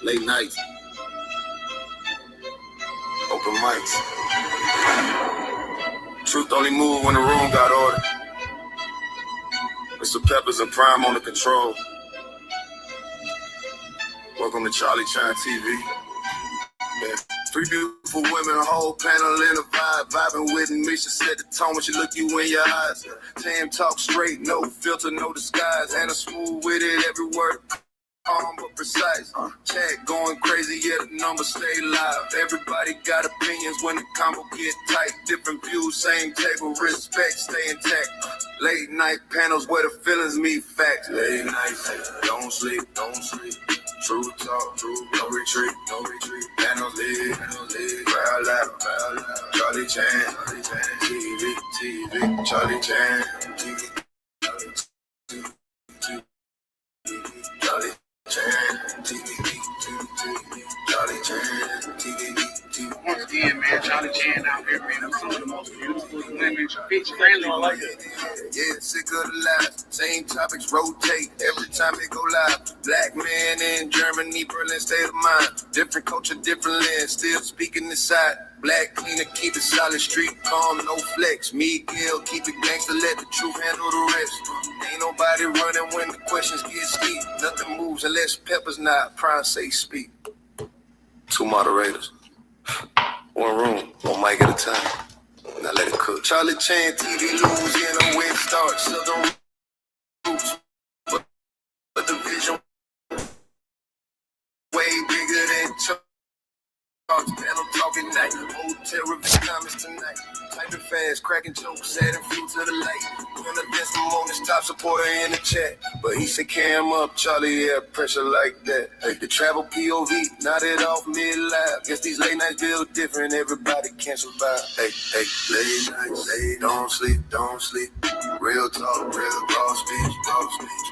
late nights, open mics. Truth only move when the room got order. Mr. Peppers and Prime on the control. Welcome to Charlie Chan TV. Yeah. Three beautiful women, a whole panel in a vibe. Vibing with me, she set the tone when she look you in your eyes. Tam talk straight, no filter, no disguise. And a smooth with it, every word calm but precise. Chat going crazy, yeah, the numbers stay live. Everybody got opinions when the combo get tight. Different views, same table, respect, stay intact. Late night panels where the feelings meet facts. Late nights, don't sleep, don't sleep. True talk, true, no retreat, no retreat. Panels lit, crowd loud, crowd loud. Charlie Chan, TV, TV, Charlie Chan, TV, Charlie Chan, TV, Charlie Chan, TV. Once again, man, Charlie Chan out here, man. I'm some of the most beautiful women, bitch friendly. Like it. Yeah, sick of the lies. Same topics rotate every time they go live. Black man in Germany, Berlin, state of mind. Different culture, different lens. Still speaking this side. Black cleaner, keep it solid. Street calm, no flex. Miguel, keep it gangster. Let the truth handle the rest. Ain't nobody running when the questions get steep. Nothing moves unless Peppers not. Prime say speak. Two moderators. One room, one mic at a time. Now let it cook. Charlie Chan, TV lose, in a way it starts. Southern roots, but the vision way bigger than Chuck. Panel talking night, hotel review comments tonight. Typing fast, cracking jokes, adding fuel to the light. When against the moment, stop supporter in the chat. But he said, cam up, Charlie, yeah, pressure like that. Hey, the travel POV, nodded off mid-live. Guess these late nights build different, everybody can't survive. Hey, late nights, hey, don't sleep, don't sleep. Real talk, real raw speech,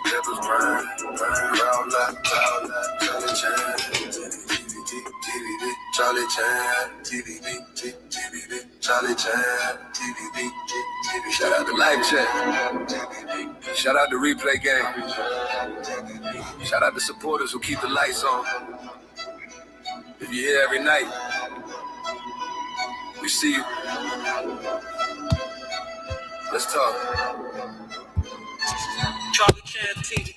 Peppers grind, crowd loud, Charlie Chan, TVD, Charlie Chan, TVD, Charlie Chan, TVD. Shout out to live chat. Shout out to replay game. Shout out to supporters who keep the lights on. If you're here every night, we see you. Let's talk. Charlie Chan TV.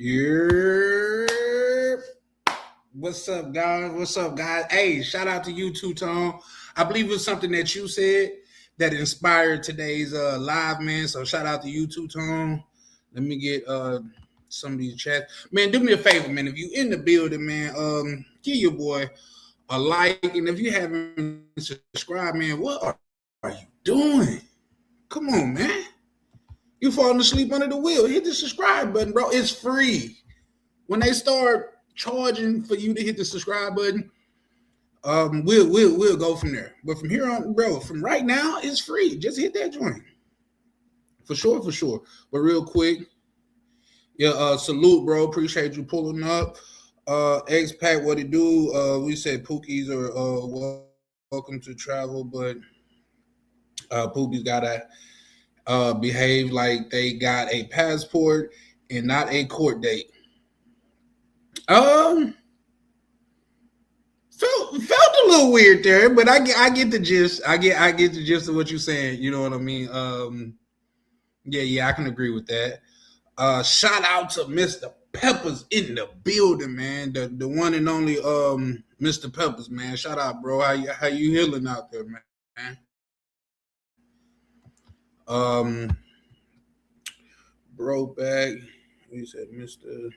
Yeah. What's up, guys? What's up, guys? Hey, shout out to you too, Tom. I believe it was something that you said that inspired today's live, man. So shout out to you too, Tom. Let me get some of these chats. Man, do me a favor, man. If you in the building, man, give your boy a like. And if you haven't subscribed, man, what are you doing? Come on, man. You falling asleep under the wheel. Hit the subscribe button, bro. It's free. When they start charging for you to hit the subscribe button, we'll go from there. But from here on, bro, from right now, it's free. Just hit that joint. For sure. But real quick, yeah, salute, bro. Appreciate you pulling up. X-Pack, what it do? We said Pookies are welcome to travel, but Pookies gotta behave like they got a passport and not a court date. Felt a little weird there, but I get the gist. I get the gist of what you're saying. You know what I mean? Yeah, I can agree with that. Shout out to Mr. Peppers in the building, man. The one and only Mr. Peppers, man. Shout out, bro. How you healing out there, man? Bro back. He said Mr.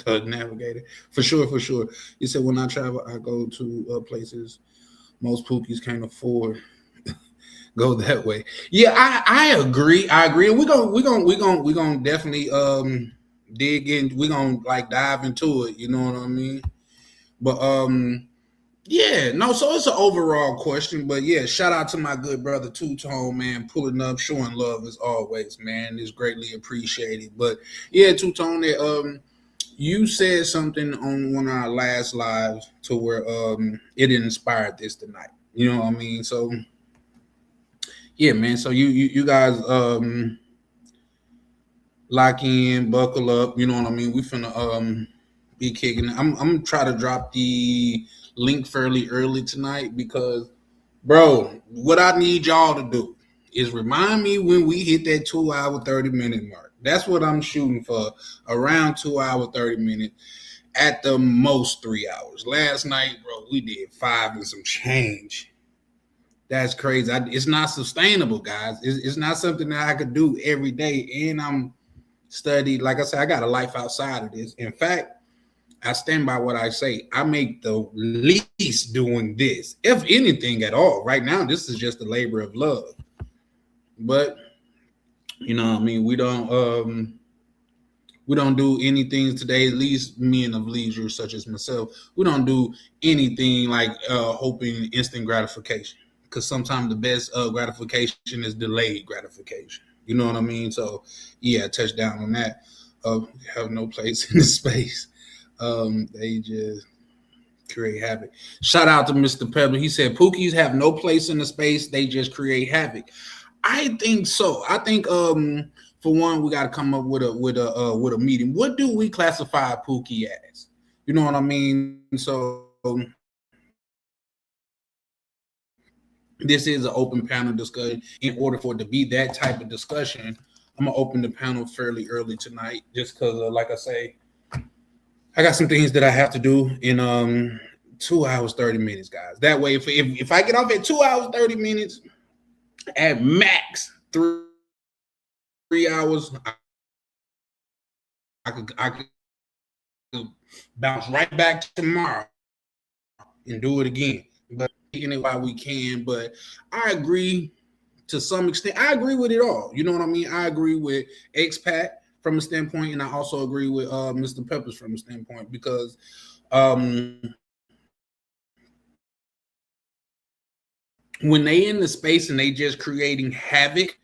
The navigator. For sure. He said when I travel, I go to places most Pookies can't afford. Go that way. Yeah, I agree. We're gonna definitely dig in. We're gonna like dive into it, you know what I mean? But yeah, no, so it's an overall question, but yeah, shout out to my good brother Two-Tone, man, pulling up, showing love as always, man. It's greatly appreciated. But yeah, Two-Tone, you said something on one of our last lives to where it inspired this tonight. You know what I mean? So yeah, man. So you guys lock in, buckle up. You know what I mean? We finna be kicking. I'm gonna try to drop the link fairly early tonight because, bro, what I need y'all to do is remind me when we hit that 2 hour 30 minute mark. That's what I'm shooting for. Around 2 hour 30 minutes. At the most 3 hours. Last night, bro, we did 5 and some change. That's crazy. It's not sustainable, guys. It's not something that I could do every day. And I'm studied. Like I said, I got a life outside of this. In fact, I stand by what I say. I make the least doing this, if anything at all. Right now, this is just a labor of love. But you know what I mean? We don't do anything today, at least men of leisure such as myself. We don't do anything like hoping instant gratification. Because sometimes the best gratification is delayed gratification. You know what I mean? So yeah, touch down on that. Have no place in the space. They just create havoc. Shout out to Mr. Pebble. He said Pookies have no place in the space. They just create havoc. I think so. I think for one, we got to come up with a meeting. What do we classify Pookie as? You know what I mean? So this is an open panel discussion. In order for it to be that type of discussion, I'm gonna open the panel fairly early tonight, just because, like I say, I got some things that I have to do in 2 hours 30 minutes, guys. That way, if I get off at 2 hours 30 minutes, at max 3 hours, I could bounce right back tomorrow and do it again. But taking it while we can. But I agree to some extent. I agree with it all. You know what I mean? I agree with expat from a standpoint, and I also agree with Mr. Peppers from a standpoint because when they in the space and they just creating havoc,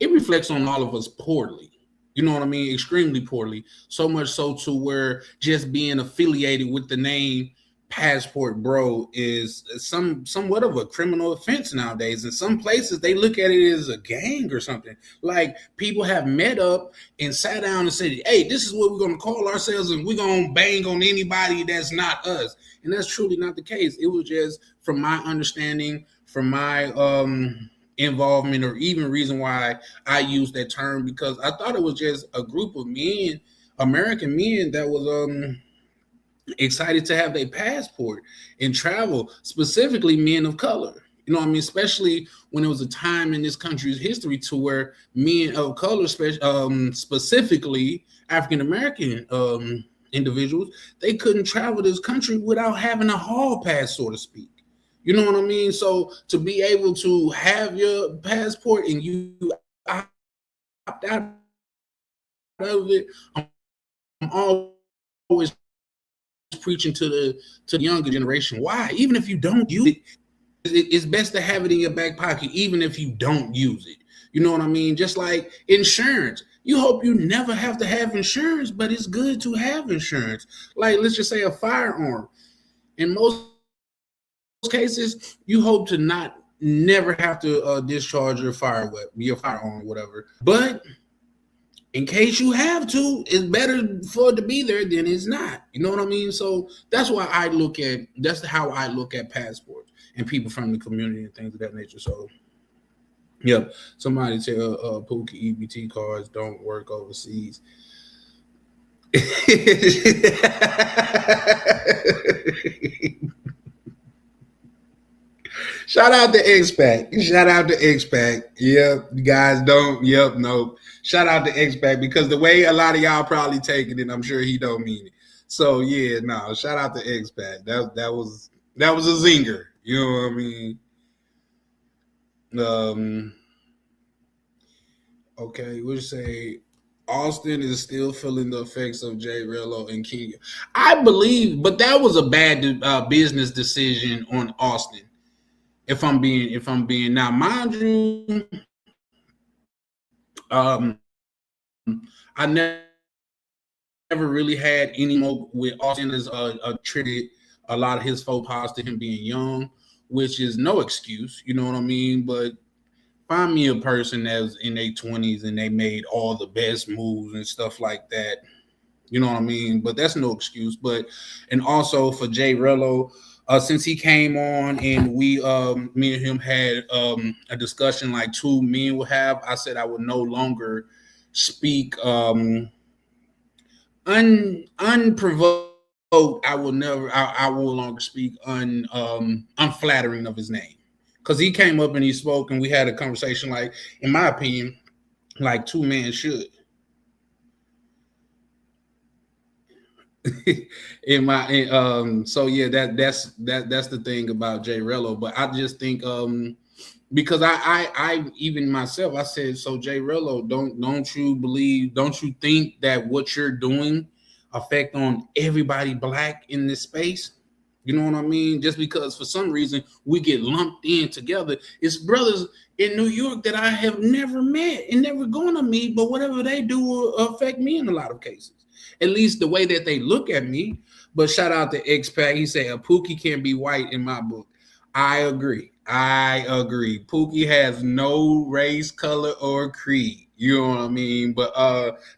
it reflects on all of us poorly. You know what I mean? Extremely poorly. So much so to where just being affiliated with the name Passport Bro is somewhat of a criminal offense nowadays. In some places, they look at it as a gang or something. Like people have met up and sat down and said, "Hey, this is what we're going to call ourselves, and we're going to bang on anybody that's not us." And that's truly not the case. It was just, from my understanding, from my involvement, or even reason why I used that term, because I thought it was just a group of men, American men, that was excited to have their passport and travel, specifically men of color. You know what I mean? Especially when it was a time in this country's history to where men of color, specifically African American individuals, they couldn't travel this country without having a hall pass, so to speak. You know what I mean? So to be able to have your passport and you opt out of it, I'm always preaching to the younger generation. Why? Even if you don't use it, it's best to have it in your back pocket, even if you don't use it. You know what I mean? Just like insurance. You hope you never have to have insurance, but it's good to have insurance. Like, let's just say a firearm. In most cases, you hope to never have to discharge your firearm, whatever. But in case you have to, it's better for it to be there than it's not. You know what I mean? So that's how I look at passports and people from the community and things of that nature. So yep, somebody tell Pookie EBT cards don't work overseas. Shout out to X-Pac. Shout out to X-Pac. Yep, you guys don't. Yep, no. Shout out to X-Pac, because the way a lot of y'all probably taking it, I'm sure he don't mean it. So yeah, no. Shout out to X-Pac. That was a zinger. You know what I mean? Okay, we'll say Austin is still feeling the effects of Jay Rello and Kenya. I believe, but that was a bad business decision on Austin. If I'm being now, mind you, I never really had any more with Austin as attributed a lot of his faux pas to him being young which is no excuse. You know what I mean? But find me a person that's in their 20s and they made all the best moves and stuff like that. You know what I mean? But that's no excuse. But and also for Jay Rello, since he came on and we me and him had a discussion like two men would have, I said I would no longer speak unprovoked. I will never I will longer speak unflattering of his name. Cause he came up and he spoke and we had a conversation like, in my opinion, like two men should. in my so yeah, that's the thing about Jay Rello. But I just think because I even myself I said, so Jay Rello, don't you believe, don't you think that what you're doing affect on everybody black in this space? You know what I mean? Just because for some reason we get lumped in together. It's brothers in New York that I have never met and never gonna meet, but whatever they do will affect me in a lot of cases. At least the way that they look at me. But shout out to X-Pac. He said a Pookie can't be white in my book. I agree. Pookie has no race, color, or creed. You know what I mean? But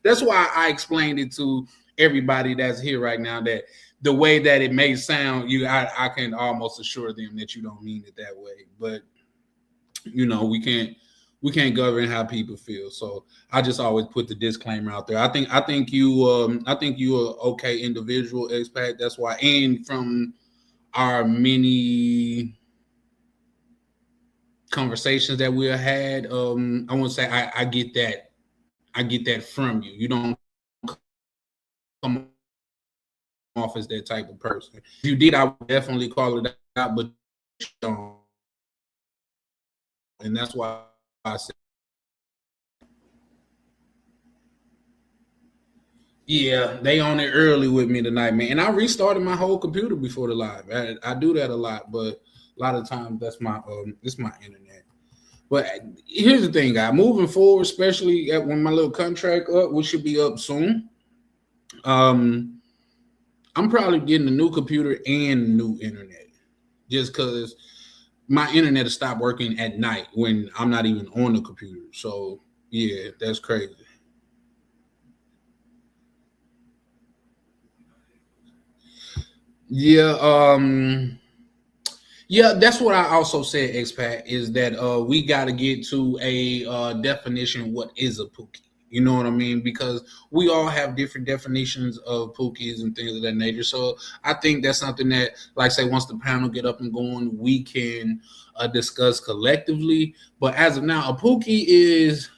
that's why I explained it to everybody that's here right now, that the way that it may sound, I can almost assure them that you don't mean it that way. But you know, we can't govern how people feel. So I just always put the disclaimer out there. I think you an okay individual, X-Pac. That's why, and from our many conversations that we have had, I want to say I get that from you. You don't come off as that type of person. If you did, I would definitely call it out, but you don't. And that's why I said, yeah, they on it early with me tonight, man. And I restarted my whole computer before the live. I do that a lot, but a lot of times that's my it's my internet. But here's the thing, guys. Moving forward, especially when my little contract up, which should be up soon. I'm probably getting a new computer and new internet, just because my internet will stop working at night when I'm not even on the computer. So yeah, that's crazy. Yeah, yeah, that's what I also said, X-Pac, is that we got to get to a definition what is a Pookie. You know what I mean? Because we all have different definitions of Pookies and things of that nature. So I think that's something that, like say, once the panel get up and going, we can discuss collectively. But as of now, a Pookie is,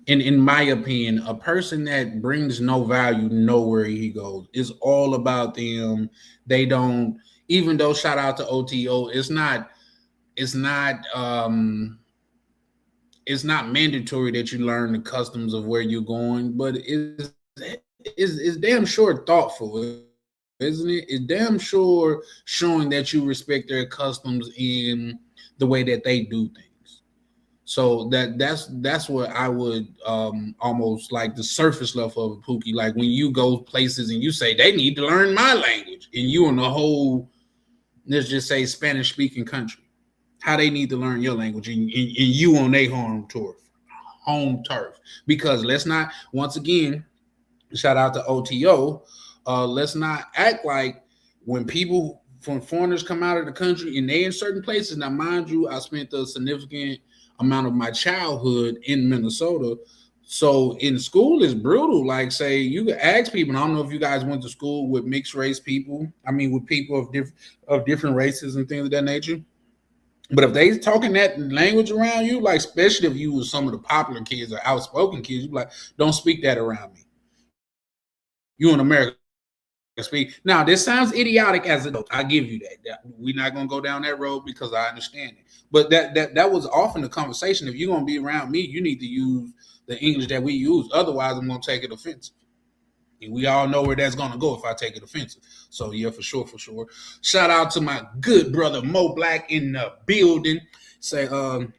in my opinion, a person that brings no value nowhere he goes. It's all about them. They don't, even though shout out to OTO, it's not mandatory that you learn the customs of where you're going, but it's damn sure thoughtful, isn't it? It's damn sure showing that you respect their customs in the way that they do things. So that's what I would almost like the surface level of a Pookie. Like when you go places and you say they need to learn my language, and you in the whole, let's just say, Spanish speaking country, how they need to learn your language, and you on their home turf. Because let's not, once again, shout out to OTO. Let's not act like when people from foreigners come out of the country and they in certain places. Now, mind you, I spent a significant amount of my childhood in Minnesota. So in school is brutal. Like say you can ask people, I don't know if you guys went to school with mixed race people. I mean, with people of different races and things of that nature. But if they talking that language around you, like especially if you was some of the popular kids or outspoken kids, you be like, don't speak that around me. You in America speak. Now, this sounds idiotic as adult. I give you that. We're not gonna go down that road because I understand it. But that was often the conversation. If you're gonna be around me, you need to use the English that we use. Otherwise, I'm gonna take it offensive. And we all know where that's gonna go if I take it offensive. So yeah, for sure. Shout out to my good brother Mo Black in the building. Say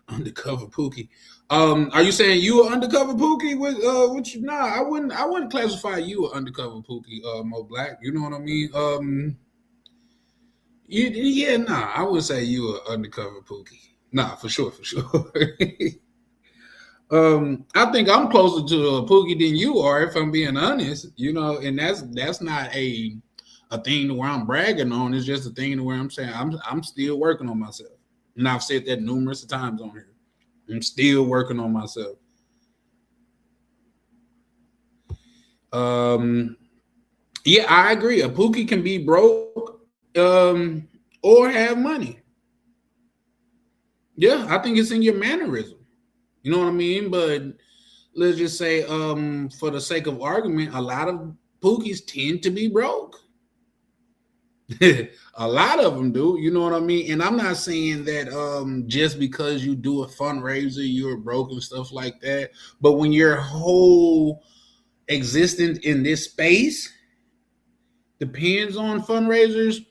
undercover Pookie. Are you saying you an undercover Pookie with what you? Nah, I wouldn't classify you an undercover Pookie, Mo Black. You know what I mean? Yeah, nah, I would say you an undercover Pookie. Nah, for sure, for sure. I think I'm closer to a Pookie than you are, if I'm being honest. You know, and that's not a thing where I'm bragging on. It's just a thing where I'm saying I'm still working on myself, and I've said that numerous times on here. I'm still working on myself. Um, yeah, I agree. A Pookie can be broke, or have money. Yeah, I think it's in your mannerism. You know what I mean? But let's just say, for the sake of argument, a lot of Pookies tend to be broke. A lot of them do, you know what I mean? And I'm not saying that just because you do a fundraiser, you're broke and stuff like that. But when your whole existence in this space depends on fundraisers,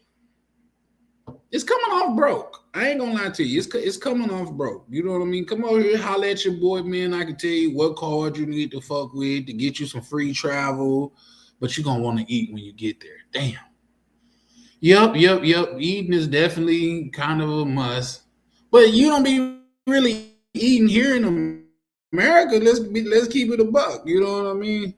it's coming off broke. I ain't gonna lie to you. It's coming off broke. You know what I mean? Come over here, holler at your boy, man. I can tell you what card you need to fuck with to get you some free travel, but you're gonna want to eat when you get there. Damn. Yep. Eating is definitely kind of a must, but you don't be really eating here in America. Let's keep it a buck. You know what I mean?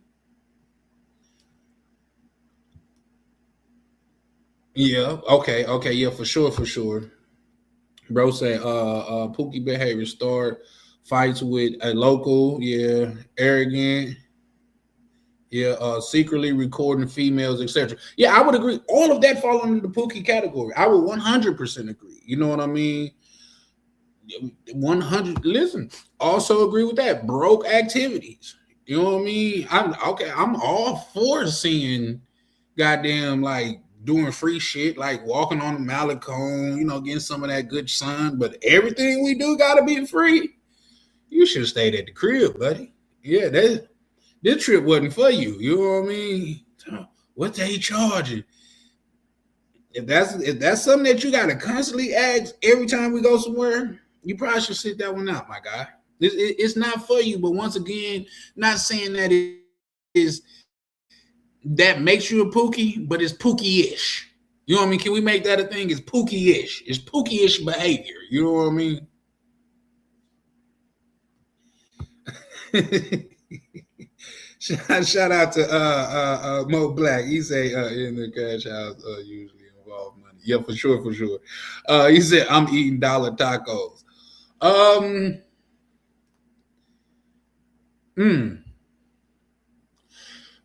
Yeah. Okay. Yeah, for sure, for sure. Bro say, Pookie behavior start fights with a local. Yeah, arrogant. Yeah, secretly recording females, etc. Yeah, I would agree. All of that fall under the Pookie category. I would 100% agree. You know what I mean? 100. Listen, also agree with that. Broke activities. You know what I mean? I'm okay. I'm all for seeing goddamn like doing free shit, like walking on the Malecone, getting some of that good sun. But everything we do gotta be free. You should have stayed at the crib, buddy. Yeah, this trip wasn't for you. You know what I mean? What they charging? If that's something that you gotta constantly ask every time we go somewhere, you probably should sit that one out, my guy. It's not for you, but once again, not saying that it is that makes you a Pookie, but it's Pookie-ish. You know what I mean? Can we make that a thing? It's Pookie-ish. It's Pookie-ish behavior. You know what I mean? Shout out to Mo Black. He say in the cash house usually involve money. Yeah, for sure, for sure. He said I'm eating dollar tacos.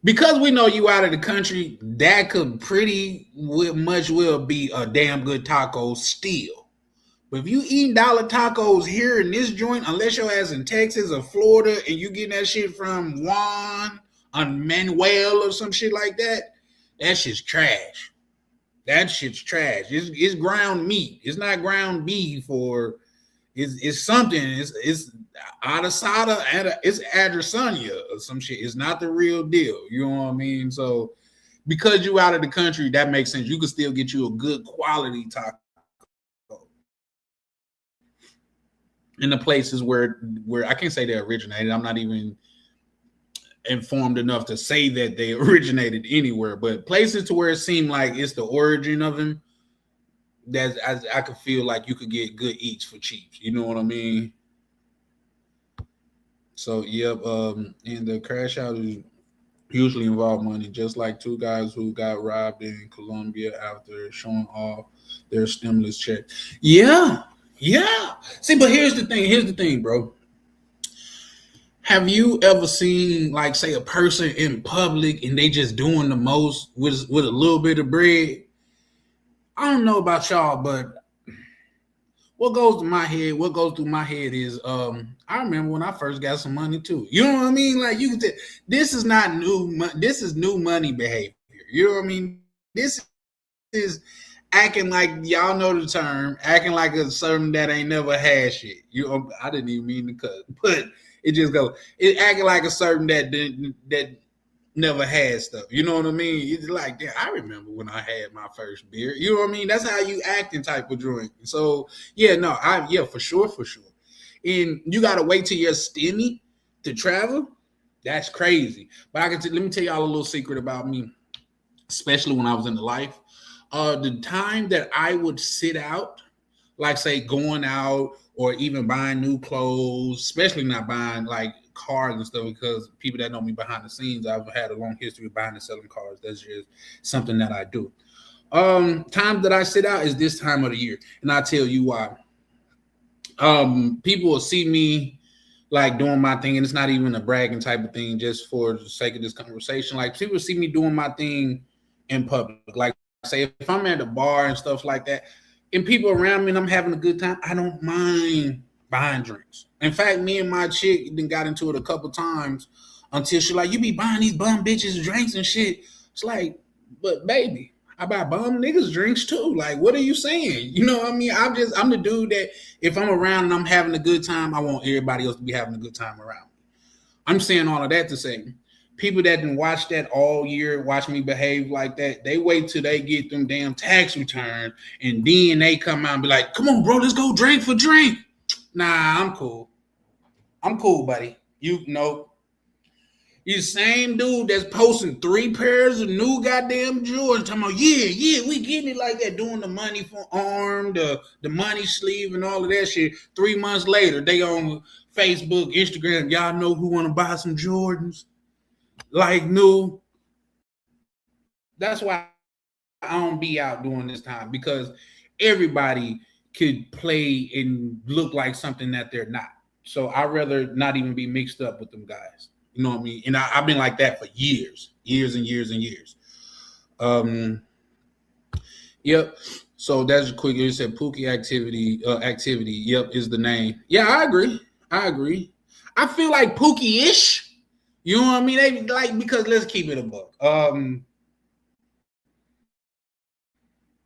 Because we know you out of the country, that could pretty much well be a damn good taco still. But if you eating dollar tacos here in this joint, unless your ass in Texas or Florida and you getting that shit from Juan on Manuel or some shit like that, that shit's trash. That shit's trash. It's ground meat. It's not ground beef or it's something. It's adasada and it's adresanya or some shit. It's not the real deal. You know what I mean? So because you out of the country, that makes sense. You can still get you a good quality taco in the places where I can't say they originated. I'm not even informed enough to say that they originated anywhere, but places to where it seemed like it's the origin of them. That I could feel like you could get good eats for cheap. You know what I mean? So yep. And the crash out is usually involve money, just like two guys who got robbed in Colombia after showing off their stimulus check. Yeah. See, but here's the thing, bro. Have you ever seen, like, say, a person in public and they just doing the most with a little bit of bread? I don't know about y'all, but what goes through my head is I remember when I first got some money too. You know what I mean? Like, you can tell this is not new. This is new money behavior. You know what I mean? This is acting like y'all know the term, acting like a something that ain't never had shit. I didn't even mean to cut, but it just goes. It acting like a certain that never had stuff. You know what I mean? It's like, yeah, I remember when I had my first beer. You know what I mean? That's how you acting type of drink. So yeah, no, for sure, for sure. And you gotta wait till you're skinny to travel. That's crazy. But let me tell y'all a little secret about me, especially when I was in the life. The time that I would sit out, like say going out or even buying new clothes, especially not buying like cars and stuff, because people that know me behind the scenes, I've had a long history of buying and selling cars. That's just something that I do. Time that I sit out is this time of the year, and I tell you why. People will see me like doing my thing, and it's not even a bragging type of thing, just for the sake of this conversation. Like people see me doing my thing in public. Like say if I'm at a bar and stuff like that, and people around me and I'm having a good time, I don't mind buying drinks. In fact, me and my chick then got into it a couple times until she like, you be buying these bum bitches drinks and shit. It's like, but baby, I buy bum niggas drinks too. Like, what are you saying? You know what I mean? I'm the dude that if I'm around and I'm having a good time, I want everybody else to be having a good time around me. I'm saying all of that to say, people that didn't watch that all year, watch me behave like that, they wait till they get them damn tax return, and then they come out and be like, come on, bro, let's go drink for drink. Nah, I'm cool. I'm cool, buddy. You know, you the same dude that's posting 3 pairs of new goddamn Jordans, talking about, yeah, we getting it like that, doing the money for arm, the money sleeve and all of that shit. 3 months later, they on Facebook, Instagram, y'all know who want to buy some Jordans? Like new. That's why I don't be out during this time, because everybody could play and look like something that they're not. So I'd rather not even be mixed up with them guys. You know what I mean? And I've been like that for years and years. Yep. So that's quick. You said Pookie activity. Yep, is the name. Yeah, I agree. I feel like Pookie-ish. You know what I mean? They like, because let's keep it a buck.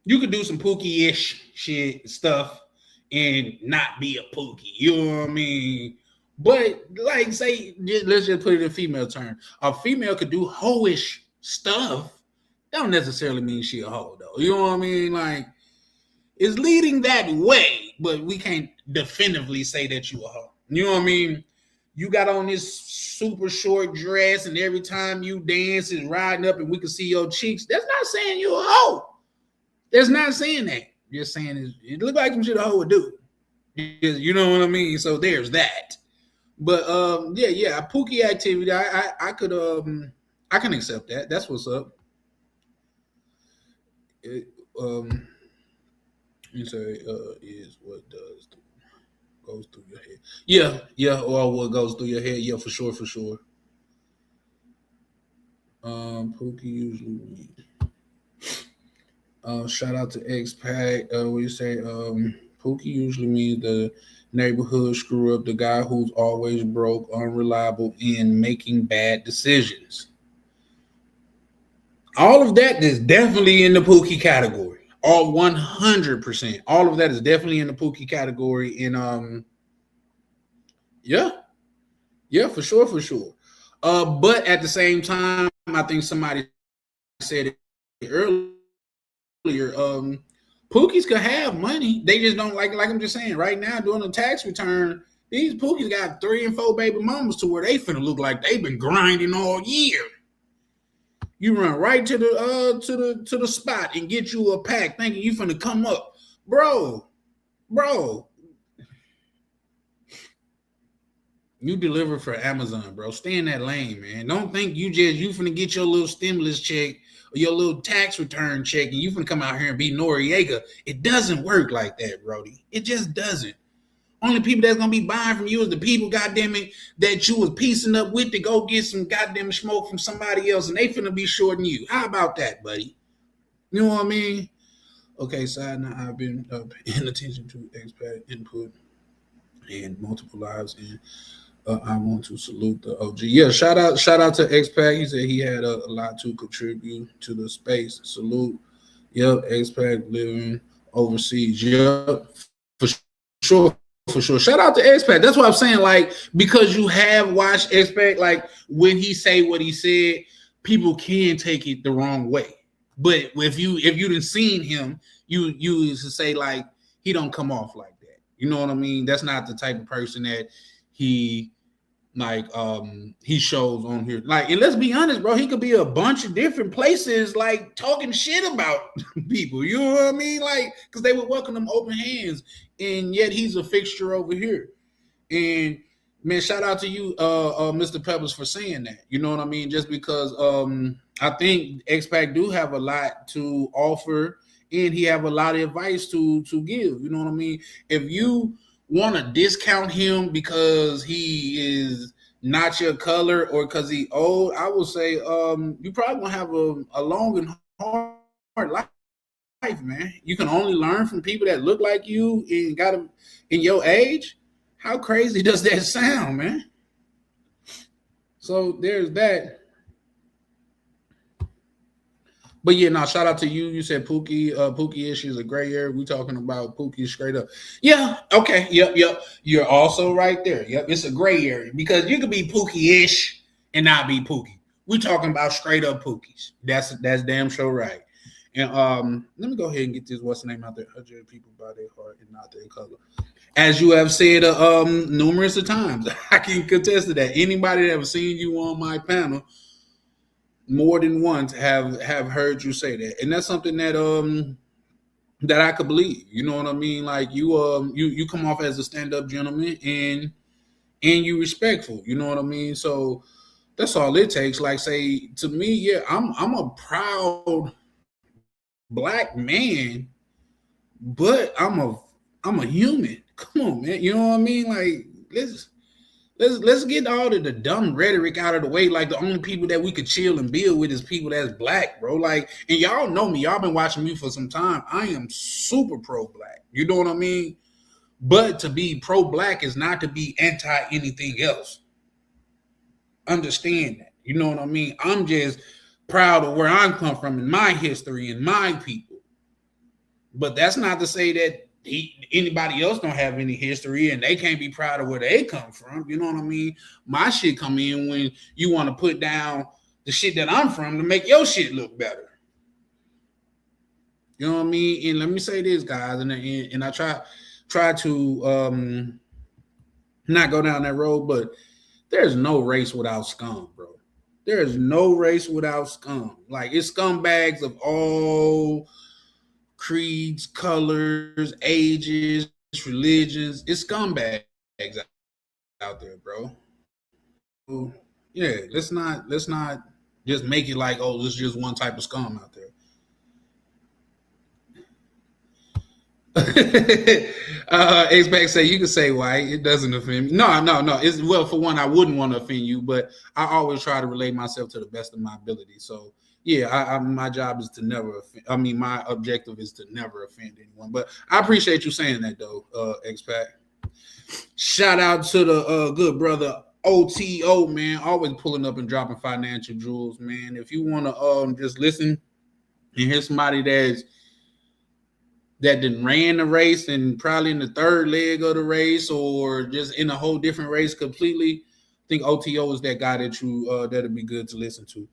You could do some Pookie-ish shit stuff and not be a Pookie. You know what I mean? But like, say, let's just put it in female term. A female could do hoish stuff. That don't necessarily mean she a hoe, though. You know what I mean? Like, it's leading that way, but we can't definitively say that you a hoe. You know what I mean? You got on this super short dress, and every time you dance is riding up and we can see your cheeks. That's not saying you're a hoe. That's not saying that. Just saying it look like some shit a hoe would do. You know what I mean? So there's that. But yeah, Pookie activity, I could I can accept that. That's what's up. You say is what goes through your head. Yeah, or what goes through your head. Yeah, for sure. Pookie usually. Shout out to X-Pac. What you say? Pookie usually means the neighborhood screw up, the guy who's always broke, unreliable, and making bad decisions. All of that is definitely in the Pookie category. All 100%. All of that is definitely in the Pookie category. And yeah, for sure. But at the same time, I think somebody said it earlier. Pookies could have money. They just don't like I'm just saying right now doing a tax return. These Pookies got 3 and 4 baby mamas to where they finna look like they've been grinding all year. You run right to the spot and get you a pack thinking you finna come up. Bro. You deliver for Amazon, bro. Stay in that lane, man. Don't think you finna get your little stimulus check or your little tax return check and you finna come out here and be Noriega. It doesn't work like that, Brody. It just doesn't. Only people that's gonna be buying from you is the people, goddamn it, that you was piecing up with to go get some goddamn smoke from somebody else, and they finna be shorting you. How about that, buddy? You know what I mean? Okay, side note, I've been paying attention to X-Pac input and multiple lives, and I want to salute the OG. Yeah, shout out to X-Pac. He said he had a lot to contribute to the space. Salute. Yep, X-Pac living overseas. Yep, for sure. Shout out to X-Pac. That's what I'm saying. Like, because you have watched X-Pac, like when he say what he said, people can take it the wrong way. But if you didn't seen him, you used to say like he don't come off like that. You know what I mean? That's not the type of person that he he shows on here. Like, and let's be honest, bro, he could be a bunch of different places like talking shit about people. You know what I mean? Like, because they would welcome them open hands, and yet he's a fixture over here. And man, shout out to you, Mr. Pebbles, for saying that. You know what I mean? Just because I think X-Pac do have a lot to offer, and he have a lot of advice to give. You know what I mean? If you want to discount him because he is not your color or because he old, I will say you probably gonna have a long and hard life, man. You can only learn from people that look like you and got them in your age. How crazy does that sound, man? So there's that. But yeah, now shout out to you. You said Pookie issues a gray area. We talking about Pookie straight up. Yeah, okay. Yep. You're also right there. Yep, it's a gray area because you could be Pookie-ish and not be Pookie. We talking about straight up Pookies. That's damn sure right. And let me go ahead and get this what's the name out there. 100 people by their heart and not their color. As you have said numerous of times, I can contest to that. Anybody that have seen you on my panel more than once have heard you say that, and that's something that that I could believe. You know what I mean? Like you come off as a stand-up gentleman and you respectful. You know what I mean? So that's all it takes. Like, say to me, yeah, I'm a proud black man, but I'm a human. Come on, man. You know what I mean? Like, let's get all of the dumb rhetoric out of the way. Like, the only people that we could chill and build with is people that's black, bro. Like, and y'all know me. Y'all been watching me for some time. I am super pro-black. You know what I mean? But to be pro-black is not to be anti anything else. Understand that. You know what I mean? I'm just proud of where I come from and my history and my people. But that's not to say that anybody else don't have any history and they can't be proud of where they come from. You know what I mean? My shit come in when you want to put down the shit that I'm from to make your shit look better. You know what I mean? And let me say this, guys, and I try to not go down that road, but there's no race without scum, bro. There is no race without scum. Like, it's scumbags of all creeds, colors, ages, religions. It's scumbags out there, bro. So, yeah, let's not just make it like, oh, there's just one type of scum out there. X-Pac say you can say white. It doesn't offend me. No. It's, well, for one, I wouldn't want to offend you, but I always try to relate myself to the best of my ability. So yeah, my job is to never offend. I mean, my objective is to never offend anyone. But I appreciate you saying that, though, X-Pac. Shout out to the good brother OTO, man. Always pulling up and dropping financial jewels, man. If you want to just listen and hear somebody that didn't ran the race and probably in the third leg of the race or just in a whole different race completely, I think OTO is that guy that you that'd be good to listen to.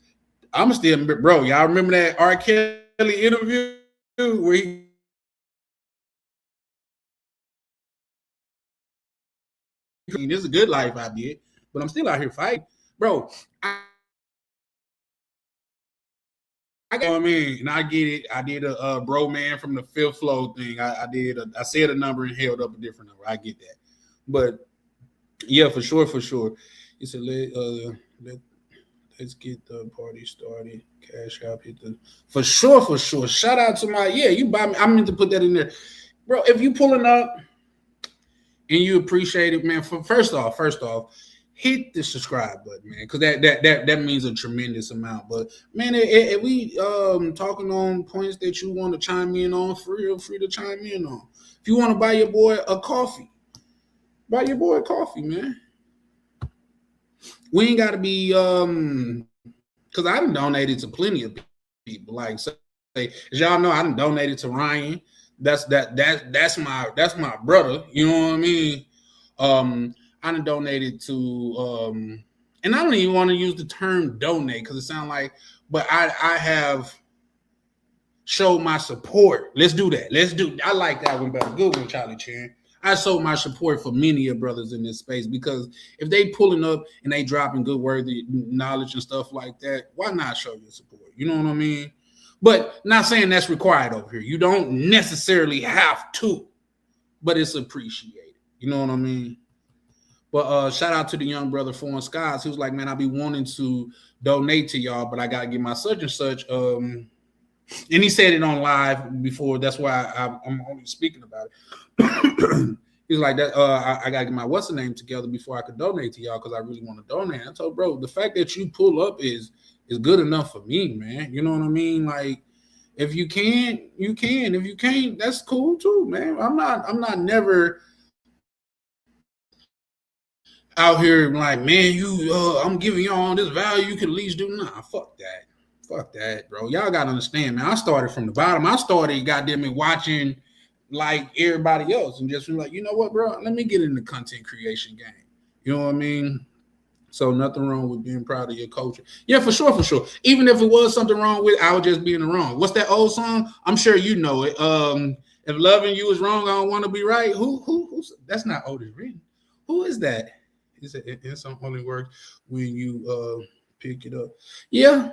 I'm still, bro, y'all remember that R. Kelly interview where he this is a good life I did, but I'm still out here fighting. Bro, I mean, and I get it. I did a bro man from the fifth floor thing. I said a number and held up a different number. I get that, but yeah, for sure. He said, let's get the party started. Cash out, hit the for sure. Shout out to my you buy me. I meant to put that in there, bro. If you pulling up and you appreciate it, man. First off. Hit the subscribe button, man, because that means a tremendous amount. But man, if we talking on points that you want to chime in on, feel free to chime in on. If you want to buy your boy a coffee, man. We ain't got to be because I done donated to plenty of people. Like, say, as y'all know, I done donated to Ryan. That's my brother. You know what I mean? I done donated to and I don't even want to use the term donate because it sounds like, but I have showed my support. Let's do that. I like that one better. Good one, Charlie Chan. I showed my support for many of brothers in this space because if they pulling up and they dropping good worthy knowledge and stuff like that, why not show your support? You know what I mean? But not saying that's required over here. You don't necessarily have to, but it's appreciated. You know what I mean? But shout out to the young brother Foreign Skies. He was like, man, I be wanting to donate to y'all, but I gotta get my such and such. And he said it on live before. That's why I'm only speaking about it. He's like that. I gotta get my what's the name together before I could donate to y'all because I really want to donate. I told bro, the fact that you pull up is good enough for me, man. You know what I mean? Like, if you can, you can. If you can't, that's cool too, man. I'm not never out here like, man, I'm giving y'all this value. You can at least do. Nah, fuck that, bro. Y'all gotta understand, man. I started from the bottom. I started goddamn it watching like everybody else and just like, you know what, bro? Let me get in the content creation game. You know what I mean? So nothing wrong with being proud of your culture. Yeah, for sure. Even if it was something wrong with it, I would just be in the wrong. What's that old song? I'm sure you know it. If loving you is wrong, I don't want to be right. Who's that's not Otis Redding. Who is that? Is it some only works when you pick it up? Yeah.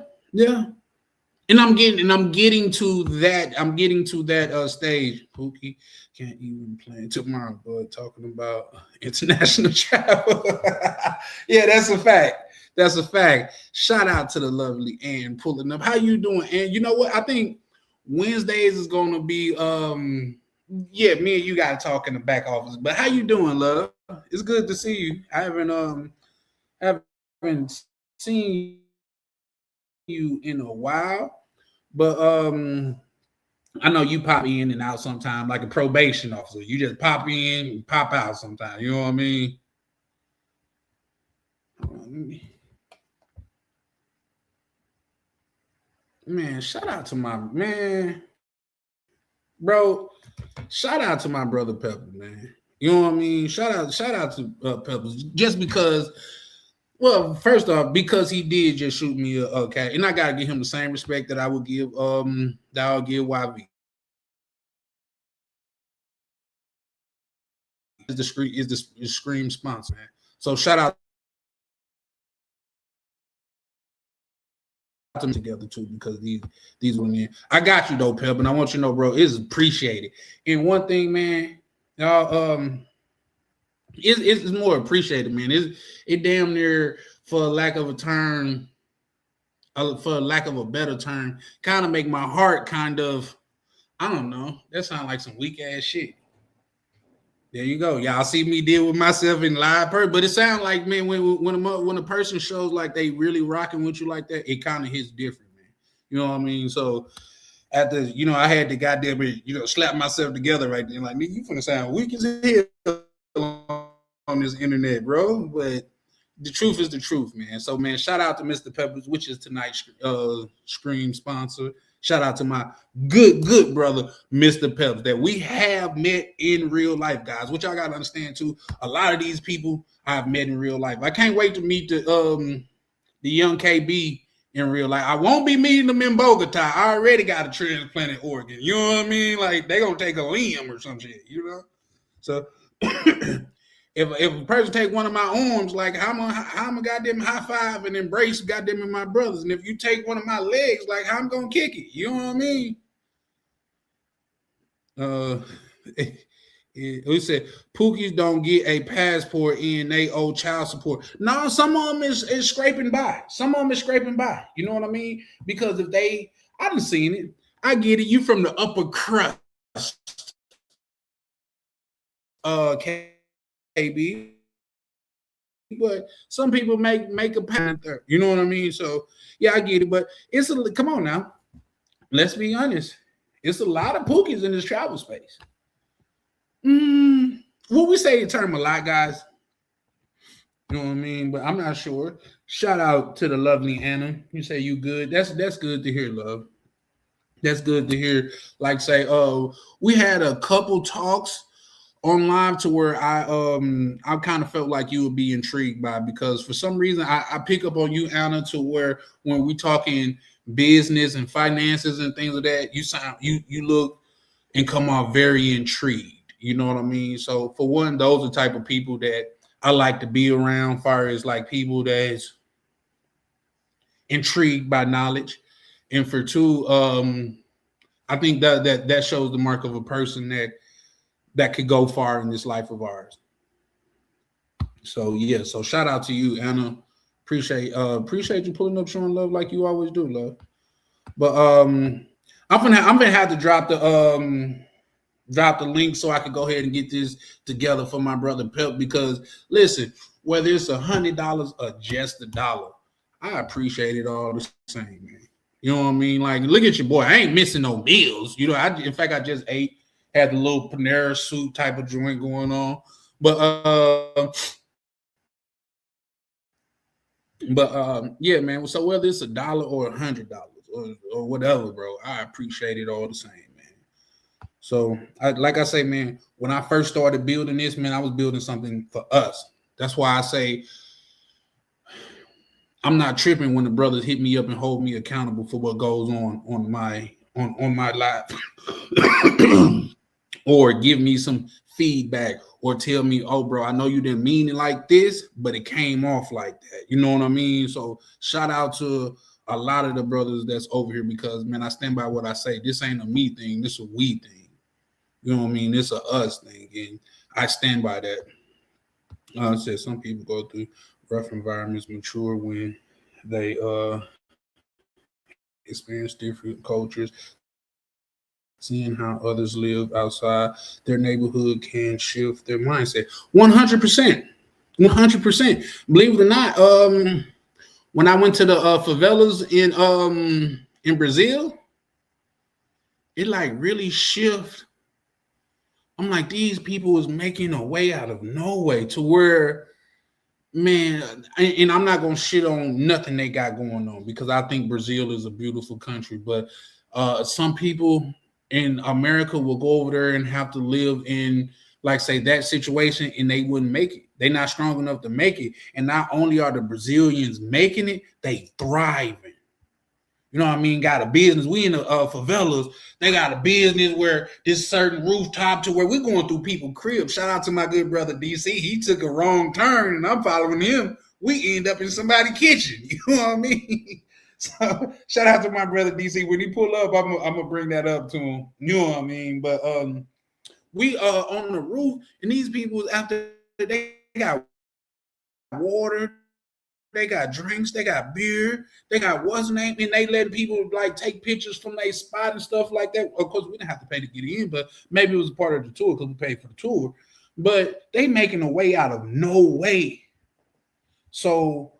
And I'm getting to that stage. Pookie can't even plan tomorrow, but talking about international travel. Yeah, that's a fact. Shout out to the lovely Ann pulling up. How you doing, Ann? You know what? I think Wednesdays is gonna be me and you gotta talk in the back office. But how you doing, love? It's good to see you. I haven't seen you in a while. But I know you pop in and out sometime like a probation officer. You just pop in and pop out sometimes. You know what I mean? Man, shout out to my man, bro. Shout out to my brother Pepper, man. You know what I mean? Shout out to Peppers just because. Well, first off, because he did just shoot me a cat, and I gotta give him the same respect that I would give YV. Is the Scream sponsor, man. So shout out to them together too, because these women. I got you though, Pep, and I want you to know, bro, it's appreciated. And one thing, man, y'all, it's more appreciated, man. It damn near, for lack of a better term, kind of make my heart kind of, I don't know. That sounds like some weak ass shit. There you go. Y'all see me deal with myself in live person, but it sounds like, man, when a person shows like they really rocking with you like that, it kind of hits different, man. You know what I mean? So after, I had to goddamn it, slap myself together right there. Like, nigga, you finna sound weak as hell on this internet, bro. But the truth is the truth, man. So, man, shout out to Mr. Peppers, which is tonight's Scream sponsor. Shout out to my good brother, Mr. Peppers, that we have met in real life, guys. Which y'all gotta understand too. A lot of these people I've met in real life. I can't wait to meet the young KB in real life. I won't be meeting them in Bogota. I already got a transplanted organ. You know what I mean? Like, they gonna take a limb or some shit, So if a person take one of my arms, like I'm a goddamn high five and embrace goddamn my brothers. And if you take one of my legs, like I'm gonna kick it. You know what I mean? We said Pookies don't get a passport in they owe child support. No, some of them is scraping by. Some of them is scraping by. You know what I mean? Because if I done seen it. I get it. You from the upper crust. KB, but some people make a panther. You know what I mean? So yeah, I get it. But come on now. Let's be honest. It's a lot of Pookies in this travel space. Well, we say the term a lot, guys. You know what I mean? But I'm not sure. Shout out to the lovely Anna. You say you good. That's good to hear, love. That's good to hear. Like say, we had a couple talks on live to where I kind of felt like you would be intrigued by, because for some reason I pick up on you, Anna, to where when we talking business and finances and things like that, you look and come off very intrigued. You know what I mean? So for one, those are the type of people that I like to be around, far as like people that's intrigued by knowledge. And for two, I think that shows the mark of a person that could go far in this life of ours. So yeah, so shout out to you, Anna. Appreciate you pulling up, showing love like you always do, love. But I'm gonna have to drop the link so I can go ahead and get this together for my brother Pep, because listen, whether it's $100 or just $1, I appreciate it all the same, man. You know what I mean? Like, look at your boy. I ain't missing no meals. You know, in fact, I just ate, had the little Panera soup type of joint going on. But yeah, man. So whether it's $1 or $100 or whatever, bro, I appreciate it all the same, man. So, like I say, man, when I first started building this, man, I was building something for us. That's why I say I'm not tripping when the brothers hit me up and hold me accountable for what goes on my life, or give me some feedback, or tell me, oh, bro, I know you didn't mean it like this, but it came off like that. You know what I mean? So shout out to a lot of the brothers that's over here, because, man, I stand by what I say. This ain't a me thing. This is a we thing. You know what I mean? It's a us thing, and I stand by that. I said some people go through rough environments, mature when they experience different cultures. Seeing how others live outside their neighborhood can shift their mindset. 100%. 100%. Believe it or not, when I went to the favelas in Brazil, it like really shift. I'm like, these people is making a way out of no way, to where, man, and I'm not gonna shit on nothing they got going on, because I think Brazil is a beautiful country, but some people in America will go over there and have to live in, like, say, that situation, and they wouldn't make it. They're not strong enough to make it. And not only are the Brazilians making it, they thriving. You know what I mean? Got a business. We in the favelas. They got a business where this certain rooftop, to where we're going through people's cribs. Shout out to my good brother DC. He took a wrong turn, and I'm following him. We end up in somebody's kitchen. You know what I mean? So shout out to my brother DC. When he pull up, I'm gonna bring that up to him. You know what I mean? But we are on the roof, and these people, after they got water, they got drinks, they got beer, they got what's name, and they let people like take pictures from their spot and stuff like that. Of course, we didn't have to pay to get in, but maybe it was a part of the tour because we paid for the tour. But they making a way out of no way. So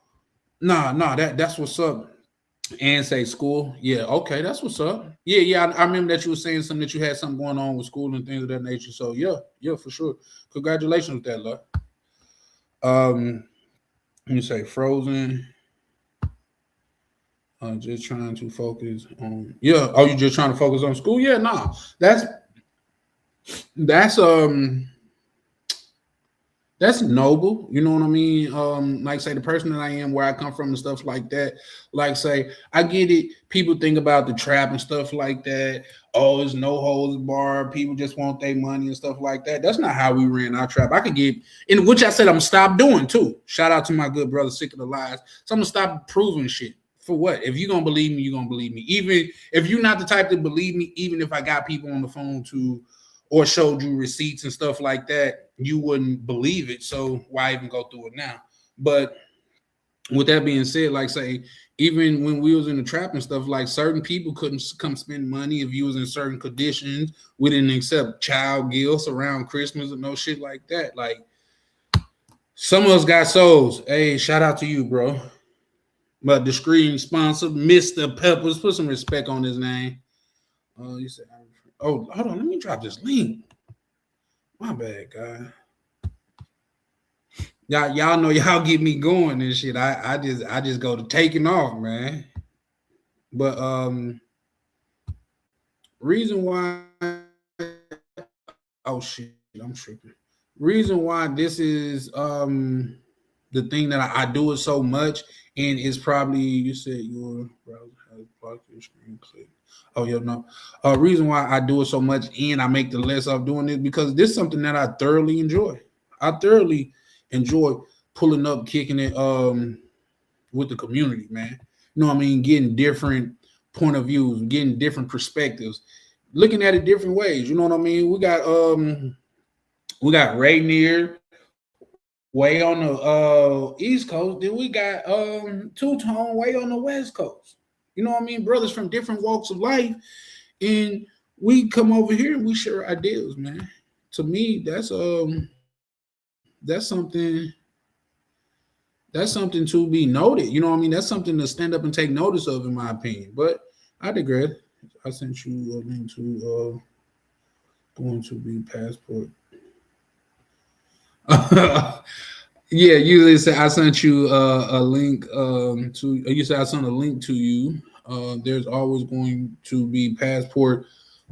that's what's up. And say school, yeah, okay, that's what's up. Yeah, I remember that you were saying something, that you had something going on with school and things of that nature. So yeah, for sure. Congratulations with that, love. You say Frozen. Just trying to focus on, yeah. Oh, you just trying to focus on school? Yeah, nah. That's noble. You know what I mean? Like, say, the person that I am, where I come from and stuff like that. Like, say, I get it. People think about the trap and stuff like that. Oh, it's no holds bar. People just want their money and stuff like that. That's not how we ran our trap. I could get, in which I said I'm gonna stop doing too. Shout out to my good brother, Sick of the Lies. So I'm gonna stop proving shit. For what? If you're gonna believe me, you're gonna believe me. Even if you're not the type to believe me, even if I got people on the phone to, or showed you receipts and stuff like that, you wouldn't believe it. So why even go through it now? But with that being said, like, say, even when we was in the trap and stuff, like, certain people couldn't come spend money if you was in certain conditions. We didn't accept child gifts around Christmas and no shit like that. Like, some of us got souls. Hey, shout out to you, bro. But the screen sponsor, Mr. Peppers, put some respect on his name. Oh, you said, oh, hold on, let me drop this link. My bad, guy. Y'all know y'all get me going and shit. I just go to taking off, man. But reason why, oh shit. I'm tripping. Reason why this is the thing that I do it so much, and it's probably you said your browser has blocked your screen click. Oh yeah, no. Reason why I do it so much and I make the less of doing it because this is something that I thoroughly enjoy. I thoroughly enjoy pulling up, kicking it with the community, man. You know what I mean? Getting different point of views, getting different perspectives, looking at it different ways. You know what I mean? We got Rainier way on the East Coast. Then we got Two Tone way on the West Coast. You know what I mean? Brothers from different walks of life. And we come over here and we share ideas, man. To me, that's something to be noted. You know what I mean? That's something to stand up and take notice of, in my opinion. But I digress. I sent you a link to going to be passport. Yeah, you said I sent you a link to. You said I sent a link to you. There's always going to be passport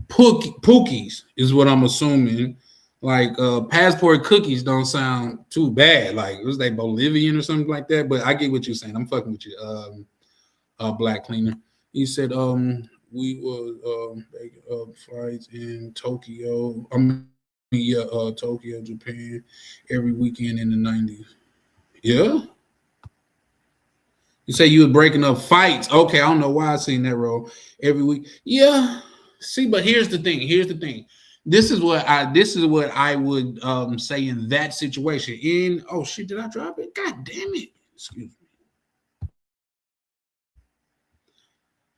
Pookies is what I'm assuming. Like passport cookies don't sound too bad. Like was they Bolivian or something like that? But I get what you're saying. I'm fucking with you. Black cleaner. He said we was making up flights in Tokyo. Yeah, Tokyo, Japan, every weekend in the '90s. Yeah. You say you were breaking up fights. Okay, I don't know why I seen that role every week. Yeah. See, but here's the thing. Here's the thing. This is what I would say in that situation. In oh shit, did I drop it? God damn it. Excuse me.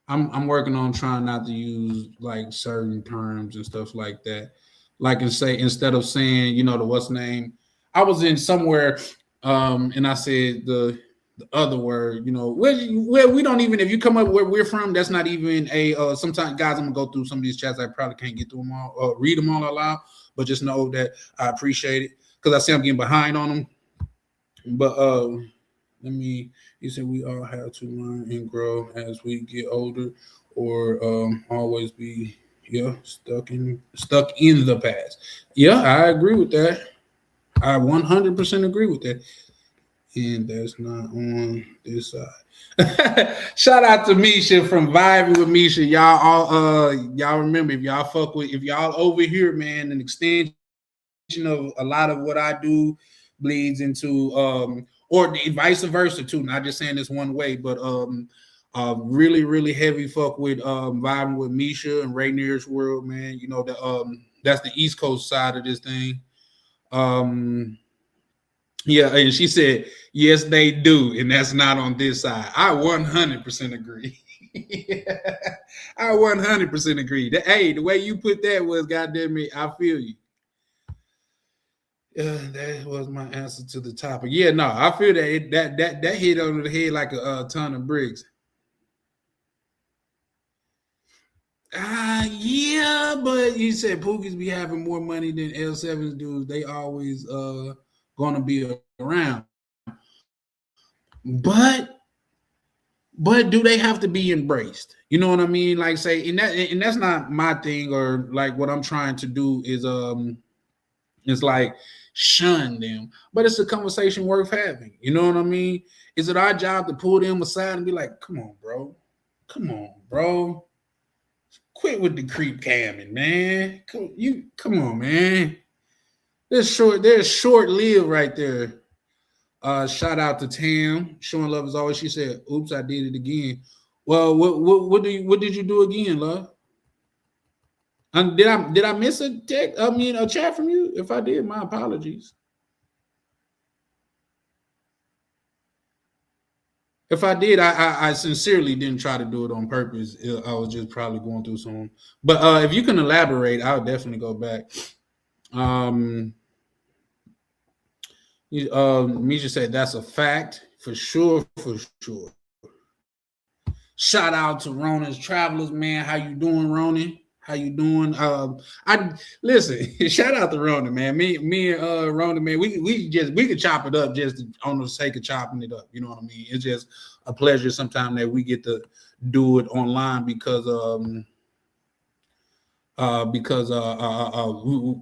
I'm working on trying not to use like certain terms and stuff like that. Like and say instead of saying, the what's name, I was in somewhere and I said the other word, where we don't even if you come up where we're from, that's not even a sometimes guys, I'm gonna go through some of these chats. I probably can't get through them all, read them all aloud, but just know that I appreciate it because I see I'm getting behind on them. But you said we all have to learn and grow as we get older, or always be stuck in the past. Yeah, I agree with that. I 100% agree with that. And that's not on this side. Shout out to Misha from Vibing with Misha. Y'all remember if y'all over here, man, an extension of a lot of what I do bleeds into or vice versa too. Not just saying this one way, but really, really heavy fuck with vibing with Misha and Rainier's world, man. That's the East Coast side of this thing. Yeah, and she said, yes, they do, and that's not on this side. I 100% agree. I 100% agree. Hey, the way you put that was, goddamn it, I feel you. That was my answer to the topic. Yeah, no, I feel that hit under the head like a ton of bricks. Yeah, but you said Pookies be having more money than L7s do. They always gonna be around. But do they have to be embraced? You know what I mean? Like say, and that's not my thing, or like what I'm trying to do is it's like shun them. But it's a conversation worth having. You know what I mean? Is it our job to pull them aside and be like, come on, bro. Quit with the creep camming, man. Come on, man. They're short-lived right there. Shout out to Tam, showing love as always. She said, "Oops, I did it again." Well, what did you do again, love? Did I miss a text? I mean, a chat from you? If I did, my apologies. If I did, I sincerely didn't try to do it on purpose. I was just probably going through some. But if you can elaborate, I'll definitely go back. Misha said that's a fact for sure. Shout out to Ronan's Travelers, man. How you doing, Ronan? How you doing? I listen. Shout out to Ronan, man. Me and Ronan, man. We could chop it up just on the sake of chopping it up. You know what I mean? It's just a pleasure sometimes that we get to do it online because because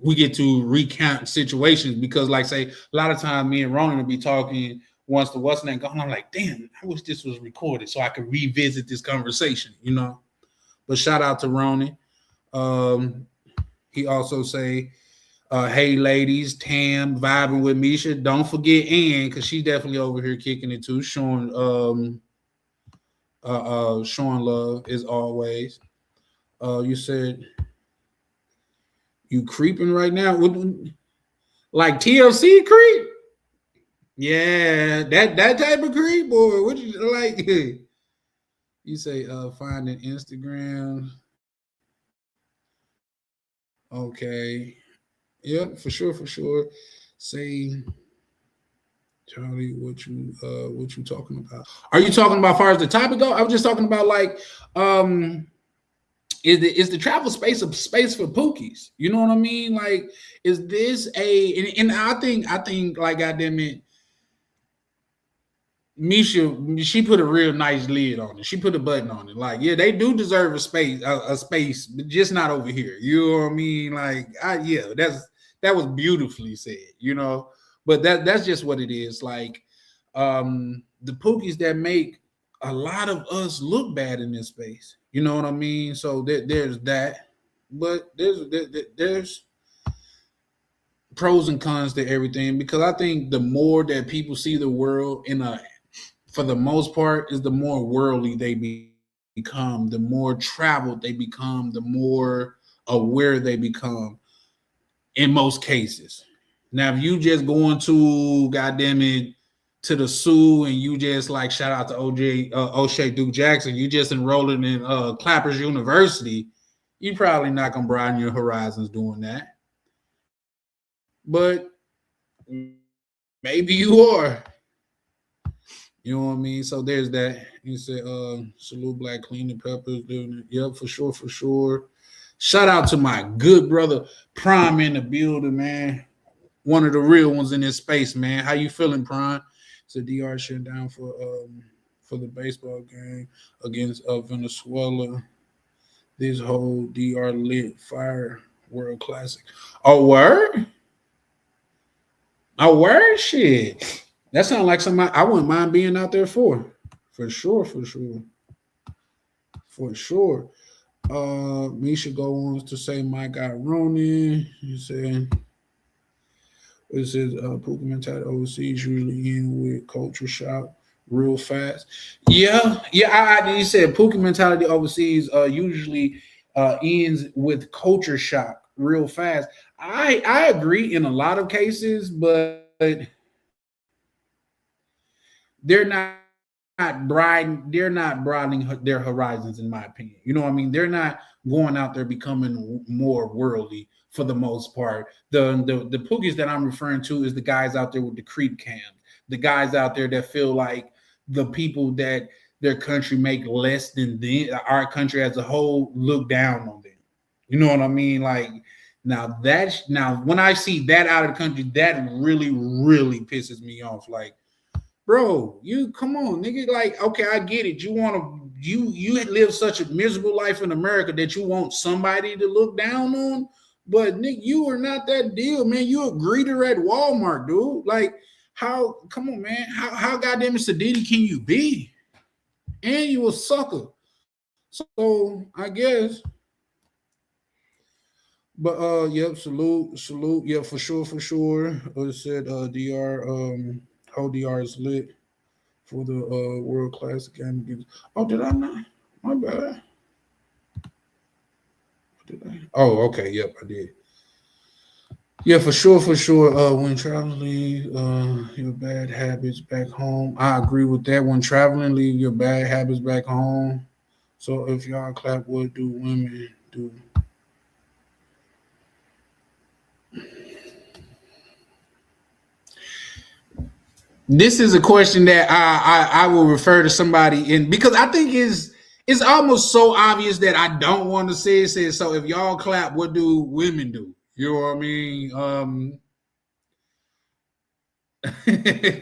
we get to recount situations because, like, say, a lot of times me and Ronan will be talking once the what's name gone. I'm like, damn, I wish this was recorded so I could revisit this conversation, you know. But shout out to Ronan. He also say, hey ladies, Tam vibing with Misha. Don't forget Ann because she's definitely over here kicking it too, showing love as always. You said you creeping right now? Like TLC creep? Yeah, that type of creep, or what you like? You say finding Instagram. Okay. Yeah, for sure, for sure. Say Charlie, what you talking about? Are you talking about as far as the topic go? I was just talking about like is the travel space a space for Pookies? You know what I mean? Like, is this and I think like goddamn it, Misha, she put a real nice lid on it. She put a button on it. Like, yeah, they do deserve a space, but just not over here. You know what I mean? Like, yeah, that was beautifully said. You know, but that's just what it is. Like, the Pookies that make a lot of us look bad in this space. You know what I mean? So there's that, but there's pros and cons to everything because I think the more that people see the world for the most part, is the more worldly they become, the more traveled they become, the more aware they become in most cases. Now, if you just going to goddamn it to the Sioux and you just like shout out to O'Shea Duke Jackson, you just enrolling in Clappers University, you probably not gonna broaden your horizons doing that. But maybe you are. You know what I mean? So there's that. You said, salute Black Cleaning Peppers. Yep, for sure, for sure. Shout out to my good brother Prime in the building, man. One of the real ones in this space, man. How you feeling, Prime? So DR shut down for the baseball game against Venezuela. This whole DR lit fire world classic. Oh, word? Oh, word? Shit. That sounds like somebody I wouldn't mind being out there for sure, for sure, for sure. Misha go on to say my guy Ronan. He said it says Pookie mentality overseas usually end with culture shock real fast. Yeah, yeah. You said Pookie mentality overseas usually ends with culture shock real fast. I agree in a lot of cases, but they're not broadening their horizons in my opinion. You know what I mean? They're not going out there becoming more worldly for the most part. The Pookies that I'm referring to is the guys out there with the creep cams, the guys out there that feel like the people that their country make less than our country as a whole look down on them. You know what I mean? Like, now when I see that out of the country, that really, really pisses me off. Like, bro, you come on, nigga. Like, okay, I get it. You want to you live such a miserable life in America that you want somebody to look down on, but nigga, you are not that deal, man. You a greeter at Walmart, dude. Like, how? Come on, man. How goddamn Sadidi can you be? And you a sucker. So I guess. But yep, salute, yeah, for sure, for sure. It said DR whole DR is lit for the World Classic game against. Oh, did I not? My bad. Did I? Oh, okay. Yep, I did. Yeah, for sure, for sure. When traveling, leave your bad habits back home. I agree with that. When traveling, leave your bad habits back home. So if y'all clap, what do women do? This is a question that I will refer to somebody in because I think it's almost so obvious that I don't want to say it. Says so if y'all clap, what do women do? You know what I mean?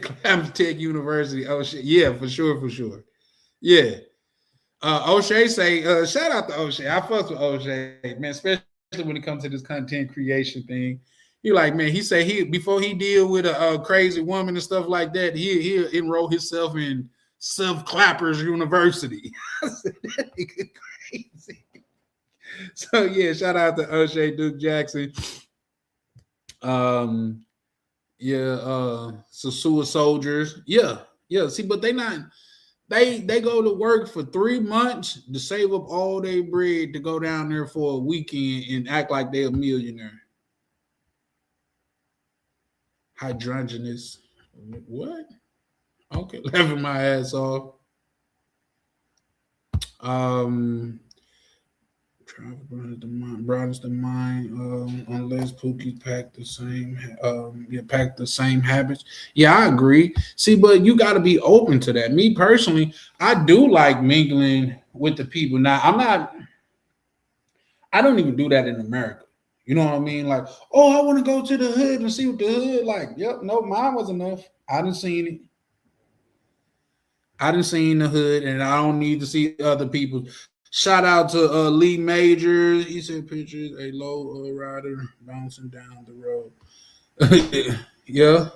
Clap Tech University. Oh shit, yeah, for sure, for sure. Yeah. O'Shea say, shout out to O'Shea. I fuck with O'Shea, man, especially when it comes to this content creation thing. He like, man, he said before he deal with a crazy woman and stuff like that, he'll enroll himself in Self Clappers University. I said, that nigga crazy. So yeah, shout out to O'Shea Duke Jackson. So sewer soldiers. Yeah. See, but they not. They go to work for 3 months to save up all their bread to go down there for a weekend and act like they're a millionaire. Hydrogenous. What? Okay, laughing my ass off. Broadens the mind, unless Pookies pack the same habits. Yeah, I agree. See, but you got to be open to that. Me personally, I do like mingling with the people. Now, I don't even do that in America. You know what I mean? Like, oh, I want to go to the hood and see what the hood like. Yep, no, mine was enough. I didn't seen it. I didn't seen the hood, and I don't need to see other people. Shout out to Lee Majors. He said pictures a low rider bouncing down the road. Yeah.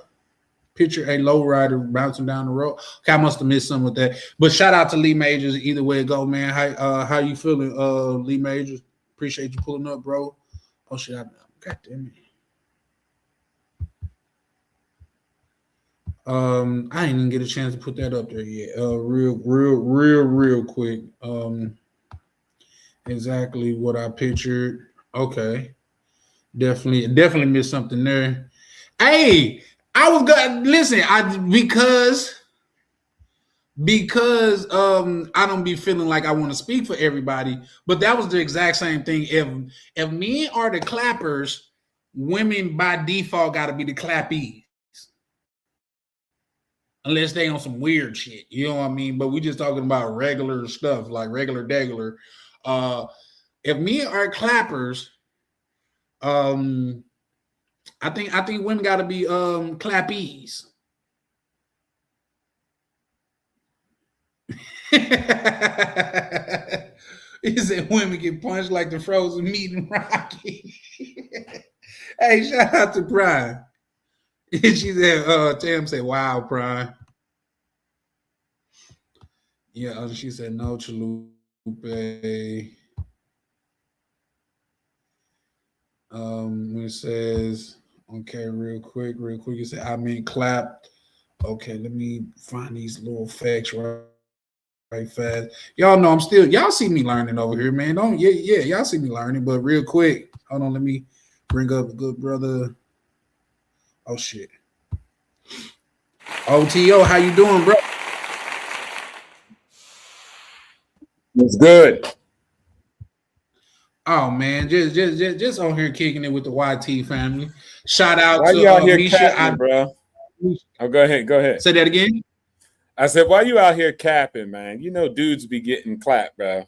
Picture a low rider bouncing down the road. Okay, I must have missed something with that. But shout out to Lee Majors. Either way it go, man. How you feeling, Lee Majors? Appreciate you pulling up, bro. Oh shit, God damn it. I didn't even get a chance to put that up there yet. Real quick. Exactly what I pictured. Okay. Definitely missed something there. Hey, I was gonna listen. Because I don't be feeling like I want to speak for everybody, but that was the exact same thing. If men are the clappers, women by default got to be the clappies. Unless they on some weird shit, you know what I mean? But we just talking about regular stuff, like regular degular. If men are clappers, I think women got to be clappies. He said women get punched like the frozen meat in Rocky. Hey, shout out to Prime. She said, Tam said, wow, Prime. Yeah, she said, no, Chalupe. When it says, okay, real quick, it said, I mean, clap. Okay, let me find these little facts right fast. Y'all know y'all see me learning over here, man. Y'all see me learning, but real quick, hold on, let me bring up a good brother. Oh shit. OTO, how you doing, bro? It's good. Oh man, just on here kicking it with the YT family. Shout out why to you out here Misha. capping, bro? Oh, go ahead. Say that again. I said, why you out here capping, man? You know, dudes be getting clapped, bro.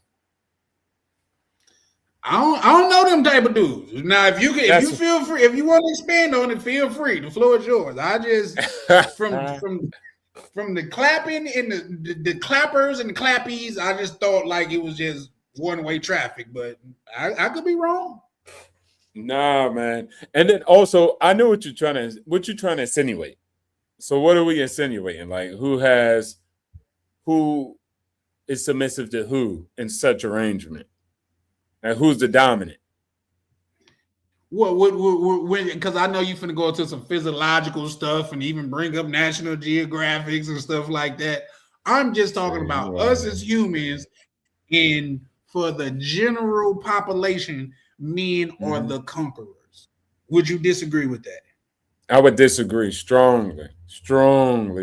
I don't know them type of dudes. Now, if you feel free, if you want to expand on it, feel free. The floor is yours. I just from the clapping and the clappers and the clappies, I just thought like it was just one-way traffic, but I could be wrong. Nah, man. And then also, I know what you're trying to insinuate. So what are we insinuating? Like who is submissive to who in such arrangement? And who's the dominant? What because I know you finna go into some physiological stuff and even bring up National Geographics and stuff like that. I'm just talking about us as humans, and for the general population, men are the conquerors. Would you disagree with that? I would disagree strongly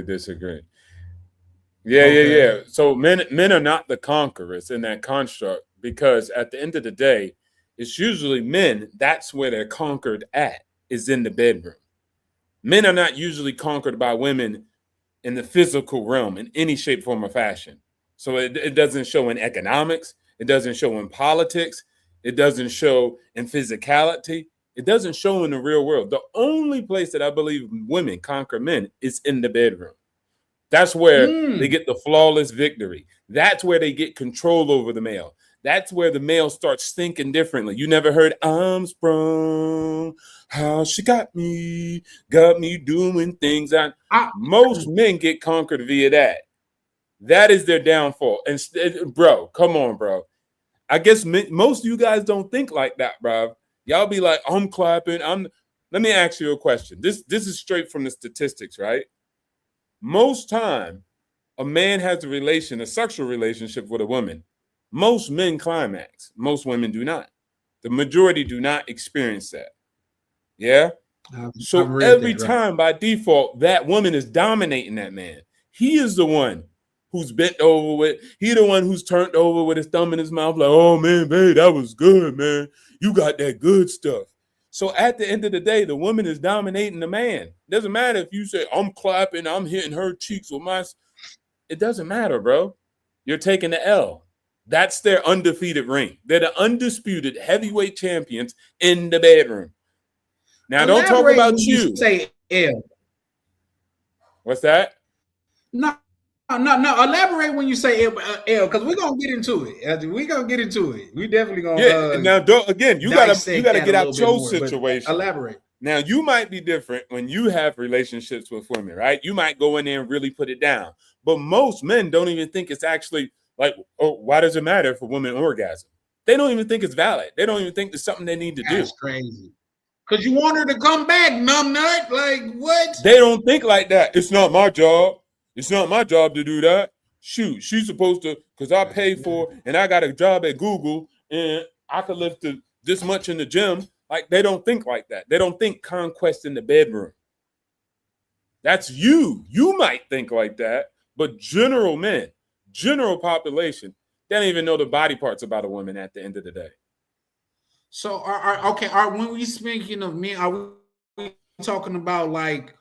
disagree. Yeah. So men are not the conquerors in that construct, because at the end of the day, it's usually men. That's where they're conquered at, is in the bedroom. Men are not usually conquered by women in the physical realm in any shape, form, or fashion. So it doesn't show in economics. It doesn't show in politics. It doesn't show in physicality. It doesn't show in the real world. The only place that I believe women conquer men is in the bedroom. That's where they get the flawless victory. That's where they get control over the male. That's where the male starts thinking differently. You never heard Armstrong, how she got me doing things. Most men get conquered via that. That is their downfall. And bro, come on, bro. I guess most of you guys don't think like that, bro. Y'all be like, I'm clapping. Let me ask you a question. This is straight from the statistics, right? Most time, a man has a sexual relationship with a woman. Most men climax. Most women do not. The majority do not experience that. Yeah? So every time by default, that woman is dominating that man. He is the one who's bent over with. He the one who's turned over with his thumb in his mouth like, oh, man, babe, that was good, man. You got that good stuff. So at the end of the day, the woman is dominating the man. It doesn't matter if you say, I'm clapping, I'm hitting her cheeks with my... It doesn't matter, bro. You're taking the L. That's their undefeated ring. They're the undisputed heavyweight champions in the bedroom. Now, don't talk about you. Say L. What's that? No. Elaborate when you say L, because we're gonna get into it. We're gonna get into it. We definitely gonna. Yeah. Now, you gotta get out your situation. Elaborate. Now, you might be different when you have relationships with women, right? You might go in there and really put it down. But most men don't even think it's actually like, oh, why does it matter if a woman orgasm? They don't even think it's valid. They don't even think it's something they need to do. That's crazy. Because you want her to come back, numbnut. Like, what? They don't think like that. It's not my job. It's not my job to do that. Shoot, she's supposed to, because I pay for, and I got a job at Google, and I could lift this much in the gym. Like, they don't think like that. They don't think conquest in the bedroom. That's you. You might think like that, but general men, general population, they don't even know the body parts about a woman at the end of the day. So, when we speaking of men, are we talking about like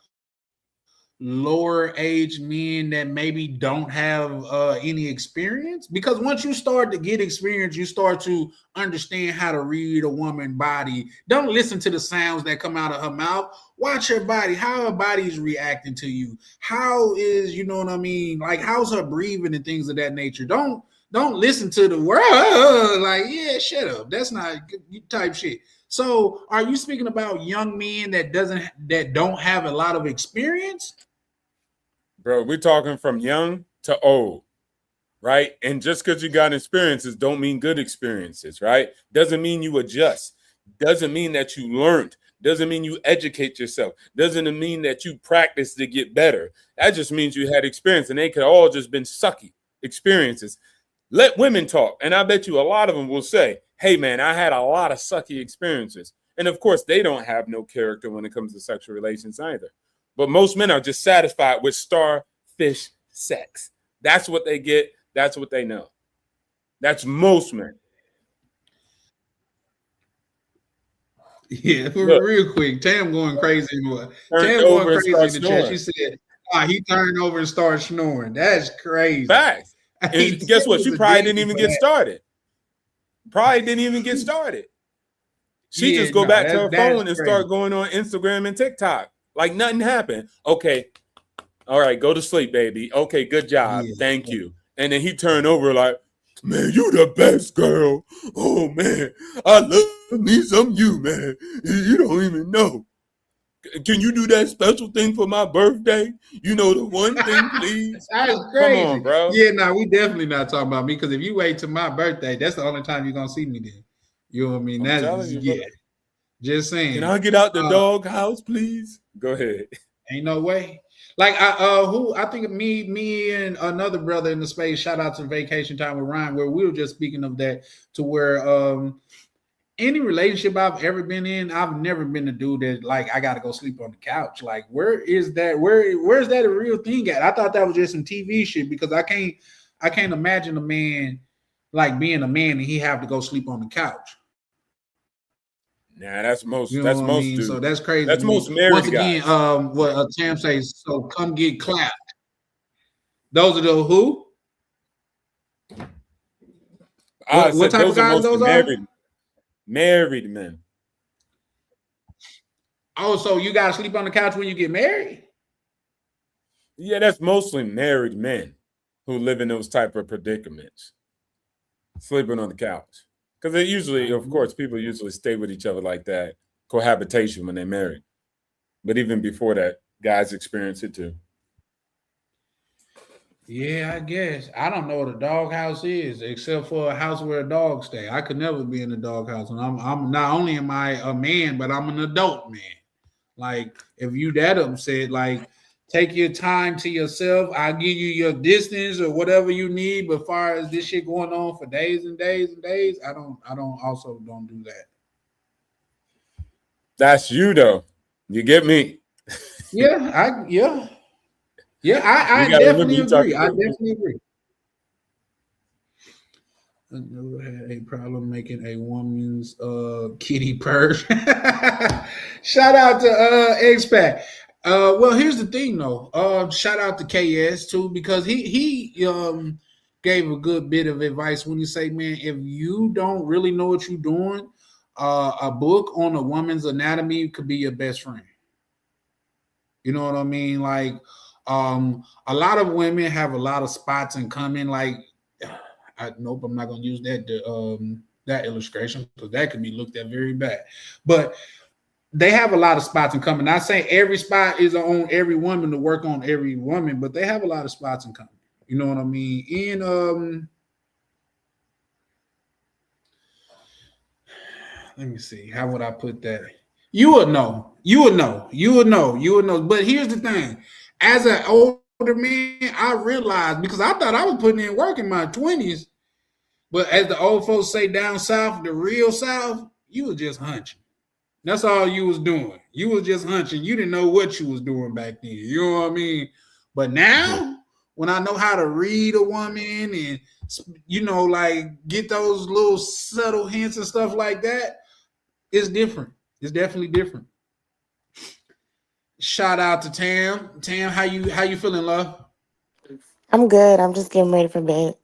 lower age men that maybe don't have any experience? Because once you start to get experience, you start to understand how to read a woman's body. Don't listen to the sounds that come out of her mouth. Watch her body, how her body is reacting to you. How is, you know what I mean? Like, how's her breathing and things of that nature. Don't listen to the word like, yeah, shut up. That's not type shit. So are you speaking about young men that don't have a lot of experience? Bro, we're talking from young to old, right? And just because you got experiences don't mean good experiences, right? Doesn't mean you adjust. Doesn't mean that you learned. Doesn't mean you educate yourself. Doesn't mean that you practice to get better. That just means you had experience, and they could all just been sucky experiences. Let women talk, and I bet you a lot of them will say, hey, man, I had a lot of sucky experiences. And, of course, they don't have no character when it comes to sexual relations either. But most men are just satisfied with starfish sex. That's what they get. That's what they know. That's most men. Yeah, real quick. Tam going crazy in the chat. She said, he turned over and started snoring. That's crazy. Facts. And guess what? She probably didn't even get started. She just go back to her phone and start going on Instagram and TikTok. Like nothing happened. Okay. All right, go to sleep, baby. Okay, good job. Yeah, Thank you. And then he turned over like, man, you the best girl. Oh, man, I love me some you, man. You don't even know. Can you do that special thing for my birthday? You know, the one thing, please. That's crazy. Come on, bro. Yeah, no, we definitely not talking about me, because if you wait till my birthday, that's the only time you're going to see me then. You know what I mean? That's, yeah. Just saying. Can I get out the dog house, please? Go ahead. Ain't no way. Like I think me and another brother in the space, shout out to Vacation Time with Ryan, where we were just speaking of that, to where any relationship I've ever been in, I've never been a dude that like I gotta go sleep on the couch. Like, where is that? Where's that a real thing at? I thought that was just some TV shit, because I can't imagine a man like being a man and he have to go sleep on the couch. Nah, that's most. You know that's most. Dudes. So that's crazy. That's most married Once again, guys. What Tam says. So come get clapped. Those are the who? What type of guys those are? Married men. Oh, so you gotta sleep on the couch when you get married? Yeah, that's mostly married men who live in those type of predicaments. sleeping on the couch. Because they usually, of course, people usually stay with each other like that, cohabitation when they're married. But even before that, guys experience it too. Yeah, I guess. I don't know what a doghouse is, except for a house where a dog stay. I could never be in a doghouse. And I'm not only am I a man, but I'm an adult man. Like, if you that upset, like take your time to yourself. I'll give you your distance or whatever you need. But far as this shit going on for days and days and days, I don't also don't do that. That's you though. You get me? Yeah, You I gotta remember definitely you agree. talking I to me. definitely agree. I never had a problem making a woman's kitty purr. Shout out to Expat. Well, here's the thing though. Shout out to KS too, because he gave a good bit of advice when he say, man, if you don't really know what you're doing, a book on a woman's anatomy could be your best friend. You know what I mean? Like, a lot of women have a lot of spots in common. Like, nope, I'm not gonna use that illustration because that could be looked at very bad. But they have a lot of spots in common. Not saying every spot is on every woman to work on every woman, but they have a lot of spots in common. You know what I mean? And let me see. How would I put that? You would know. You would know. You would know. You would know. But here's the thing: as an older man, I realized because I thought I was putting in work in my 20s, but as the old folks say down south, the real south, you was just hunching. That's all you was doing. You was just hunching. You didn't know what you was doing back then. You know what I mean? But now, when I know how to read a woman and like get those little subtle hints and stuff like that, it's different. It's definitely different. Shout out to Tam. Tam, how you feeling, love? I'm good. I'm just getting ready for bed.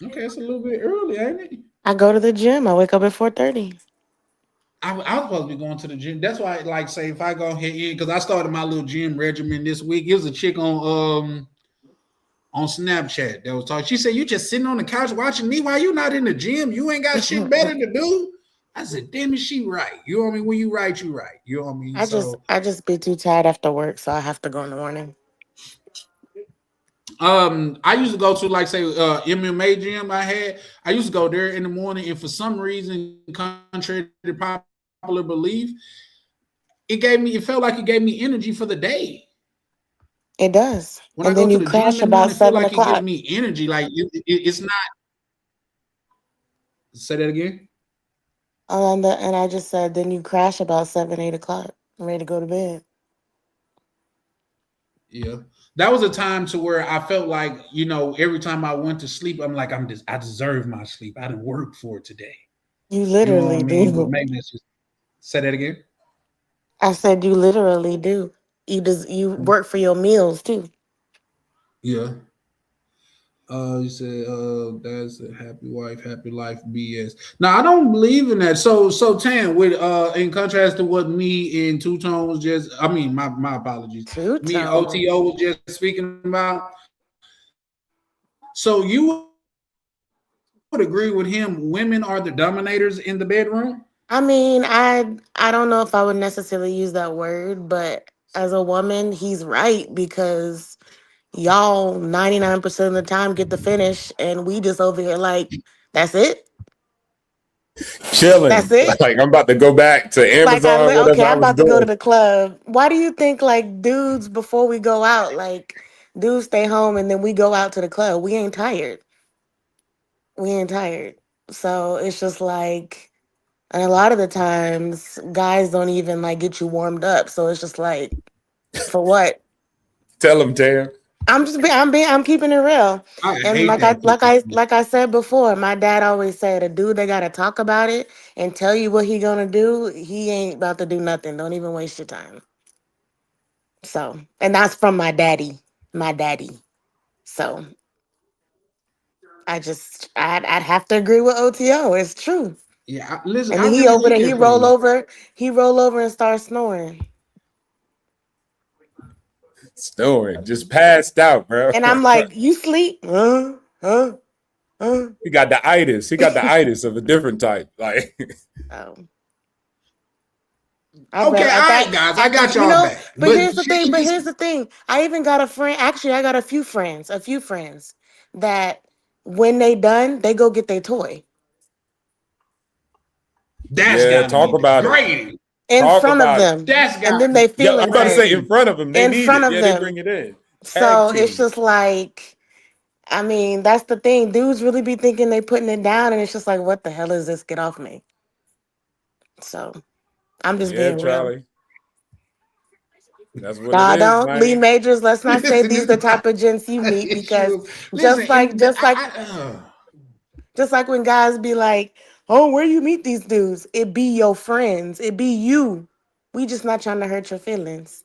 Okay, it's a little bit early, ain't it? I go to the gym. I wake up at 4:30. I was supposed to be going to the gym. That's why, like, say if I go ahead in because I started my little gym regimen this week. It was a chick on Snapchat that was talking. She said, "You just sitting on the couch watching me while you not in the gym. You ain't got shit better to do." I said, "Damn it, she right." You know what I mean? When you right, you right. You know what I mean? So, I just be too tired after work, so I have to go in the morning. I used to go to like say MMA gym. I used to go there in the morning, and for some reason, contrary to popular belief, it felt like it gave me energy for the day. It does. When I And go then to you the gym crash in the about morning, it feel seven like it gives o'clock. me energy. Like it's not. Say that again. And I just said, then you crash about 7, 8 o'clock. I'm ready to go to bed. Yeah, that was a time to where I felt like every time I went to sleep, I'm like I deserve my sleep. I didn't work for it today. You You know what I literally mean? But do. maybe that's just say that again. I said you literally do. You work for your meals too. Yeah. You said, that's a happy wife, happy life, BS. Now I don't believe in that. So Tan, with in contrast to what me and Two Tone was just, I mean, my apologies. Two Me and OTO tones. was just speaking about. So you would agree with him? Women are the dominators in the bedroom. I mean, I don't know if I would necessarily use that word, but as a woman, he's right because y'all 99% of the time get the finish and we just over here like, that's it? That's Chilling. it? Like I'm about to go back to Like Amazon, okay, whatever I I'm was about to go to doing. the club. Why do you think like dudes before we go out, like dudes stay home and then we go out to the club? We ain't tired. We ain't tired. So it's just like, and a lot of the times guys don't even like get you warmed up. So it's just like, for what? Tell them, Tam. I'm keeping it real. I And hate that pussy. like I said before, my dad always said a dude that gotta talk about it and tell you what he gonna do, he ain't about to do nothing. Don't even waste your time. So, and that's from my daddy. My daddy. So I'd have to agree with OTO. It's true. Yeah, listen, And I then he really over get there, that from you. he roll over and start snoring. Snoring. Just passed out, bro. And I'm like, you sleep? Huh? Huh? He got the itis. He got the itis of a different type. Like, Um, Okay, all right, guys, I got y'all back. but here's the thing. But just- here's the thing. I even got a friend. Actually, I got a few friends that when they done, they go get their toy that's yeah, gotta talk be about it. great. in Talk front of about it. them, That's and got then they Yeah, I'm feeling about to hurt say in front of them. They in need front it. of Yeah, they them. bring it in. Tag So it's team. just like, I mean, that's the thing. Dudes really be thinking they putting it down, and it's just like, what the hell is this? Get off me. So I'm just Yeah, being real. Charlie. That's what it Nah, is, don't Lee man. Majors. Let's not say listen. these This the type of gents you meet because issue. Listen, just like and just like I just like when guys be like, "Oh, where you meet these dudes?" It be your friends. It be you. We just not trying to hurt your feelings.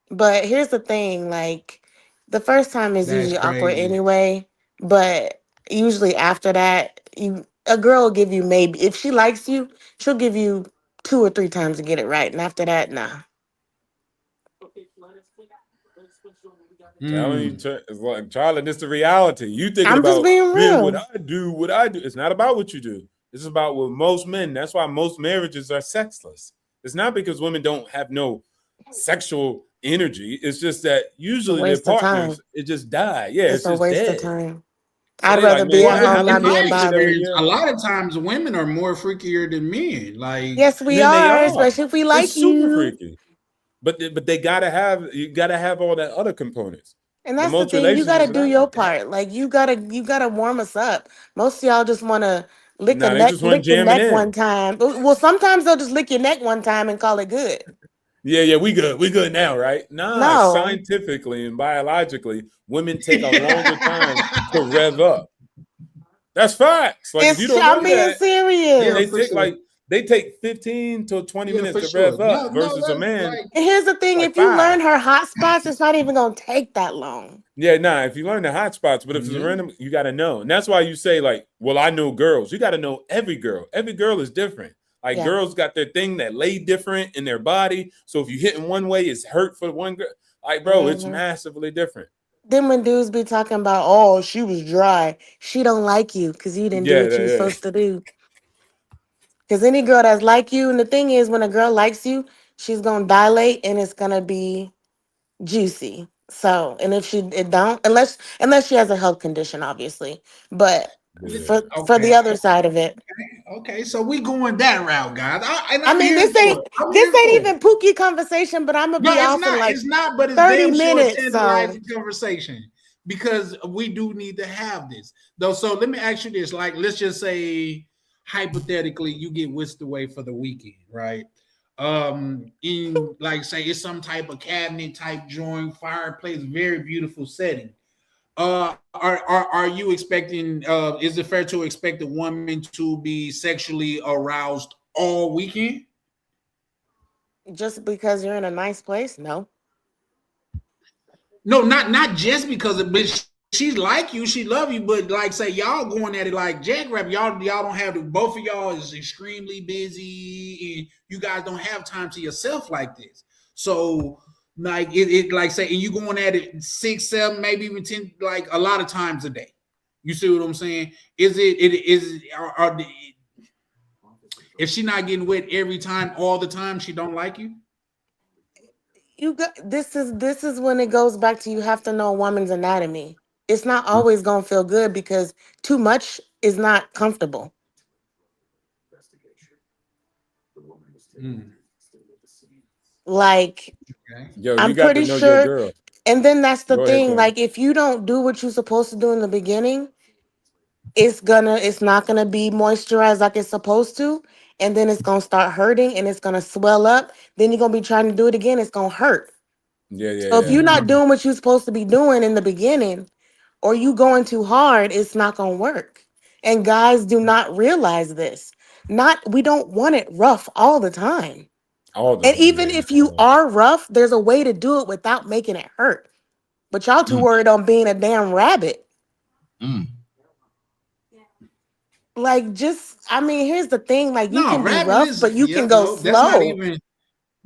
But here's the thing, like the first time is that's usually awkward crazy. anyway, but usually after that, you a girl will give you maybe if she likes you, she'll give you 2 or 3 times to get it right. And after that, nah. Telling you, Hmm. it's like Charlie, this is the reality. You thinking I'm just about, being man, what real. I do, what I do. It's not about what you do. It's about what most men. That's why most marriages are sexless. It's not because women don't have no sexual energy. It's just that It's a usually their waste of time. partners, it just die. Yeah, It's it's a just waste of dead. time. So I'd they like, rather be man, at Well, I home in not look my being good every bothered. experience, year. a lot of times women are more freakier than men. Like, Yes, we Then they are, are. especially if we It's like super you. freaky. But they gotta have you gotta have all that other components. And The that's the most thing. You gotta relationships are do not your like that. part. Like you gotta warm us up. Most of y'all just wanna Nah, they just want lick the jamming neck one in. time. Well, sometimes they'll just lick your neck one time and call it good. Yeah, we good. We good now, right? Nah, No. scientifically and biologically, women take a longer time to rev up. That's facts. Like if you don't I'm know being that, yeah, serious. for sure. they take 15 to 20 Yeah, minutes for to sure. rev up No, versus a that's man like And here's the thing, like if you learn 5. her hot spots, it's not even gonna take that long. Yeah, nah, if you learn the hot spots, but if it's yeah. random, you gotta know. And that's why you say, like, well, I know girls. You gotta know every girl. Every girl is different. Like Yeah. girls got their thing that lay different in their body. So if you hit in one way, it's hurt for one girl. Like, bro, it's Hmm. massively different. Then when dudes be talking about, oh, she was dry, she don't like you because you didn't do Yeah, what you was yeah, supposed to do. Because any girl that's like you, and the thing is, when a girl likes you, she's gonna dilate and it's gonna be juicy. So, and if she it don't, unless she has a health condition, obviously. But yeah. for Okay. the other side of it, Okay. So we going that route, guys. And I I'm mean, here for it. I'm this here ain't for it. even Pookie conversation, but I'm gonna No, be it's off in not. like It's not, but it's 30 damn sure a minutes. So tantalizing conversation because we do need to have this. Though, so let me ask you this: like, let's just say hypothetically, you get whisked away for the weekend, right? In like say it's some type of cabinet type joint, fireplace, very beautiful setting. Are you expecting? Is it fair to expect a woman to be sexually aroused all weekend? just because you're in a nice place, no. No, not just because of but she like you, she love you, but like say y'all going at it like jackrabbit, y'all don't have to both of y'all is extremely busy and you guys don't have time to yourself like this. So like it like say and you going at it 6, 7, maybe even 10, like a lot of times a day. You see what I'm saying? If she not getting wet every time, all the time, she don't like you? You got this is when it goes back to you have to know a woman's anatomy. It's not always gonna feel good because too much is not comfortable. Mm, Like okay. Yo, you I'm got to pretty know your sure, girl. and then that's the Go ahead, thing. Tony. Like if you don't do what you're supposed to do in the beginning, it's not gonna be moisturized like it's supposed to, and then it's gonna start hurting and it's gonna swell up. Then you're gonna be trying to do it again. It's gonna hurt. Yeah, yeah, So if yeah. you're not Mm, doing what you're supposed to be doing in the beginning, or you going too hard, it's not gonna work. And guys do not realize this. Not we don't want it rough all the time. All the And time. even Yeah, if you are rough, there's a way to do it without making it hurt. But y'all too Mm, worried on being a damn rabbit. mm. Like just I mean, here's the thing, like you no, can be rabbit rough, is but you yeah, can go no, that's not slow. even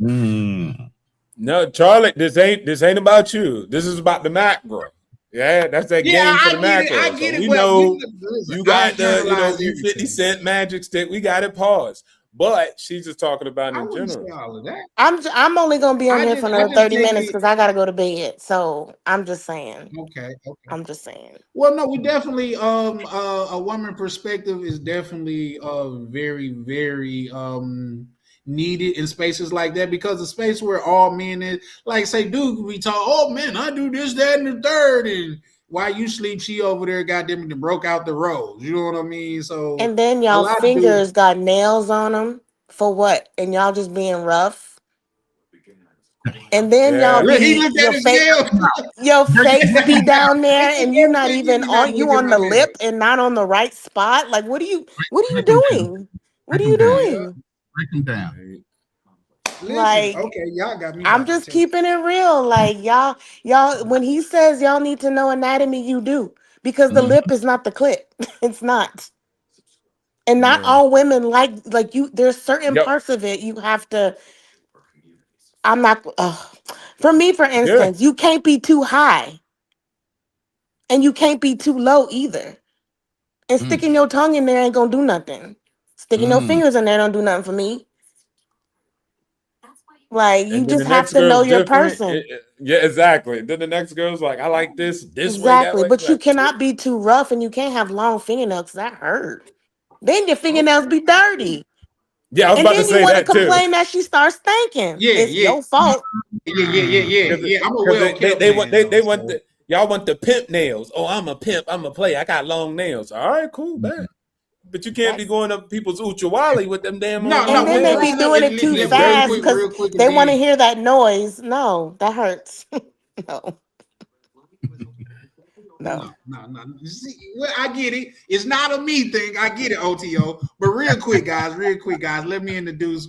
Mm. no, Charlie, this ain't about you. This is about the macro. Yeah, that's that Yeah, game for I the get it. I macros. get So it. we Well, know listen, you I got the, internalize you 50 everything. cent magic stick. We got it paused. But she's just talking about I in wouldn't say general. all of that. I'm only gonna be on here for I another just 30 take minutes it. because I gotta go to bed. So I'm just saying. Okay, okay. I'm just saying. Well, no, we definitely a woman perspective is definitely very very needed in spaces like that, because the space where all men is, like say dude we talk, oh man, I do this, that, and the third, and while you sleep, she over there goddamn it broke out the rose. You know what I mean? So And then a y'all lot of dudes, fingers got nails on them for what? And y'all just being rough. And then y'all Yeah. look, he be looked at his nails. your face be down there He and you never not said you even did not on look you at on my the nails. lip and not on the right spot. Like what are you Break them down. doing? What are Break them you down. Yeah, doing? Break them down. listen, Like okay, y'all got me I'm by just attention. keeping it real. Like y'all when he says y'all need to know anatomy, you do. Because the Mhm. lip is not the clip. It's not. And not Yeah. all women like you there's certain Yep. parts of it you have to I'm not for me for Yeah. instance, you can't be too high and you can't be too low either. And Mm, sticking your tongue in there ain't gonna do nothing. Sticking your mm. fingers in there don't do nothing for me. Like you And then the just have next to know girl's your different. person. Yeah, exactly. Then the next girl's like, I like this way, that Exactly. way. But you Like, cannot be too rough and you can't have long fingernails 'cause that hurt. Then your fingernails be dirty. yeah, I was And about to then you say want to that too. complain that she starts thinking. Yeah, It's yeah, your fault. Because yeah. I'm a because well kept they want man though. they want So the y'all want the pimp nails. Oh, I'm a pimp. I'm a player. I got long nails. All right, cool, bet. But you can't be That's going up people's uchawali with them damn no, long and no. then Well, they well, be nails. look, doing it too They real fast quick, dirty. because real quick, and they want to then hear that noise. No, that hurts. No, no, no. no, no. See, well, I get it. It's not a me thing. I get it, OTO. But real quick, guys. Let me introduce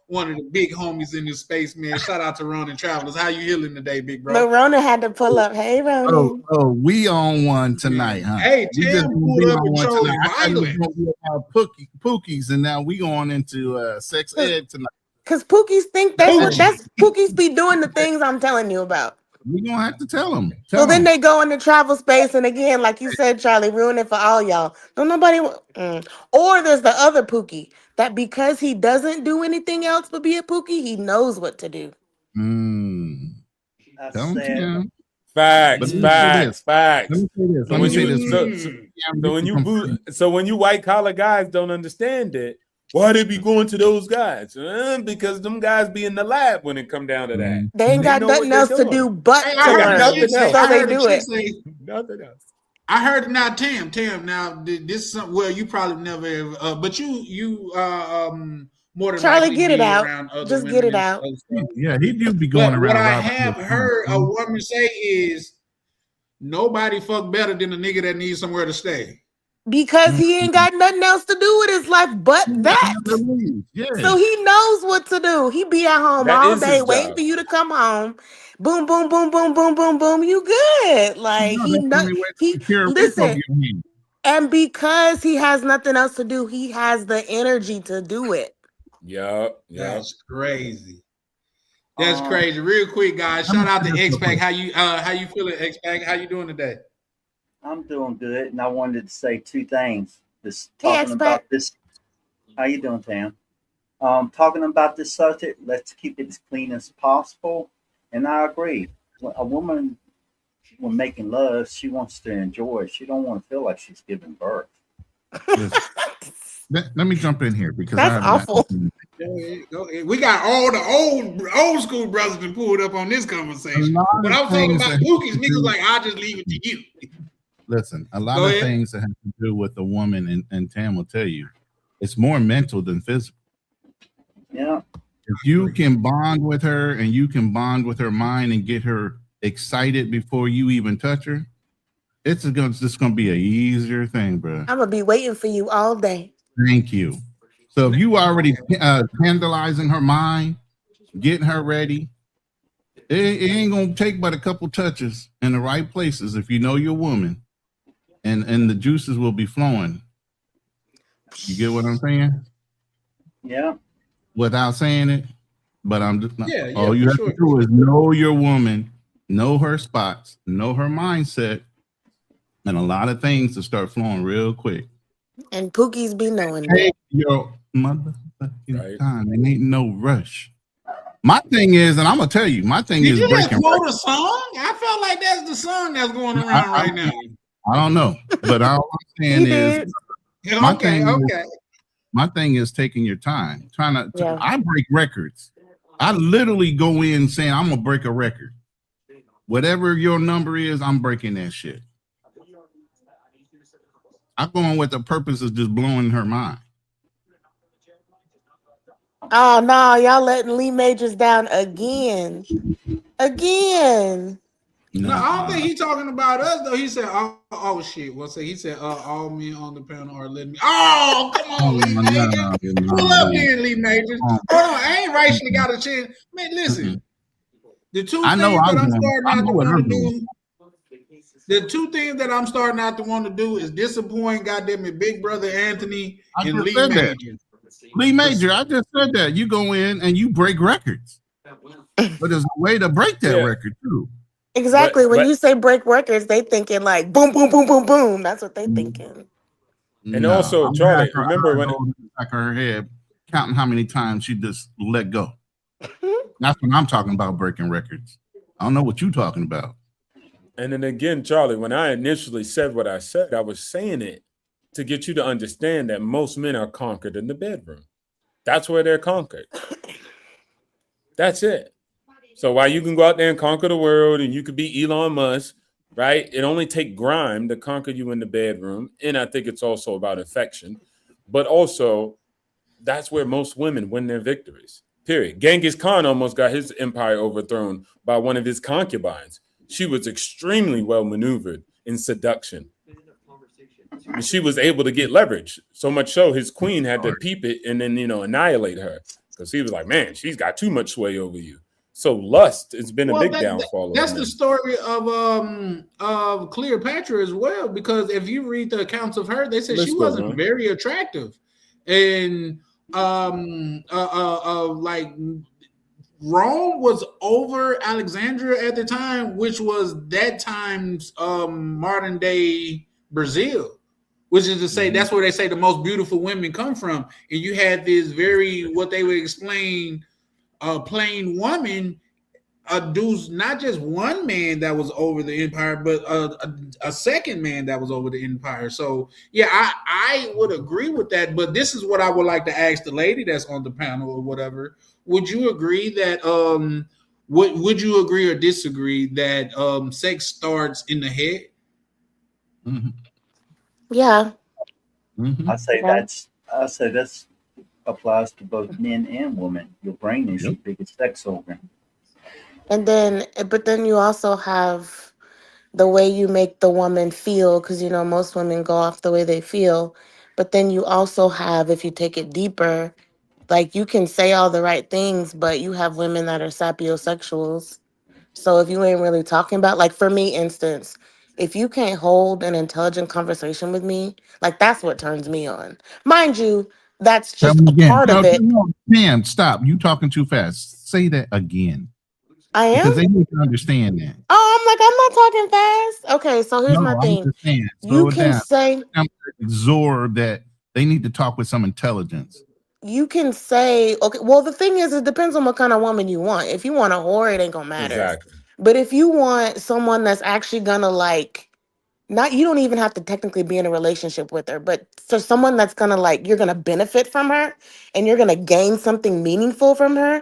one of the big homies in this space, man. Shout out to Ronin Travelers. How you healing today, big bro? Look, Rona had to pull up. Hey, Ronan. We on one tonight, Man. huh? Hey, We just Tam gonna pulled be up on and one tonight. chose I thought it was violence. gonna be about Pookies, and now we going into sex ed tonight. Because Pookies think Poochie. that's Pookies be doing the things I'm telling you about. We gonna have to tell them. So Tell then them. they go into travel space, and again, like you said, Charlie, ruin it for all y'all. Don't nobody. Or there's the other Pookie that because he doesn't do anything else but be a Pookie, he knows what to do. Mm. I Tell them, said, Tim. But Facts, let me say this. facts, Let facts. me say this. So Let me when say you this. so Mm. so when you so when you white collar guys don't understand it, why they be going to those guys? Because them guys be in the lab when it come down to that. They ain't They got know what nothing they're else to doing. do but Hey, to I They got heard a chick learn. nothing say. else. So I they heard a do chick it. say. Nothing else. I heard now, Tam. Now this is something. Well, you probably never, but you more than Charlie, likely get it be out. around other Just get women it and out. other stuff. Yeah, he do be going But what around I Robert. have heard a woman say is nobody fuck better than a nigga that needs somewhere to stay. Because he ain't Mm-hmm. got nothing else to do with his life but that. Yeah. So he knows what to do. He be at home That all is day his waiting job. for you to come home. Boom, boom, boom, boom, boom, boom, boom. You good. Like No, he that's know when we wait he for the pure rip over listen, your hand. and because he has nothing else to do, he has the energy to do it. Yep. That's crazy. That's um, crazy. Real quick, guys. Let me Shout out say to this X real Pac. quick. How you feeling, X Pac? How you doing today? I'm doing good, and I wanted to say two things. This Hey, talking expat. about this. How you doing, Tam? Talking about this subject. Let's keep it as clean as possible. And I agree. When a woman, when making love, she wants to enjoy it. She don't want to feel like she's giving birth. Listen, let me jump in here because I That's have not. awful. Go ahead, go ahead. We got all the old school brothers that pulled up on this A conversation. lot When of I was talking things about that have Pookies, to niggas do. like, I'll just leave it to you. Listen, a lot Go of ahead. things that have to do with the woman, and Tam will tell you, it's more mental than physical. Yeah, If you can bond with her and you can bond with her mind and get her excited before you even touch her, it's just gonna be an easier thing, bro. I'm gonna be waiting for you all day. Thank you. So if you already tantalizing her mind, getting her ready, it ain't gonna take but a couple touches in the right places if you know your woman, and the juices will be flowing. You get what I'm saying? yeah. Without saying it, but I'm just not. Yeah, All you for have sure. to do is know your woman, know her spots, know her mindset, and a lot of things to start flowing real quick. And Pookies be knowing Take that. your motherfucking Right. time. It ain't no rush. My thing is, and I'm gonna tell you, my thing Did is you just breaking. quote a song? I felt like that's the song that's going around right now. I don't know, but all I'm saying He is, did. my Okay, thing is, okay. my thing is taking your time. Trying to, Yeah. I break records. I literally go in saying I'm gonna break a record. Whatever your number is, I'm breaking that shit. I'm going with the purpose of just blowing her mind. Oh no, y'all letting Lee Majors down again. Again. No, I don't Nah. think he's talking about us though. He said, "Oh shit." Well, say he said, all men on the panel are letting me." Oh, come on, Lee Majors. Pull up then, Lee Majors. Hold on, I ain't actually got a chance. Man, listen. The two I know things that I'm I starting out to know what want I'm to doing. do. The two things that I'm starting out to want to do is disappoint goddamn it, Big Brother Anthony I and just Lee said that. Majors. Lee Major, I just said that. You go in and you break records. But there's a way to break that Yeah. record too. Exactly. When But you say break records, they thinking like boom, boom, boom, boom, boom. That's what they thinking. and No, also, I'm gonna have Charlie, her, remember when go in the back of her head, counting how many times she just let go. That's what I'm talking about, breaking records. I don't know what you're talking about. and then again, Charlie, when I initially said what I said, I was saying it to get you to understand that most men are conquered in the bedroom. That's where they're conquered. That's it. So while you can go out there and conquer the world and you could be Elon Musk, right? It only take grime to conquer you in the bedroom. And I think it's also about affection. But also, that's where most women win their victories. Period. Genghis Khan almost got his empire overthrown by one of his concubines. She was extremely well maneuvered in seduction. And she was able to get leverage. So much so his queen had to peep it and then, annihilate her. Because he was like, man, she's got too much sway over you. So lust has been a Well, big downfall that's of the men. story of Cleopatra as well. Because if you read the accounts of her, they said she Let's go, wasn't man. very attractive, and like Rome was over Alexandria at the time, which was that time's modern day Brazil. Which is to say, that's where they say the most beautiful women come from, and you had this very what they would explain plain woman dudes, not just one man that was over the empire, but a second man that was over the empire. So yeah, I would agree with that. But this is what I would like to ask the lady that's on the panel or whatever. Would you agree that would you agree or disagree that sex starts in the head? Mm-hmm. Yeah. Mm-hmm. I say that's applies to both men and women. Your brain is Yep. your biggest sex organ. And then, but then you also have the way you make the woman feel, because most women go off the way they feel. But then you also have, if you take it deeper, like you can say all the right things, but you have women that are sapiosexuals. So if you ain't really talking about, like for me, instance, if you can't hold an intelligent conversation with me, like that's what turns me on. Mind you, that's Tell just me a again. part No, of it. no, Pam, stop. You talking too fast. Say that again. I Because am. they need to understand that. Oh, I'm not talking fast. Okay, so here's my No, I'm thing. just saying, You slow it can down. say I'm absorb that they need to talk with some intelligence. okay, well the thing is it depends on what kind of woman you want. If you want a whore, it ain't gonna matter. Exactly. But if you want someone that's actually gonna like not you don't even have to technically be in a relationship with her, but for someone that's gonna like you're gonna benefit from her and you're gonna gain something meaningful from her,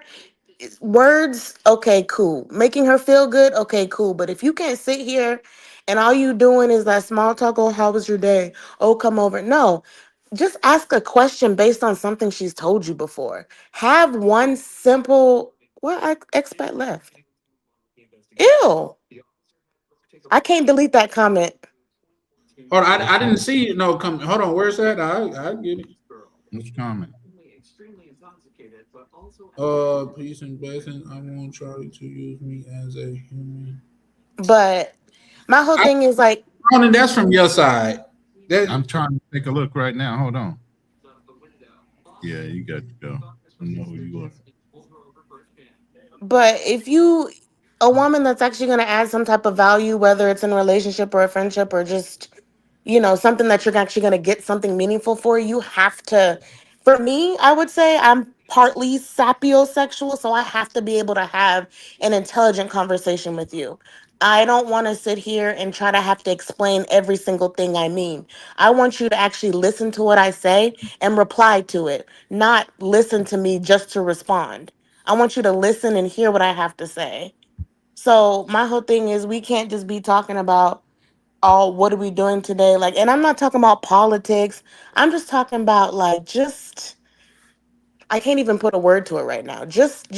words, okay, cool. Making her feel good, okay, cool. But if you can't sit here and all you doing is that small talk, oh, how was your day? Oh, come over. No, just ask a question based on something she's told you before. Have one simple, expat left. Ew. I can't delete that comment. Or I didn't see no come. Hold on, where's that? I get it. Which comment? Peace and blessings. I want Charlie to use me as a human. But my whole I, thing is like, and that's from your side. I'm That trying to take a look right now. Hold on. Yeah, you got to go. I know who you are. but if you a woman that's actually going to add some type of value, whether it's in a relationship or a friendship or just, something that you're actually going to get something meaningful for, you have to, for me, I would say I'm partly sapiosexual, so I have to be able to have an intelligent conversation with you. I don't want to sit here and try to have to explain every single thing I mean. I want you to actually listen to what I say and reply to it, not listen to me just to respond. I want you to listen and hear what I have to say. So my whole thing is we can't just be talking about, oh, what are we doing today? Like, and I'm not talking about politics. I'm just talking about like just I can't even put a word to it right now. Just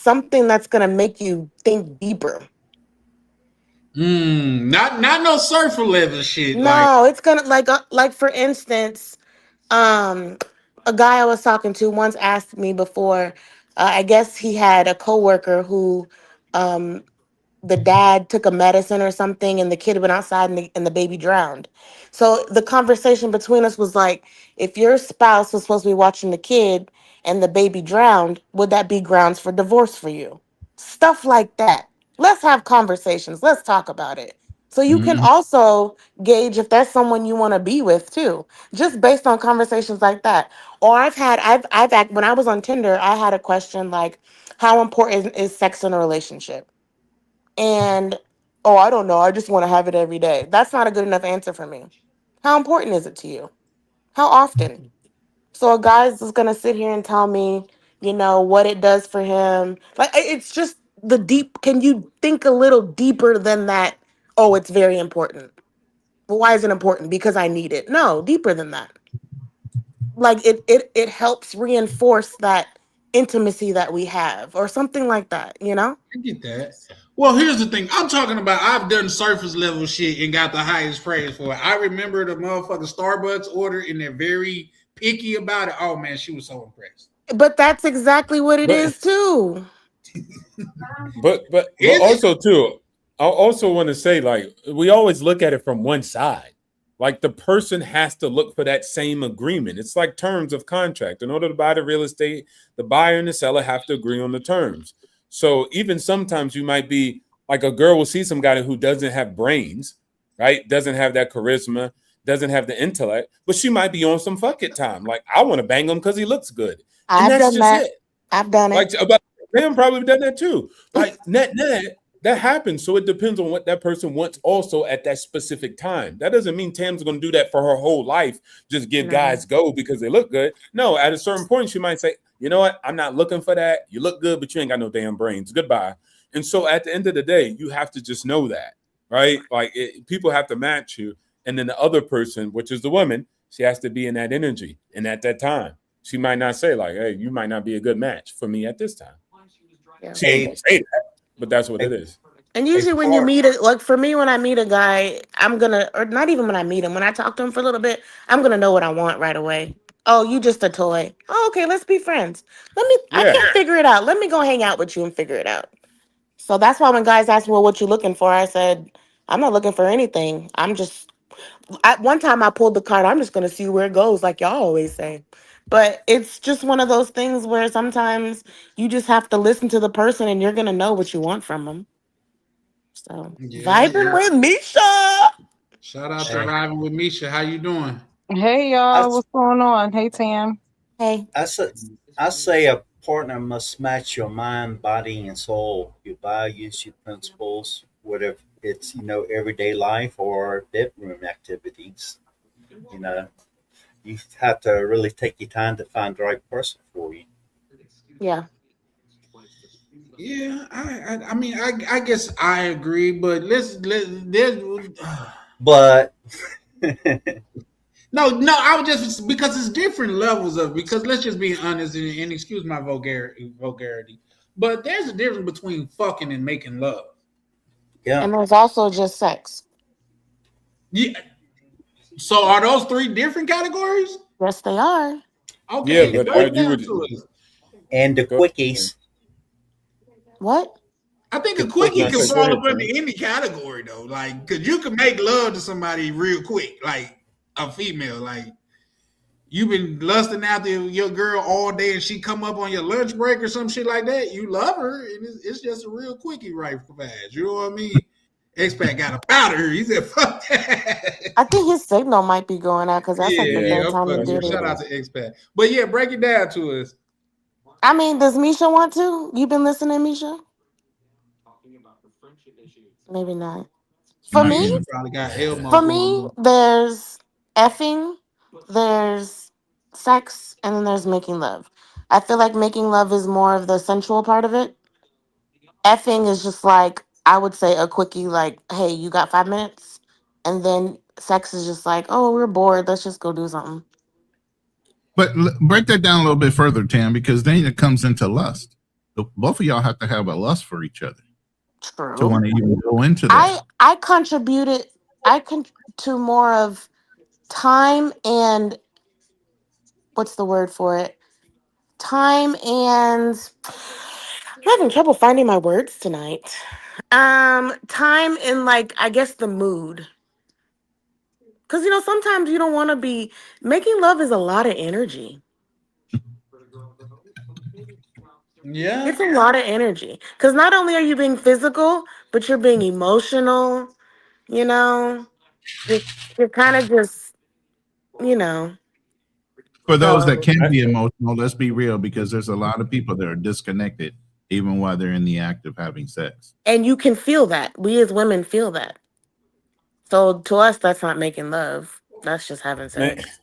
something that's gonna make you think deeper. Not no surfer leather shit. Like, No, it's gonna like for instance, um, a guy I was talking to once asked me before. I guess he had a coworker who um the dad took a medicine or something and the kid went outside and the baby drowned. So the conversation between us was like, if your spouse was supposed to be watching the kid and the baby drowned, would that be grounds for divorce for you? Stuff like that. Let's have conversations. Let's talk about it. So you can Mhm. also gauge if that's someone you want to be with too, just based on conversations like that. Or when I was on Tinder, I had a question like, how important is sex in a relationship? And oh, I don't know, I just want to have it every day. That's not a good enough answer for me. How important is it to you? How often? So a guy's just gonna sit here and tell me, what it does for him. Like it's just the deep. Can you think a little deeper than that? Oh, it's very important. Well, why is it important? Because I need it. No, deeper than that. Like it helps reinforce that intimacy that we have, or something like that. I get that. Well, here's the thing. I'm talking about I've done surface level shit and got the highest praise for it. I remember the motherfucking Starbucks order and they're very picky about it. Oh man, she was so impressed. But that's exactly what it But is too. but Is it? also too, I also want to say like we always look at it from one side. Like the person has to look for that same agreement. It's like terms of contract. In order to buy the real estate, the buyer and the seller have to agree on the terms. So even sometimes you might be like a girl will see some guy who doesn't have brains, right? Doesn't have that charisma, doesn't have the intellect, but she might be on some fuck it time. Like I want to bang him because he looks good, and I've that's done just that. it. I've done Like, it. but Tam probably done that too. Like net that happens. So it depends on what that person wants also at that specific time. That doesn't mean Tam's going to do that for her whole life. Just give No. guys go because they look good. No, at a certain point she might say, you know what? I'm not looking for that. You look good, but you ain't got no damn brains. Goodbye. And so at the end of the day, you have to just know that, right? Like people have to match you, and then the other person, which is the woman, she has to be in that energy and at that time. She might not say like, "Hey, you might not be a good match for me at this time." Yeah. She ain't A gonna say that, but that's what a, it is. And a usually when you part meet it, like for me, when I meet a guy, I'm gonna, or not even when I meet him, when I talk to him for a little bit, I'm gonna know what I want right away. Oh, you just a toy. Oh, okay, let's be friends. I Yeah, can't figure it out. Let me go hang out with you and figure it out. So that's why when guys ask me, well, what you looking for? I said, I'm not looking for anything. At one time I pulled the card, I'm just gonna see where it goes, like y'all always say. But it's just one of those things where sometimes you just have to listen to the person and you're gonna know what you want from them. So Yeah, vibing yeah. with Misha. Shout out to a, Vibing with Misha. How you doing? Hey I, y'all, s- what's going on? Hey Tam. Hey, I say I say a partner must match your mind, body, and soul, your values, your principles, whatever it's everyday life or bedroom activities. You know, you have to really take your time to find the right person for you. yeah. Yeah, I mean, I guess I agree, but there's But no. I was just because it's different levels of because let's just be honest and excuse my vulgarity, but there's a difference between fucking and making love. yeah, And there's also just sex. Yeah. So are those three different categories? Yes, they are. yeah. Okay, and the But break quick it you down would to us. and the go ahead. quickies, What? I think the a quickie No, I can said quickies. go fall ahead, up under Tam. any category though. Like, cause you can make love to somebody real quick, like a female. Like you've been lusting after your girl all day and she come up on your lunch break or some shit like that, you love her, and it's just a real quickie right fast. You know what I mean? Expat got about her. He said, fuck that. I think his signal might be going out because that's like the Yeah, third I'm time he That's fucking. did what it. it Shout out is. to Expat. But yeah, break it down to us. I mean, does Misha want to? You been listening, Misha? Maybe not. For Not me, yet. Misha probably got Elmo for going me, on. there's effing, there's sex, and then there's making love. I feel like making love is more of the sensual part of it. Effing is just like, I would say a quickie, like, hey, you got 5 minutes? And then sex is just like, oh, we're bored. Let's just go do something. But break that down a little bit further, Tam, because then it comes into lust. Both of y'all have to have a lust for each other to True. want to even go into that. I contributed I con to more of time and what's the word for it? Time and I'm having trouble finding my words tonight. Time and like I guess the mood. Cause sometimes you don't want to be making love is a lot of energy. Yeah. It's a lot of energy. Cause not only are you being physical, but you're being emotional, you know. You're, you're kind of just, you know. For those that So can I, be emotional, let's be real, because there's a lot of people that are disconnected even while they're in the act of having sex. and you can feel that. We as women feel that. So to us, that's not making love. That's just having man, sex.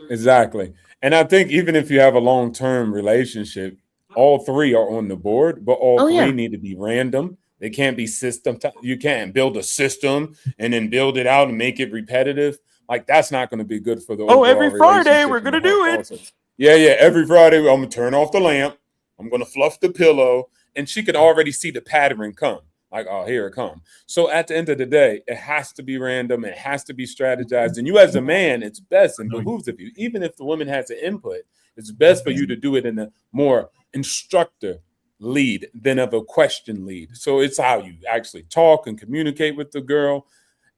exactly. And I think even if you have a long term relationship, all three are on the board, but all Oh three yeah. need to be random. They can't be system. You can't build a system and then build it out and make it repetitive. Like that's not going to be good for the Oh, overall every Friday we're relationship and the gonna whole do it. process. Yeah, yeah. Every Friday I'm gonna turn off the lamp. I'm gonna fluff the pillow, and she can already see the pattern come. Like, oh, here it comes. So at the end of the day, it has to be random. It has to be strategized. And you, as a man, it's best and behooves of you, even if the woman has an input, it's best for you to do it in a more instructor lead than of a question lead. So it's how you actually talk and communicate with the girl.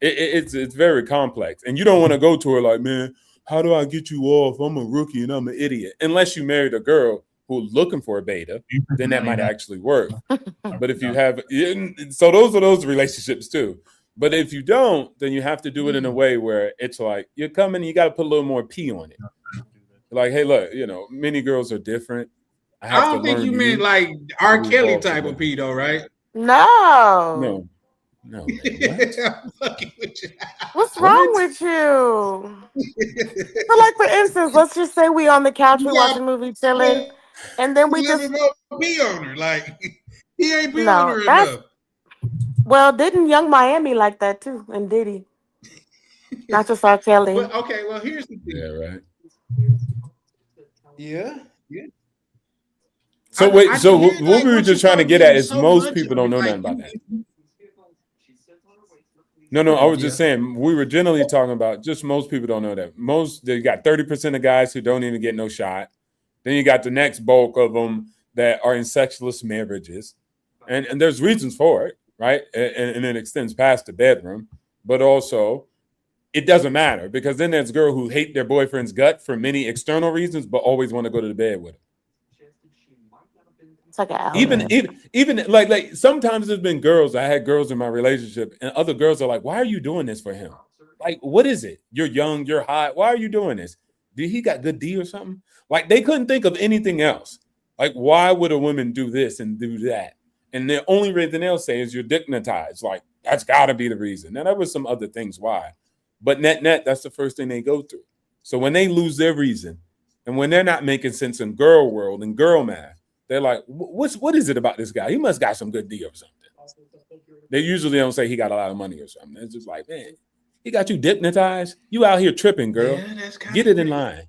It's very complex, and you don't want to go to her like, man, how do I get you off? I'm a rookie and I'm an idiot. Unless you married a girl who's looking for a beta, then that might actually work. But if you have, so those are those relationships too. But if you don't, then you have to do it in a way where it's like you're coming, you got to put a little more P on it. Like, hey, look, many girls are different. I I have to don't think learn you meant you. like So R. we Kelly evolve type of together. P though, right? No. No, no, man. What? I'm fucking with you. What's wrong What? with you? So like for instance, let's just say we on the couch, we You got watching a movie, chilling, and then a we little just bit more P on her. Like he ain't P on no, her that's enough. well, didn't Young Miami like that too? And Diddy. Not just R. Kelly. But okay, well here's the Yeah, thing. right. Yeah, yeah. So I wait, just so hear what like we were once you just trying to start get at getting is so most much people of don't it, know like nothing about you, that. No, I was yeah. just saying we were generally talking about just most people don't know that. Most they got 30% of guys who don't even get no shot. Then you got the next bulk of them that are in sexless marriages, and there's reasons for it, right? And it extends past the bedroom, but also it doesn't matter because then there's girls who hate their boyfriend's gut for many external reasons, but always want to go to the bed with him. It's like an Even outlet. even even like sometimes there's been girls. I had girls in my relationship, and other girls are like, "Why are you doing this for him? Like, what is it? You're young, you're hot. Why are you doing this? Did he got good D or something?" Like they couldn't think of anything else. Like, why would a woman do this and do that? And the only reason they'll say is you're dignitized. Like that's got to be the reason. Now there was some other things why, but net that's the first thing they go through. So when they lose their reason, and when they're not making sense in girl world and girl math, they're like, what is it about this guy? He must got some good deal or something. They usually don't say he got a lot of money or something. It's just like, man, he got you dignitized. You out here tripping, girl. Yeah, that's kind Get of it in crazy. line.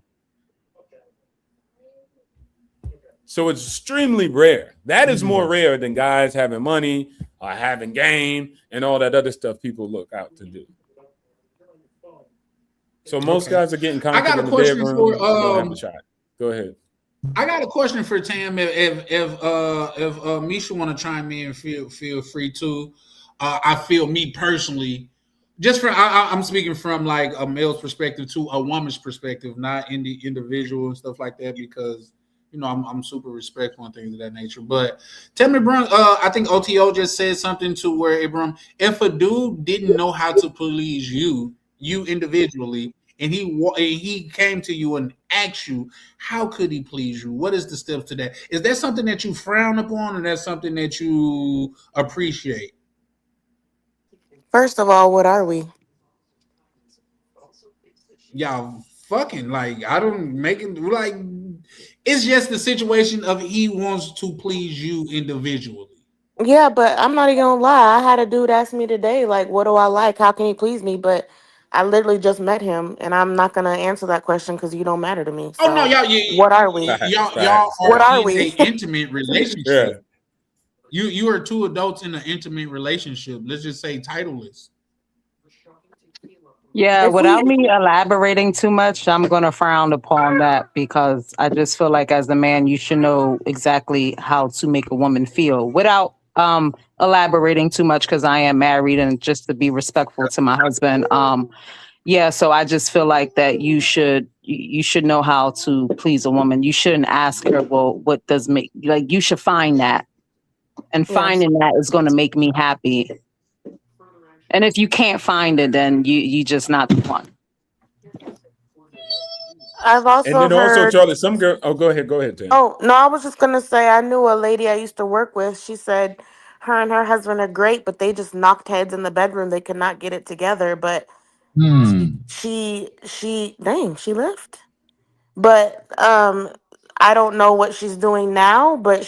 So it's extremely rare. That is more rare than guys having money or having game and all that other stuff people look out to do. So most Okay. guys are getting I conquered got a in the question for bedroom and don't have the shot. Go ahead. I got a question for Tam. If Misha want to chime in, feel free to. I feel me personally. just from I'm speaking from like a male's perspective to a woman's perspective, not in the individual and stuff like that, because I'm super respectful and things of that nature. But tell me, bro, I think OTO just said something to where, Abram, if a dude didn't know how to please you individually, and he came to you and asked you, how could he please you? What is the steps to that? Is that something that you frown upon, or that's something that you appreciate? First of all, what are we? Y'all fucking like I don't make it like it's just the situation of he wants to please you individually. Yeah, but I'm not even gonna lie. I had a dude ask me today, like, what do I like? How can he please me? But I literally just met him, and I'm not gonna answer that question because you don't matter to me. Oh no, So, y'all, what are we? Facts, y'all facts, What are facts. are in a we? intimate Yeah. relationship. You are two adults in an intimate relationship. Let's just say titleless. Yeah, If without we, me elaborating too much, I'm going to frown upon that because I just feel like as a man, you should know exactly how to make a woman feel without elaborating too much because I am married and just to be respectful to my husband. Yeah, so I just feel like that you should know how to please a woman. You shouldn't ask her, well, what does make like you should find that. And yes, finding that is going to make me happy. And if you can't find it, then you just not the one. I've And also then also, heard. Charlie, some girl. Oh, go ahead, Tim. Oh no, I was just gonna say I knew a lady I used to work with. She said her and her husband are great, but they just knocked heads in the bedroom. They could not get it together. But Hmm. dang, she left. But I don't know what she's doing now, but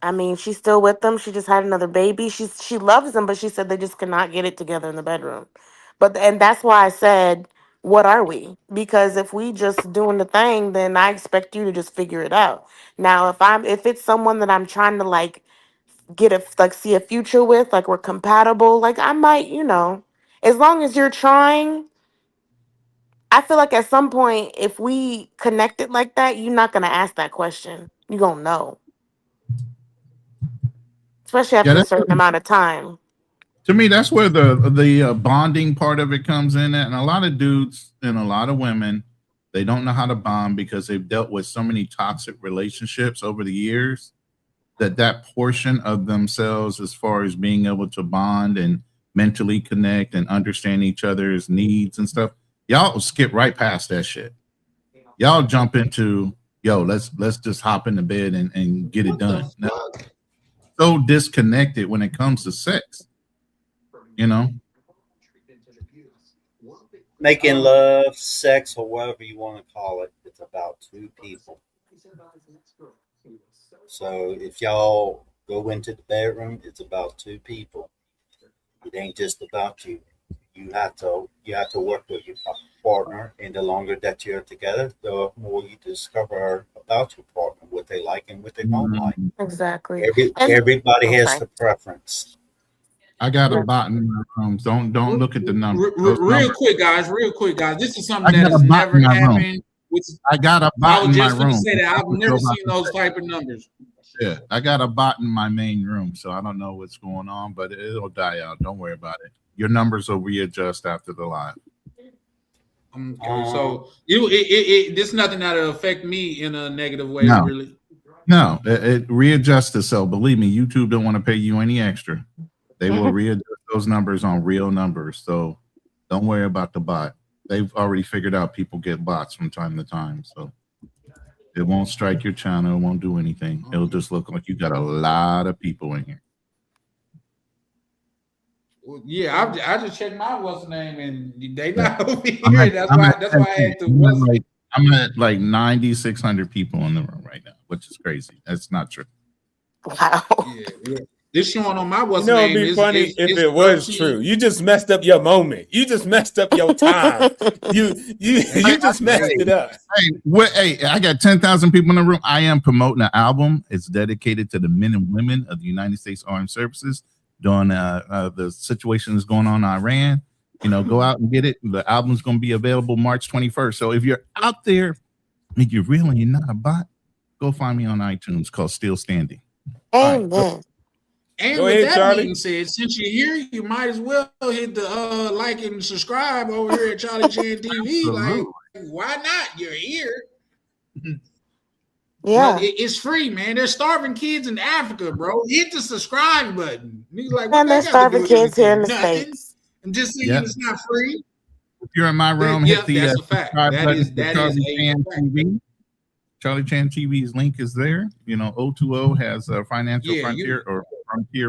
I mean, she's still with them. She just had another baby. She loves them, but she said they just cannot get it together in the bedroom. But and that's why I said, what are we? Because if we just doing the thing, then I expect you to just figure it out. Now, if it's someone that I'm trying to like get a like see a future with, like we're compatible, like I might, as long as you're trying, I feel like at some point, if we connect it like that, you're not gonna ask that question. You're gonna know, especially Yeah, after a certain amount of time. to me, that's where the bonding part of it comes in at. And a lot of dudes and a lot of women, they don't know how to bond because they've dealt with so many toxic relationships over the years that portion of themselves, as far as being able to bond and mentally connect and understand each other's needs and stuff, y'all skip right past that shit. Y'all jump into, yo, let's just hop into bed and get it What the done. Now, fuck? so disconnected when it comes to sex, you know. Making love, sex, or whatever you want to call it, it's about two people. So if y'all go into the bedroom, it's about two people. It ain't just about you. You have to work with your partner, and the longer that you're together, the more you discover about your partner, what they like and what they don't like. Exactly. And Everybody I'm has sorry. the preference. I got a Yeah. bot in my room. Don't look at the numbers. Those Real numbers. quick, guys. Real quick, guys. This is something I that got a has bot never in my room. happened. Which I got a I bot was in my just going to room. say that I've What never you're about seen to those say. type of numbers. Yeah, I got a bot in my main room, so I don't know what's going on, but it'll die out. Don't worry about it. Your numbers will readjust after the live. Okay, so this is nothing that'll affect me in a negative way, No, really. no, it readjusts itself. Believe me, YouTube don't want to pay you any extra. They will readjust those numbers on real numbers. So don't worry about the bot. They've already figured out people get bots from time to time. So it won't strike your channel. It won't do anything. It'll just look like you got a lot of people in here. Well, yeah, I just checked my what's the name and they Yeah. not over I'm here. at, That's I'm why at, I had to I'm at like 9,600 people in the room right now, which is crazy. That's not true. Wow. yeah. This showing on my what's the It'd name be funny if is it was 13. true. You just messed up your moment. You just messed up your time. You Hey, you just messed it up. hey, I got 10,000 people in the room. I am promoting an album. It's dedicated to the men and women of the United States Armed Services during the situation that's going on in Iran. Go out and get it. The album's going to be available March 21st. So if you're out there and you're real and you're not a bot, go find me on iTunes called Still Standing. All right. Amen. And Go with ahead, that Charlie. being said, since you're here, you might as well hit the like and subscribe over here at Charlie Chan TV. Like, why not? You're here. Yeah. But it's free, man. They're starving kids in Africa, bro. Hit the subscribe button. Niggas like, what And they they're got to do starving with kids here in anything? the Nothing. States. I'm just saying Yep. it's not free. If you're in my room, Yeah, hit the that's a fact. subscribe That button is for that is Charlie a Chan fact. TV. Charlie Chan TV's link is there. You know, O2O has a financial frontier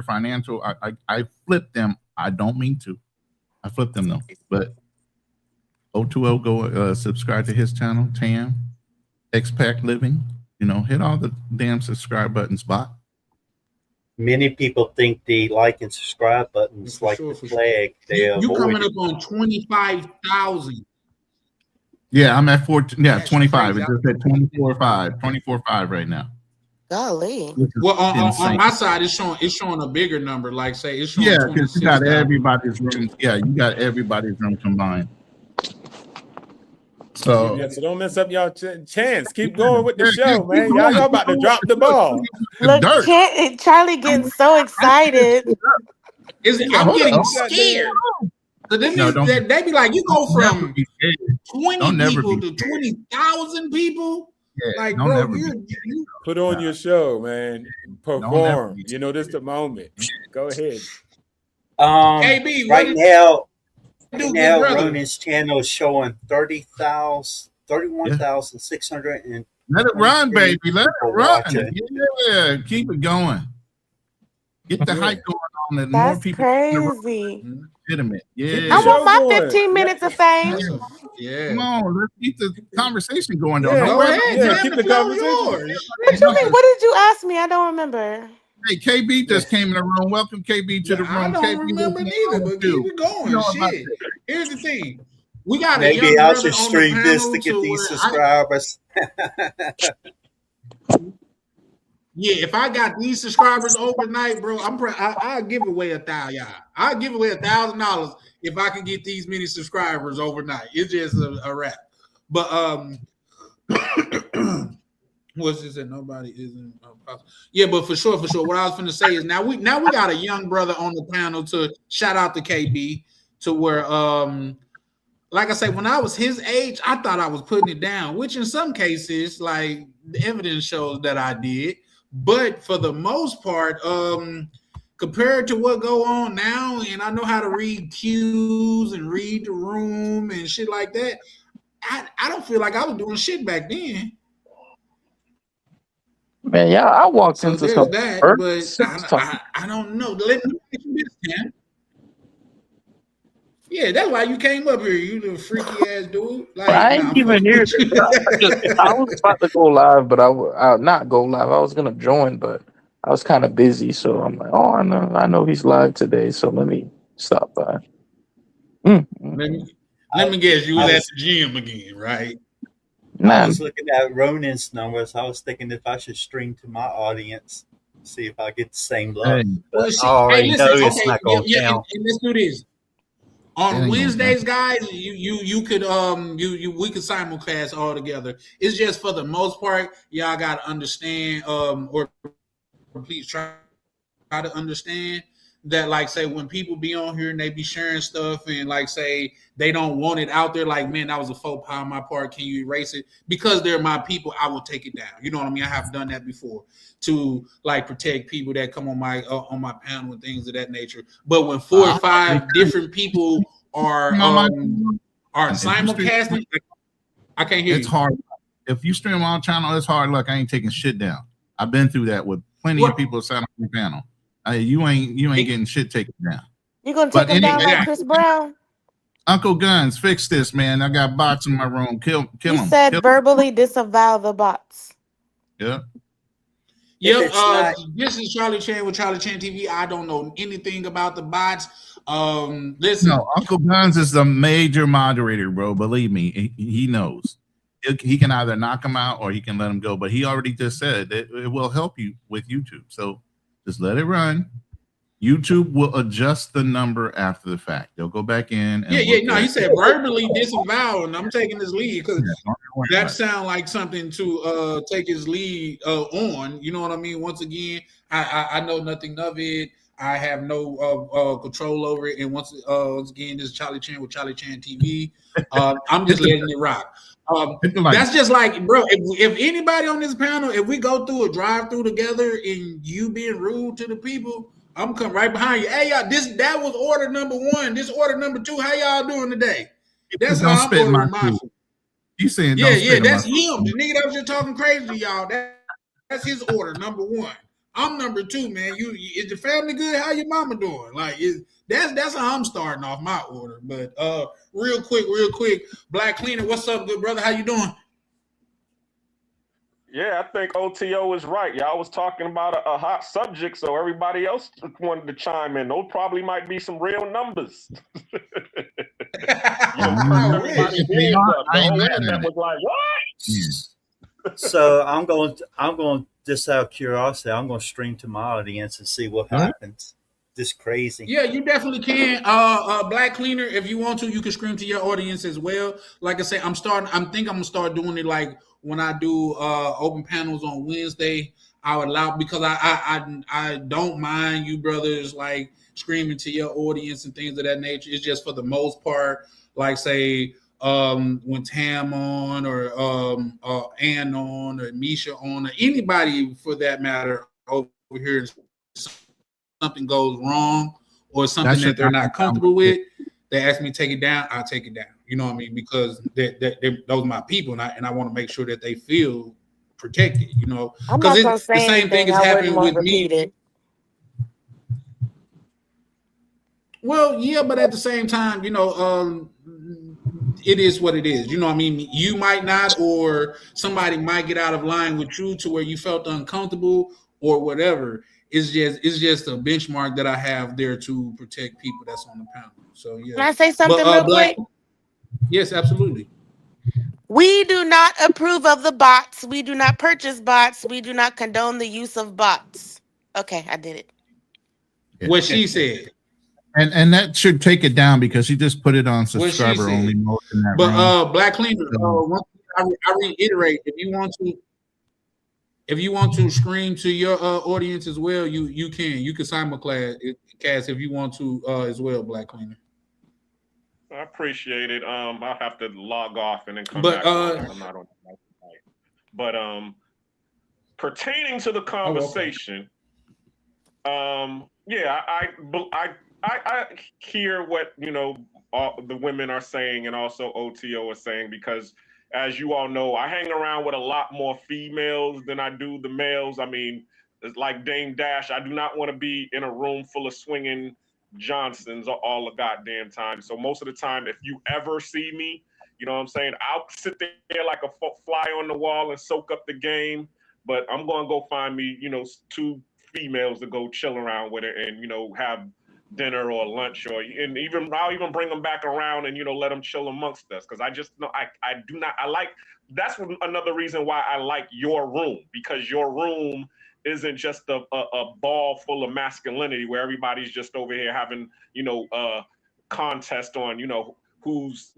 financial. I flipped them. I don't mean to. I flipped them though. But O2O, go subscribe to his channel, Tam, Expat Living. You know, hit all the damn subscribe buttons, bot. Many people think the like and subscribe buttons For like sure, the for sure. flag. They You avoid coming it. up on 25,000. Yeah, I'm at 14. Yeah, That's 25. crazy. It's just at 24.5. 24.5 right now. Golly. Well, on my side, it's showing a bigger number. Like say it's showing because you got everybody's room. Yeah, you got everybody's room combined. So, so don't mess up y'all chance. Keep going with the show, man. Y'all about to drop the ball. Look, Charlie getting so excited. I'm getting scared. So then they be like, you go from 20 people to 20,000 people. Yeah, like, bro, you put on your show, man. Perform. You know, this the moment. Go ahead. KB, right now, Ronan's channel is showing 31,600 and let it run, baby. Let it run. Yeah, keep it going. Get the hype going on, and more people. Crazy. Legitimate. Yeah. I want my 15 minutes of fame. Yeah. Come on, let's keep the conversation going. Yeah, go ahead. Keep the conversation. What you mean? What did you ask me? I don't remember. Hey, KB just came in the room. Welcome, KB, to the room. I don't KB, remember neither, but keep it going. Shit. Here's the thing. We got maybe I should stream this to get these subscribers. Yeah, if I got these subscribers overnight, bro, I'll give away $1,000. Y'all. I'll give away $1,000 if I can get these many subscribers overnight. It's just a wrap. But what's this? That nobody isn't. Yeah, but for sure. What I was going to say is now we got a young brother on the panel to shout out to KB to where like I say, when I was his age, I thought I was putting it down, which in some cases, like the evidence shows that I did. But for the most part, compared to what go on now, and I know how to read cues and read the room and shit like that, I don't feel like I was doing shit back then. Man, yeah, I walked into some that, but I don't know. Let me understand. Yeah, that's why you came up here, you little freaky ass dude. Like, I ain't even here. I was about to go live, but I'll not go live. I was gonna join, but I was kind of busy, so I'm like, oh, I know he's live today, so let me stop by. Let me guess, you was at the gym again, right? I was looking at Ronan's numbers. I was thinking if I should stream to my audience, see if I get the same love. Hey. But I already know it's not going to count. And let's do this. On Wednesdays, guys, you could we could simulcast all together. It's just for the most part, y'all gotta understand, or please try to understand that, like, say when people be on here and they be sharing stuff and like say they don't want it out there, like, man, that was a faux pas on my part. Can you erase it? Because they're my people, I will take it down. You know what I mean? I have done that before to like protect people that come on my panel and things of that nature. But when 4 or 5 different people are simulcasting, I can't hear you. It's hard. If you stream on channel, it's hard luck. I ain't taking shit down. I've been through that with plenty of people sat on the panel. You ain't getting shit taken down. You gonna take him down like Chris Brown? Uncle Guns, fix this, man. I got bots in my room. Kill them. You said verbally disavow the bots. Yeah. Yep. This is Charlie Chan with Charlie Chan TV. I don't know anything about the bots. Listen. No, Uncle Guns is the major moderator, bro. Believe me, he knows. He can either knock him out or he can let him go. But he already just said it will help you with YouTube. So just let it run. YouTube will adjust the number after the fact. They'll go back in. And he said verbally disavow, and I'm taking his lead because that sounds like something to take his lead on. You know what I mean? Once again, I know nothing of it. I have no control over it. And once again, this is Charlie Chan with Charlie Chan TV. I'm just letting it rock. That's just like, bro, if anybody on this panel, if we go through a drive-through together and you being rude to the people, I'm coming right behind you. Hey, y'all, that was order number 1. This order number 2. How y'all doing today? That's don't how I'm spit ordering my my food. food. You saying Yeah, don't spit that's on him. The nigga that was just talking crazy to y'all. That's his order number 1. I'm number 2, man. Is the family good? How your mama doing? Like, that's how I'm starting off my order. But real quick, Black Cleaner, what's up, good brother? How you doing? Yeah, I think OTO is right. Y'all was talking about a hot subject, so everybody else wanted to chime in. Those probably might be some real numbers. Everybody's heads up. The whole internet was like, "What?" So I'm going just out of curiosity, I'm going to stream to my audience and see what happens. This crazy. Yeah, you definitely can. Black Cleaner, if you want to, you can scream to your audience as well. Like I say, I'm gonna start doing it like when I do open panels on Wednesday. I would allow, because I don't mind you brothers like screaming to your audience and things of that nature. It's just for the most part, like say when Tam on or Ann on or Misha on or anybody for that matter over here, something goes wrong or something that they're not comfortable with, they ask me to take it down, I'll take it down. You know what I mean? Because those are my people, and I want to make sure that they feel protected, you know. I'm not gonna Because the say same thing anything. is I wouldn't happening want with to repeat me. it. Well, yeah, but at the same time, you know, it is what it is. You know what I mean? You might not, or somebody might get out of line with you to where you felt uncomfortable or whatever. It's just a benchmark that I have there to protect people that's on the panel. So yeah. Can I say something But real Black, quick? yes, absolutely. We do not approve of the bots. We do not purchase bots. We do not condone the use of bots. Okay, I did it. What she said. And that should take it down because he just put it on What she subscriber only said. mode in that But room. Black Cleaner, I reiterate, if you want to scream to your audience as well, you can simulcast if you want to as well, Black Cleaner. I appreciate it. I'll have to log off and then come But back on. I'm not on tonight. But pertaining to the conversation, yeah, I hear what all the women are saying and also OTO are saying, because as you all know, I hang around with a lot more females than I do the males. I mean, it's like Dame Dash. I do not want to be in a room full of swinging Johnsons all the goddamn time. So most of the time, if you ever see me, you know what I'm saying, I'll sit there like a fly on the wall and soak up the game. But I'm going to go find me, 2 females to go chill around with it and, have dinner or lunch, and even I'll even bring them back around and let them chill amongst us, because I just know I do not, I like, that's another reason why I like your room, because your room isn't just a ball full of masculinity where everybody's just over here having contest on who's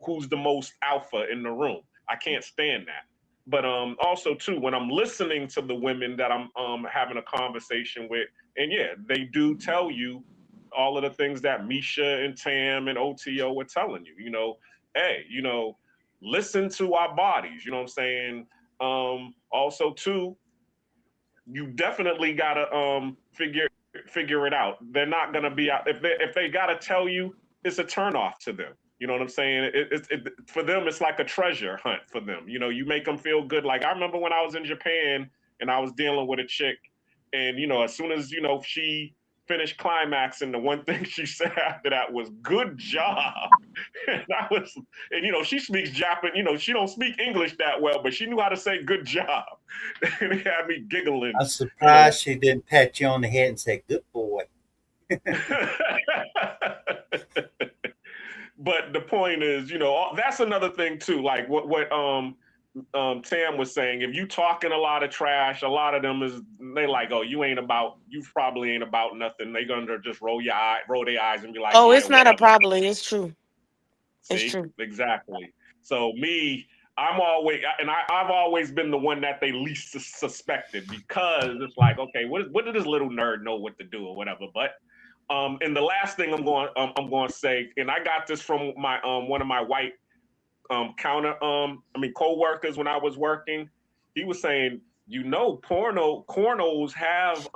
who's the most alpha in the room. I can't stand that. But also too, when I'm listening to the women that I'm having a conversation with, and yeah, they do tell you all of the things that Misha and Tam and OTO are telling you. Hey, listen to our bodies. You know what I'm saying? Also too, you definitely gotta figure it out. They're not gonna be out if they gotta tell you, it's a turnoff to them. You know what I'm saying? For them, it's like a treasure hunt for them. You make them feel good. Like I remember when I was in Japan and I was dealing with a chick, and as soon as she finished climaxing, the one thing she said after that was "good job," and she speaks Japanese. She don't speak English that well, but she knew how to say "good job," and it had me giggling. I'm surprised she didn't pat you on the head and say, "Good boy." But the point is, that's another thing too. Like what Tam was saying, if you talking a lot of trash, a lot of them they like, oh, you probably ain't about nothing. They gonna just roll their eyes and be like, Oh, yeah, it's not a whatever. problem. It's true. See? It's true. Exactly. So me, I've always been the one that they least suspected, because it's like, okay, what did this little nerd know what to do or whatever? But and the last thing I'm going to say, and I got this from my one of my white co-workers when I was working. He was saying, pornos have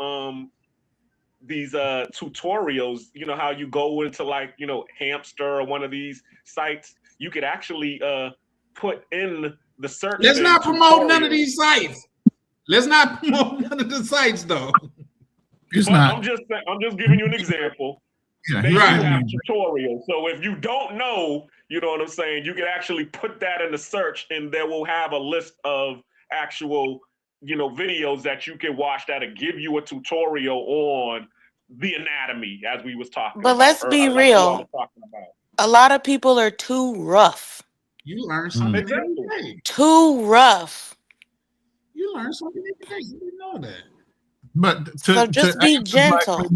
these tutorials. You know how you go into like, Hamster or one of these sites, you could actually put in the search. Let's not promote none of these sites. Let's not promote none of the sites though. I'm just giving you an example. Yeah, They right. have tutorials. So if you don't know, you know what I'm saying, you can actually put that in the search, and they will have a list of actual, videos that you can watch that'll give you a tutorial on the anatomy, as we was talking But about. let's be real. A lot of people are too rough. You learn something every Exactly. day. Too rough. You learn something every day. You didn't know that. But So just be gentle.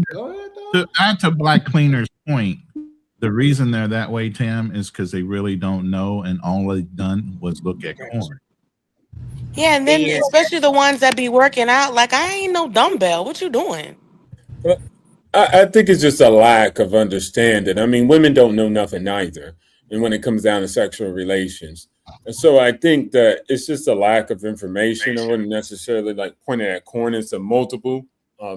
To add to Black Cleaner's point, the reason they're that way, Tam, is because they really don't know, and all they've done was look at porn. Yeah, and then especially the ones that be working out, like, I ain't no dumbbell. What you doing? Well, I think it's just a lack of understanding. I mean, women don't know nothing either, and when it comes down to sexual relations. And so I think that it's just a lack of information. I wouldn't necessarily like point it at corners of multiple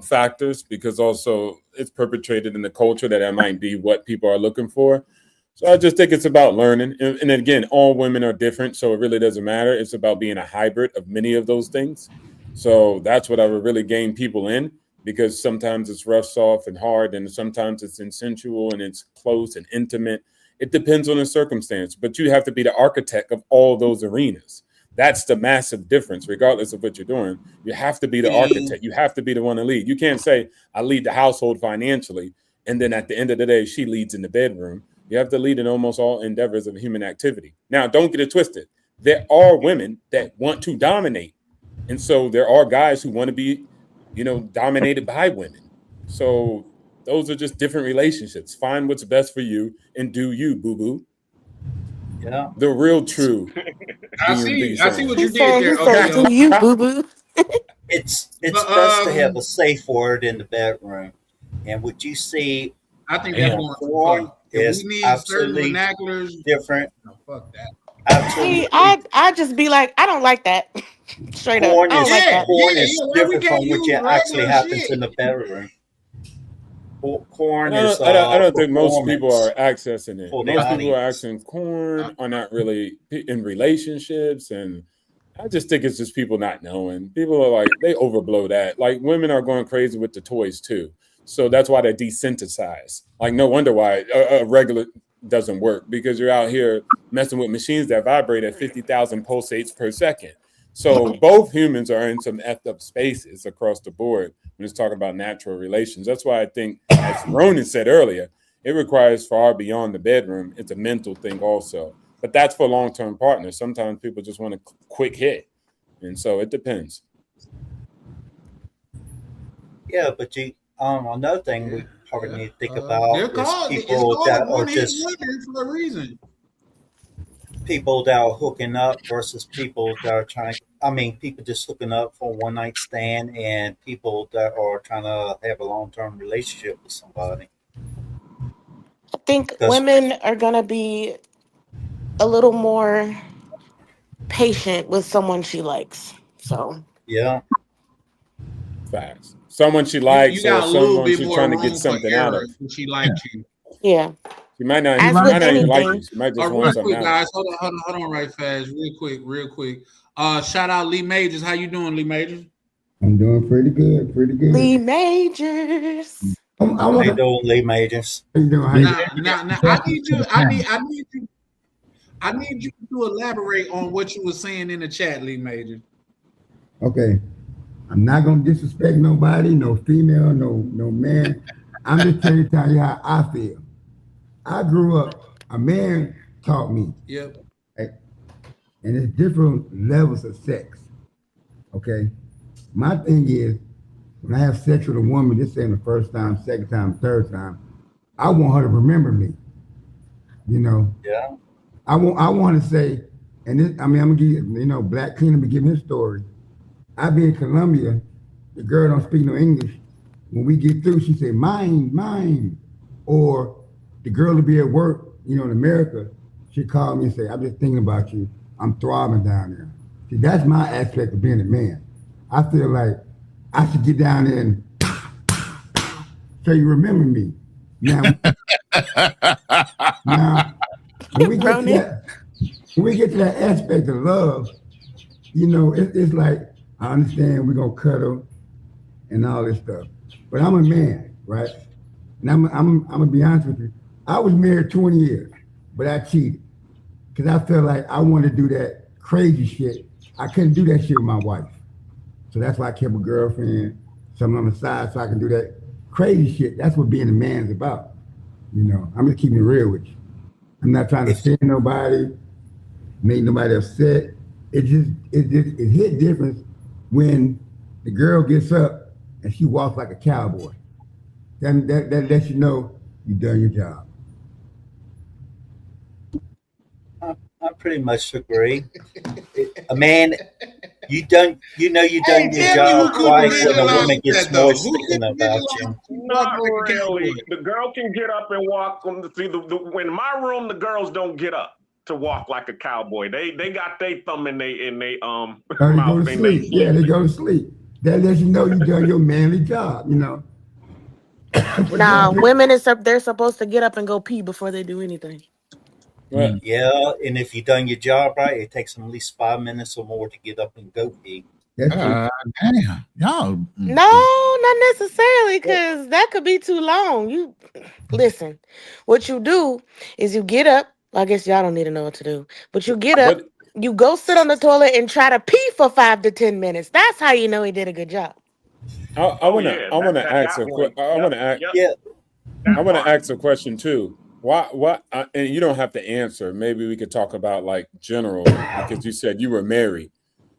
factors, because also it's perpetrated in the culture that might be what people are looking for. So I just think it's about learning. And again, all women are different, so it really doesn't matter. It's about being a hybrid of many of those things. So that's what I would really gain people in, because sometimes it's rough, soft, and hard, and sometimes it's insensual and it's close and intimate. It depends on the circumstance, but you have to be the architect of all those arenas. That's the massive difference, regardless of what you're doing. You have to be the architect. You have to be the one to lead. You can't say, I lead the household financially, and then at the end of the day, she leads in the bedroom. You have to lead in almost all endeavors of human activity. Now, don't get it twisted. There are women that want to dominate. And so there are guys who want to be, dominated by women. So those are just different relationships. Find what's best for you and do you, boo-boo. Yeah. The real true. I see what you did there. He said, do you, boo-boo? It's best to have a safe word in the bedroom. And what you see, I think that's going too far. is we need absolutely vernaculars different. No, fuck that. Absolutely. See, I just be like, I don't like that. Straight up. Porn I don't like that. is different from what actually happens in the bedroom. Porn is. I don't think most people are accessing it. For the Most people are audience. accessing porn, are not really in relationships, and I just think it's just people not knowing. People are like, they overblow that. Like, women are going crazy with the toys too, so that's why they're desensitized. Like, no wonder why a regular doesn't work, because you're out here messing with machines that vibrate at 50,000 pulsates per second. So both humans are in some effed up spaces across the board when it's talking about natural relations. That's why I think, as Ronan said earlier, it requires far beyond the bedroom. It's a mental thing also. But that's for long-term partners. Sometimes people just want a quick hit. And so it depends. Yeah, but another thing we probably need to think about is people that are just for a reason. People that are hooking up versus people that are people just hooking up for a one night stand, and people that are trying to have a long-term relationship with somebody. I think women are going to be a little more patient with someone she likes. So, yeah. Facts. Someone she likes, you got or a little someone bit she's more trying to room get for something out error of. if she liked you. Yeah. She might not, As might with not even like anything. you. She might just Real want something quick, out. guys. Hold on right fast. Real quick. Shout out Lee Majors. How you doing, Lee Majors? I'm doing pretty good. Lee Majors. How you doing, Lee Majors? Now, I need you to elaborate on what you were saying in the chat, Lee Majors. Okay. I'm not gonna disrespect nobody, no female, no man. I'm just telling you how I feel. I grew up, a man taught me. Yep. Right? And it's different levels of sex. Okay. My thing is, when I have sex with a woman, this ain't the first time, second time, third time, I want her to remember me. Yeah. I want to say, And this, I mean, I'm gonna give Black Cleaner be giving his story. I be in Colombia. The girl don't speak no English. When we get through, she say, "Mine, mine," or the girl will be at work. In America, she called me and say, "I'm just thinking about you. I'm throbbing down there." See, that's my aspect of being a man. I feel like I should get down there and so you remember me. Now, now when we get to that aspect of love, it's like I understand we're gonna cuddle and all this stuff, but I'm a man, right? And I'm gonna be honest with you. I was married 20 years, but I cheated because I felt like I wanted to do that crazy shit. I couldn't do that shit with my wife, so that's why I kept a girlfriend, something on the side, so I can do that crazy shit. That's what being a man's about. I'm just keeping it real with you. I'm not trying to offend nobody, make nobody upset. It hit different when the girl gets up and she walks like a cowboy. That lets you know you've done your job. I pretty much agree. A man, you done your job twice when a woman gets more sticking about you. Not really. The girl can get up and walk. In my room, the girls don't get up to walk like a cowboy. They got their thumb in they They mouth. go to sleep. Yeah, they go to sleep. That lets you know you've done your manly job. Nah, women they're supposed to get up and go pee before they do anything. Well, Yeah, and if you done your job right, it takes them at least 5 minutes or more to get up and go pee. That's true. Damn, y'all. No, not necessarily, because that could be too long. You listen. What you do is you get up. I guess y'all don't need to know what to do, but you get up. but You go sit on the toilet and try to pee for 5 to 10 minutes. That's how you know he did a good job. I want to ask a one. I want to ask. Yeah, I want to ask a question too. Why? And you don't have to answer. Maybe we could talk about like general, because you said you were married,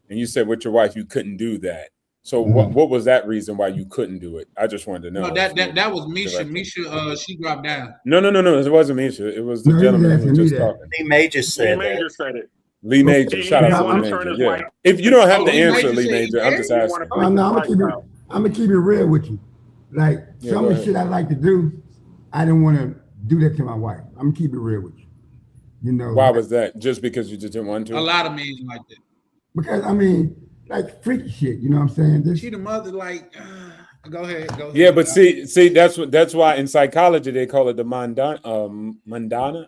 and you said with your wife you couldn't do that. So what was that reason why you couldn't do it? I just wanted to know. No, that was Misha. Misha, she dropped down. No. It wasn't Misha. It was the gentleman who was just talking. Lee Major said Major said it. Lee Major. Shout out to Lee Major. Yeah. If you don't have to answer, Lee Major, I'm just asking. I'm gonna keep it real with you. Like some of the shit I like to do, I didn't want to do that to my wife. I'm gonna keep it real with you. Why was that? Just because you just didn't want to? A lot of men like that. Because like freaky shit. You know what I'm saying? She the mother, like. Go ahead. Yeah, but see, that's why in psychology they call it the Mandana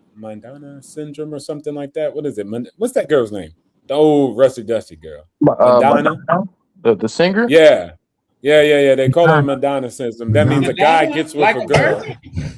syndrome or something like that. What is it? What's that girl's name? The old rusty dusty girl. Madonna. The singer. Yeah. They call it Madonna syndrome. That means a guy gets with a girl.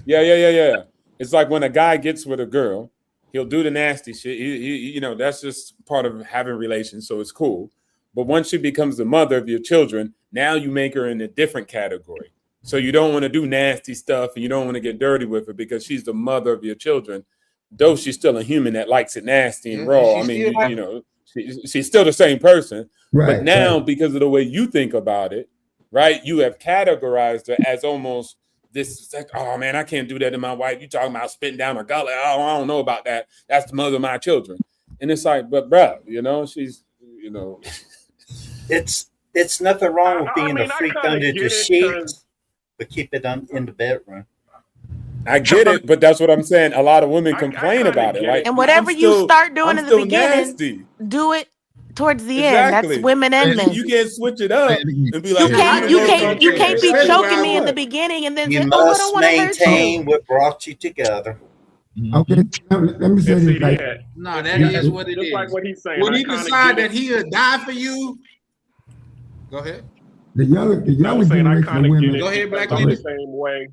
Yeah. It's like when a guy gets with a girl, he'll do the nasty shit. He that's just part of having relations, so it's cool. But once she becomes the mother of your children, now you make her in a different category. So you don't want to do nasty stuff and you don't want to get dirty with her because she's the mother of your children. Though she's still a human that likes it nasty and raw. She's still the same person. Right, but now, because of the way you think about it, right, you have categorized her as almost this, like, oh man, I can't do that to my wife. You talking about spitting down her gullet. Oh, I don't know about that. That's the mother of my children. And it's like, but bro, she's, It's nothing wrong with being a freak under the sheets, but keep it in the bedroom. I get it, but that's what I'm saying. A lot of women complain about it. Like, and whatever you start doing in the beginning, nasty. Do it towards the end. That's women and men. You can't switch it up and be like, you can't be choking me in the beginning and then you say, must I don't want to hurt maintain what brought you together. Okay, let me say this. No, that is what it is. Like what he's saying. When he decide that he'll die for you, go ahead. The younger generation of women. Go ahead, Black I'm Lady. the same way.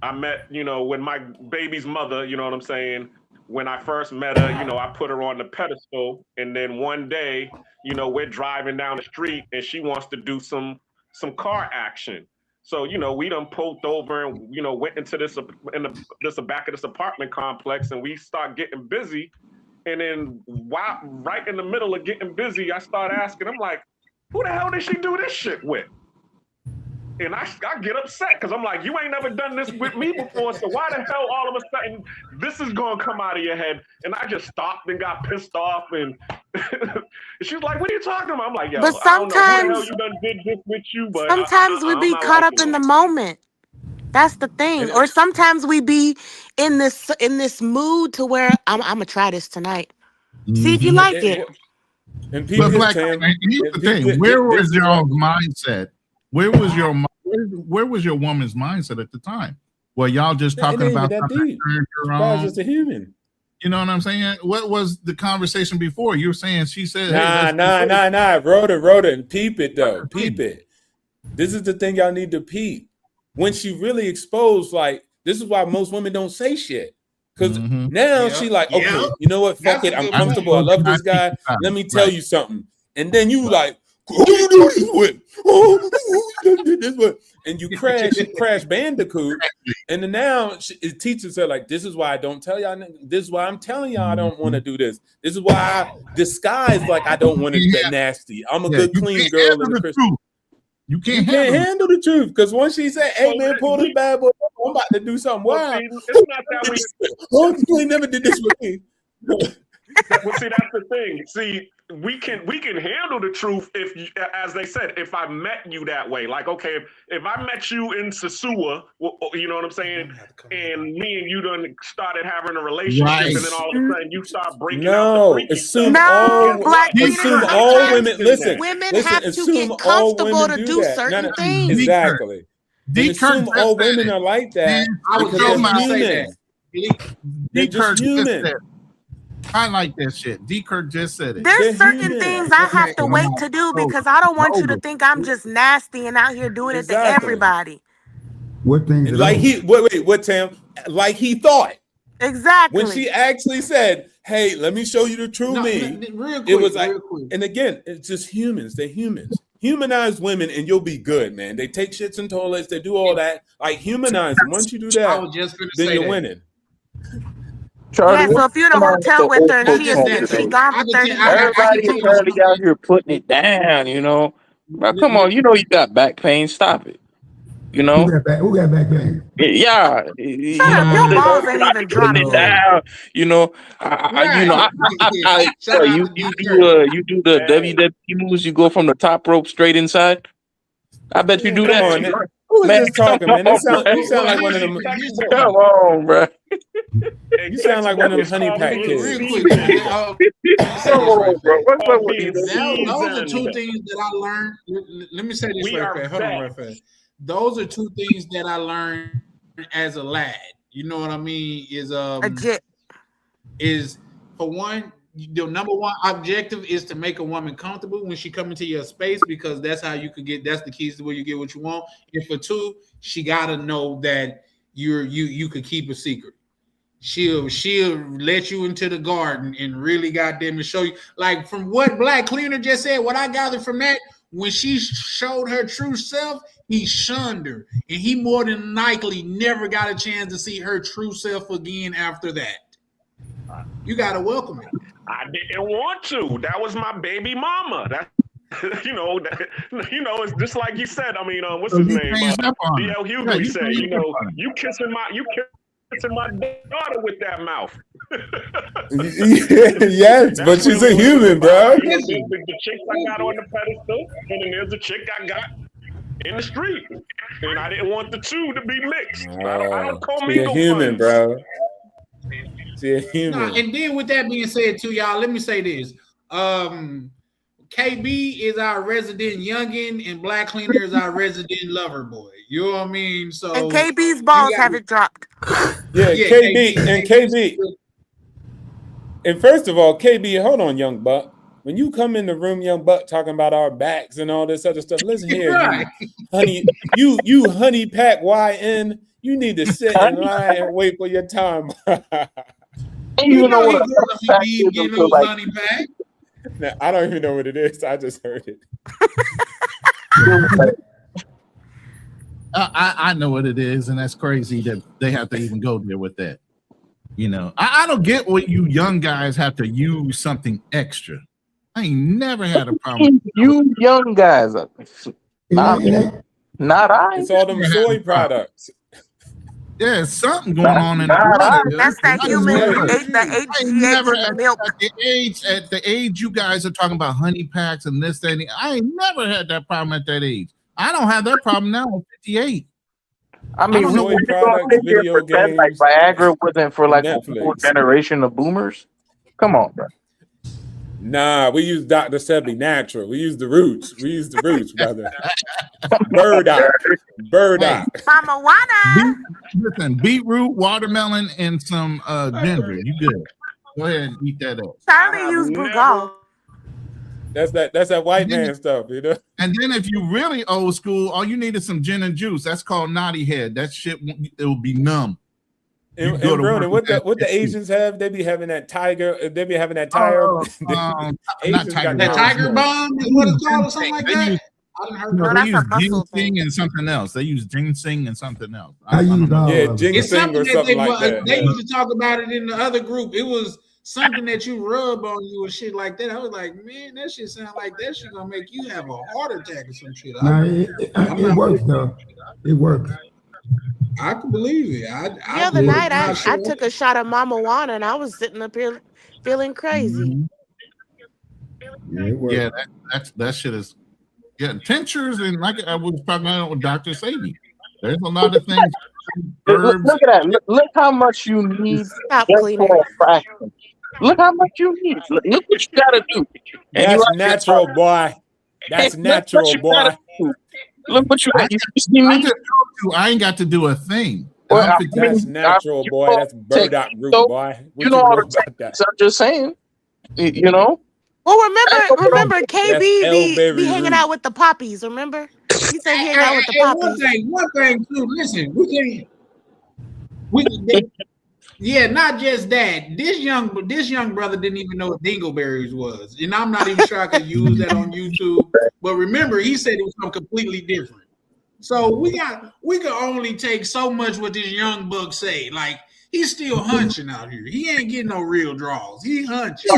I met, when my baby's mother, you know what I'm saying? When I first met her, I put her on the pedestal. And then one day, we're driving down the street and she wants to do some car action. So, we done pulled over and, went into this back of this apartment complex and we start getting busy. And then right in the middle of getting busy, I start asking, I'm like, who the hell did she do this shit with? And I get upset because I'm like, you ain't never done this with me before, so why the hell all of a sudden this is gonna come out of your head? And I just stopped and got pissed off, and she was like, "What are you talking about?" I'm like, "Yo, But I don't know who the hell sometimes, you done did this with you, but sometimes we I'm be not caught up liking in the it." moment. That's the thing. And Or sometimes we be in this mood to where I'm gonna try this tonight. See if you Mhm. like it. and peep But this, Black, Tam. here's And the peep thing: where this was is your what. mindset? Where was your woman's mindset at the time? Well, y'all just It talking ain't even about that something that deep. turned her Guy's on. just a human. You know what I'm saying? What was the conversation before? You were saying she said, "Hey, let's do this." Nah. Rhoda, and peep it though. Peep it. This is the thing y'all need to peep. When she really exposed, like, this is why most women don't say shit. Because Mhm. now Yep. she like, okay, Yep. you know what? Fuck That's it. a I'm good I'm comfortable. I point. supposed to love not this speak guy. to time. Let me tell Right. you something. And then you like, who you do this with? Oh, you did this with? And you crash Bandicoot. And then now it teaches her, like, this is why I don't tell y'all. This is why I'm telling y'all I don't want to do this. This is why I disguise like I don't want it that nasty. I'm a Yeah, good, you clean can't girl handle in the the Christian. truth. You You can't can't handle it. handle the truth because once she said, "Hey Well, man, pull this bad boy, I'm about to do something well, wild." see, it's not that we. Oh, you ain't never did this with me. Well, see, that's the thing. See, we can handle the truth if, you, as they said, if I met you that way. Like, okay, if I met you in Sasua, you know what I'm saying, and me and you done started having a relationship, Right. and then all of a sudden you start breaking out the No, freaky assume stuff. No, Guess Black what? Cleaner. assume I'm not all women. Sometimes accepting Listen, that. women listen. have to Assume get all comfortable women to do do that. certain things. Exactly. And D. Kirk assume just all said women it. are like Man, that I was because your just they're gonna mouth. say that. human. They're D. just Kirk just said human. it. I like that shit. D. Kirk just said it. There's They're certain human. things I Okay. have to wait to do because I don't want you to Over. think I'm just nasty and out here doing it to Exactly. everybody. What things are Like those? wait, Tam? Like he thought. When Exactly. she actually said, "Hey, let me show you the true No, me," real it was quick, like, real quick. and again, it's just humans. They're humans. Humanize women, and you'll be good, man. They take shits in toilets. They do all that. Like, humanize them. Once you do I that, was just gonna then say you're that. winning. Charlie, Yeah, what's so if you're in a going on with the hotel with old her and Not she folks is just on that she though. stage? gone I for can 30 I minutes. can Everybody is tell you early out something. here putting it down, you know. Bro, come on, you know you got back pain. Stop it. You know, Who got back pain? yeah, Shut you know, up. Your they Nah, balls don't ain't I be even putting it dropped yet. No. down. You know, you right. know, Shout bro, out to you D Kirk. do the Hey, WWE moves. You go from the top rope straight inside. I bet you Man, do come that hey, on. too, Who is man. this Come talking, man? on, bro. You sound Well, like hey, one of here's them. the text here's the boy. Come thing. on, bro. Hey, You sound text like boy. one of them It's honey called pack being Real kids. quick. seasoned. Let me say Come this on, right bro. fast. What's up Called with you? being Those are two seasoned. things that I learned. Let me say this We right are fast. Hold on, back. right fast. Those are two things that I learned as a lad. You know what I mean? Legit. Is for one, the number one objective is to make a woman comfortable when she come into your space because that's how you could get. That's the keys to where you get what you want. And for two, she gotta know that you could keep a secret. She'll let you into the garden and really goddamn show you. Like from what Black Cleaner just said, what I gathered from that, when she showed her true self, he shunned her, and he more than likely never got a chance to see her true self again after that. You gotta welcome it. I didn't want to. That was my baby mama. That it's just like you said. I mean, what's So his he name? changed up on her. DL Yeah, Hughley he said, changed up on her. you kissing my daughter with that mouth. Yes, but That's she's really a what it was human, about. bro. There's Listen, the chicks I got on the pedestal, and then there's the chick I got in the street. And I didn't want the two to be mixed. I don't She a commingle human, funds. bro. She a nah, human. and then with that being said, too, y'all, let me say this. KB is our resident youngin, and Black Cleaner is our resident lover boy. You know what I mean? And So KB's you balls got haven't dropped. Yeah, yeah, KB. And first of all, KB, hold on, young buck. When you come in the room, young buck, talking about our backs and all this other stuff, listen here, right. you honey pack YN. You need to sit in line and wait for your time. I don't You even know know he what a good if he fact be is getting until those like honey pack. Now, I don't even know what it is. I just heard it. I know what it is, and that's crazy that they have to even go there with that. You know, I don't get what you young guys have to use something extra. I ain't never had a problem. you young guys. It I ain't, it mean, ain't, Not I. It's all them soy products. Yeah, it's something going on in the Not blood. I. That's that I human, never, the I HGH never in the at milk. the age you guys are talking about honey packs and this, that, and the, I ain't never had that problem at that age. I don't have that problem now at 58. I mean, don't we know Soy really gonna products, sit here and video pretend like games, Viagra wasn't for like a whole Netflix. generation of boomers? Come on, bro. Nah, we use Dr. Sebi natural. We use the roots. We use the roots, brother. Burdock. Burdock. Mama Wanna. Listen, beetroot, watermelon, and some ginger. You good? Go ahead and eat that up. Charlie I've used never- Brugal. That's that white man stuff, you know. And then if you really old school, all you need is some gin and juice. That's called naughty head. That shit, it will be numb. You And go to Ronan, work what with the that Asians have? They be having that tiger. They be having that tire. not Asians tiger got That bomb. tiger bomb is what it's called, or something like They that. use- I didn't heard No, that. No, they that's use a muscle ginseng thing. and something else. They use ginseng and something else. I use all Yeah, of it. It's ginseng something or that something like that. they Yeah. used to talk about it in the other group. It was something that you rub on you and shit like that. I was like, man, that shit sound like that shit gonna make you have a heart attack or some shit. Now, I'm it not- works though. It works. I can believe it. The other was night, not I sure. took a shot of Mama Wanna, and I was sitting up here feeling crazy. Yeah, it works. Yeah, that shit is. Yeah, tinctures and like I was talking about with Dr. Sabi. There's a lot of things. Herbs. Look at that. Look how much you need Stop just cleaning. for a fraction. Look how much you need. Look what you gotta do. And you That's out here natural, talking- boy. That's Hey, look what natural, you boy. gotta do. Look what you got. You see I me? just told you I ain't got to do a thing. Well, I'm I 50 That's mean, natural, you boy. know, That's burdock root, so, boy. What you know all the about that? techniques. I'm just saying. You know? Well, remember, KB be elderberry hanging root. out with the poppies. Remember, he said he hang out with the One poppies. thing too. Listen, yeah, not just that. This young brother didn't even know what dingleberries was, and I'm not even sure I could use that on YouTube. But remember, he said it was something completely different. So we can only take so much what this young buck say. Like he's still hunching out here. He ain't getting no real draws. He hunching.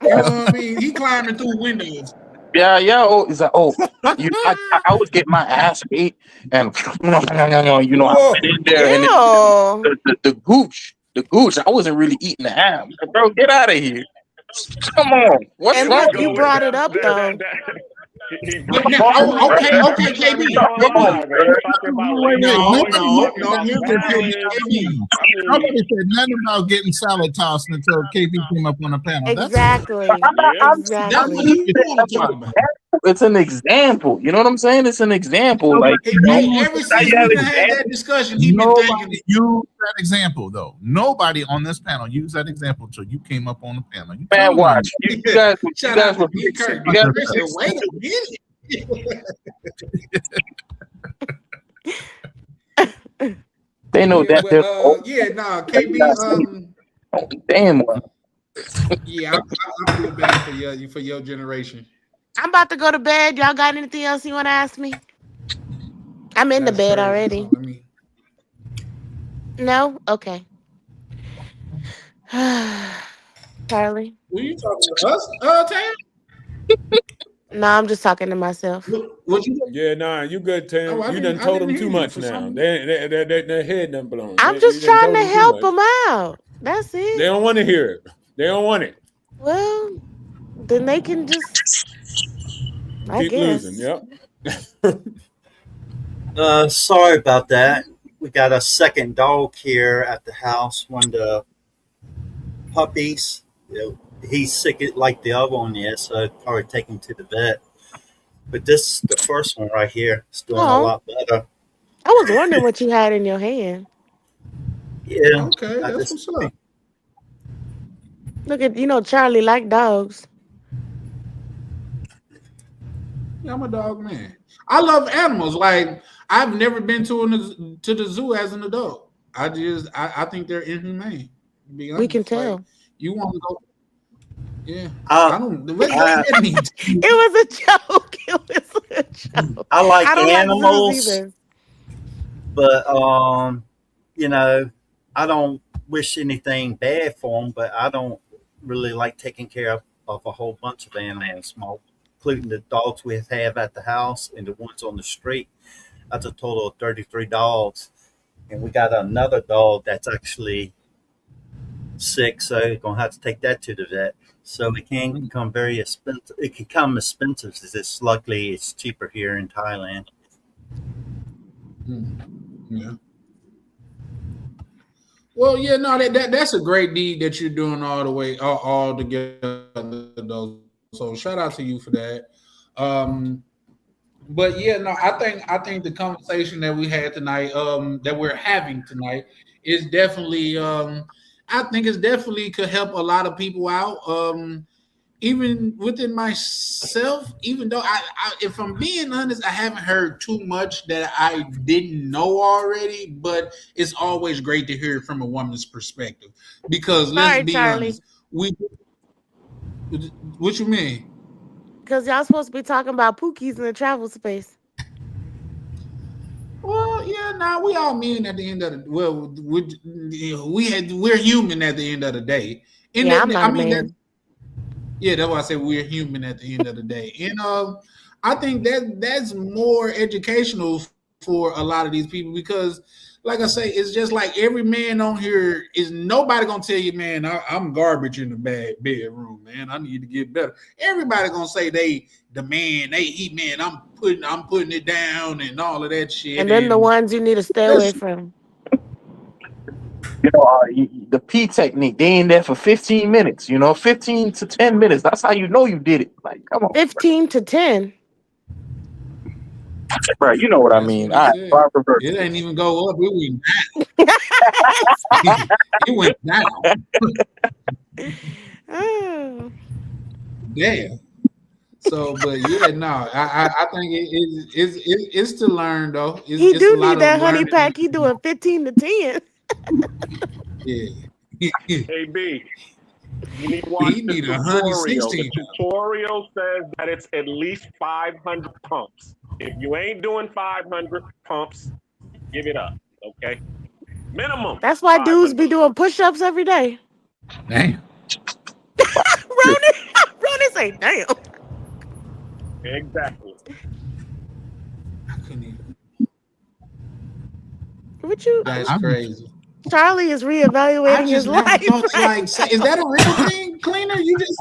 You know what I mean? He climbing through windows. Yeah. Oh, he's like, I would get my ass beat, and you know, I went in there and Ew. the gooch. I wasn't really eating the ham. Bro, get out of here. Come on. What's And wrong look, with you you? brought it up though. Okay, KB. Nobody said nothing about getting salad tossed until KB came up on the panel. Exactly. That's what you want to talk about. It's an example. You know what I'm saying? It's an example. Like Ever since we had that discussion, he been thinking Nobody used that example though. Nobody on this panel used that example until you came up on the panel. You man, told watch. them. You guys shout out to were Big Kirk. you guys Listen, wait a minute. they know that they're KB. damn well. Yeah, I feel bad for your generation. I'm about to go to bed. Y'all got anything else you want to ask me? I'm in the bed already. No? Okay. Charlie? Were you talking to us, Tam? No, I'm just talking to myself. Yeah, nah, you good, Tim. Oh, You done told them too much now. Their head done blown. I'm just trying to help them out. That's it. They don't want to hear it. They don't want it. Well, then they can just Keep losing. Yep. Sorry about that. We got a second dog here at the house. One of the puppies. He's sick like the other one is, so I'd probably take him to the vet. But this, the first one right here, is doing a lot better. I was wondering what you had in your hand. Yeah. Okay, that's what's up. Look at, Charlie like dogs. Yeah, I'm a dog man. I love animals. Like I've never been to the zoo as an adult. I think they're inhumane. To be honest. We can tell. Like, you want to go? Yeah. I don't. don't. It was a joke. It was a joke. I like don't animals, like zoos either. but I don't wish anything bad for them. But I don't really like taking care of a whole bunch of animals, including the dogs we have at the house and the ones on the street. That's a total of 33 dogs. And we got another dog that's actually sick, so you're gonna have to take that to the vet. So it can become very expensive. It can come expensive. It's luckily it's cheaper here in Thailand. Yeah. Well, yeah, no, that's a great deed that you're doing all together, though. So shout out to you for that. But yeah, no, I think the conversation that we had tonight, that we're having tonight, is definitely, I think it's definitely could help a lot of people out. Even within myself, even though if I'm being honest, I haven't heard too much that I didn't know already, but it's always great to hear it from a woman's perspective. Because let's Sorry, be Charlie. honest, what you mean? Because y'all supposed to be talking about Pookies in the travel space. Well, yeah, now we all men at the end of the we're human at the end of the day. And Yeah, I'm not I a mean that. man. Yeah, that's why I say we're human at the end of the day. And I think that's more educational for a lot of these people because, like I say, it's just like every man on here is nobody gonna tell you, man, I'm garbage in the bedroom, man. I need to get better. Everybody gonna say the man, man, I'm putting it down and all of that shit. And then the ones you need to stay away from. You know, the P technique, they ain't there for 15 minutes, 15 to 10 minutes. That's how you know you did it. Like, come on. 15 to 10. Right, you know what I That's mean. what All right, reverse. it ain't even go up. It went down. It went down. Oh. Damn. So, but yeah, no, I think it's to learn though. He It's a do lot need that of honey learning. pack. He doing 15 to 10. Yeah. Hey, B, you need to watch He the need tutorial. 116. The tutorial says that it's at least 500 pumps. If you ain't doing 500 pumps, give it up, okay? Minimum. That's why dudes 500. be doing push-ups every day. Damn. Ronan say, damn. Exactly. I couldn't even. What you? That's crazy. Charlie is I reevaluating his just never life. thought Right? is that a real thing, cleaner? You just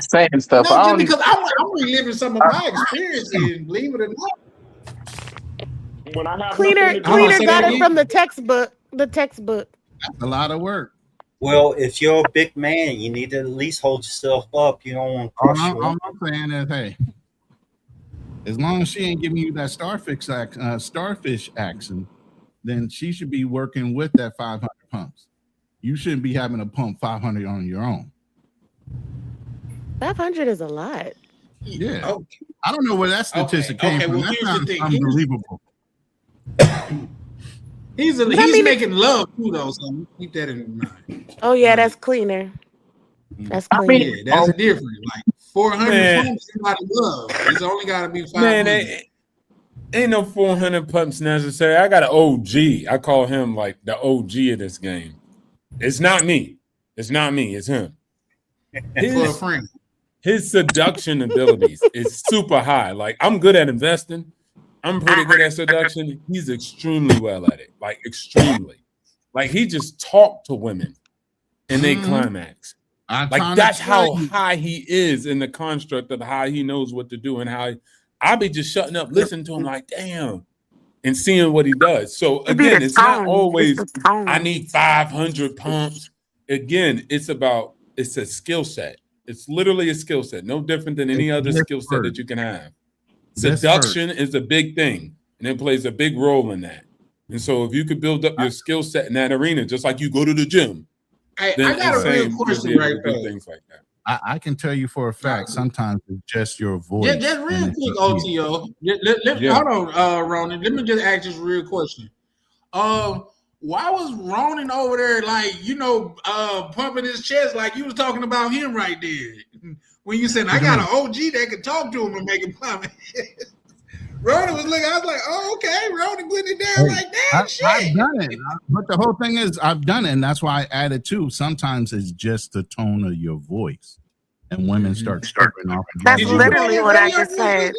saying stuff. no, I just don't because I'm reliving some of my experiences, believe it or not. When I have Cleaner nothing to do, got it from the textbook. The textbook. That's a lot of work. Well, if you're a big man, you need to at least hold yourself up. You don't want to crush your All I'm saying is, hey, as long as she ain't giving you that starfish action, then she should be working with that 500 pumps. You shouldn't be having to pump 500 on your own. 500 is a lot. Yeah. Okay. I don't know where that statistic came from. Well, That here's sounds the thing. unbelievable. He's making love too, though. So keep that in mind. Oh yeah, that's cleaner. That's I cleaner. mean, Yeah, that's different. Like 400 Man. pumps is not love. It's only got to be 500. Man, ain't no 400 pumps necessary. I got an OG. I call him like the OG of this game. It's not me. It's not me. It's him. For a friend. His seduction abilities is super high. Like, I'm good at investing. I'm pretty good at seduction. He's extremely well at it. Like, extremely. Like, he just talked to women and they climax. Like, that's how high he is in the construct of how he knows what to do and how I be just shutting up, listening to him like, damn, and seeing what he does. So, again, it's not always, I need 500 pumps. Again, it's a skill set. It's literally a skill set, no different than any other skill set that you can have. Seduction is a big thing, and it plays a big role in that. And so if you could build up your skill set in that arena, just like you go to the gym, Hey, then I got a real question right do there. things like that. I can tell you for a fact, sometimes it's just your voice. Yeah, just real quick, OTO. Hold on, Ronan. Let me just ask this real question. Why was Ronan over there, like, pumping his chest like you was talking about him right there? When you said, I got an OG that can talk to him and make him pump. Ronan was looking, I was like, oh, okay. Ronan putting it down like that. I've done it. But the whole thing is, I've done it. And that's why I added too. Sometimes it's just the tone of your voice. And women start tripping off. That's literally what I just said.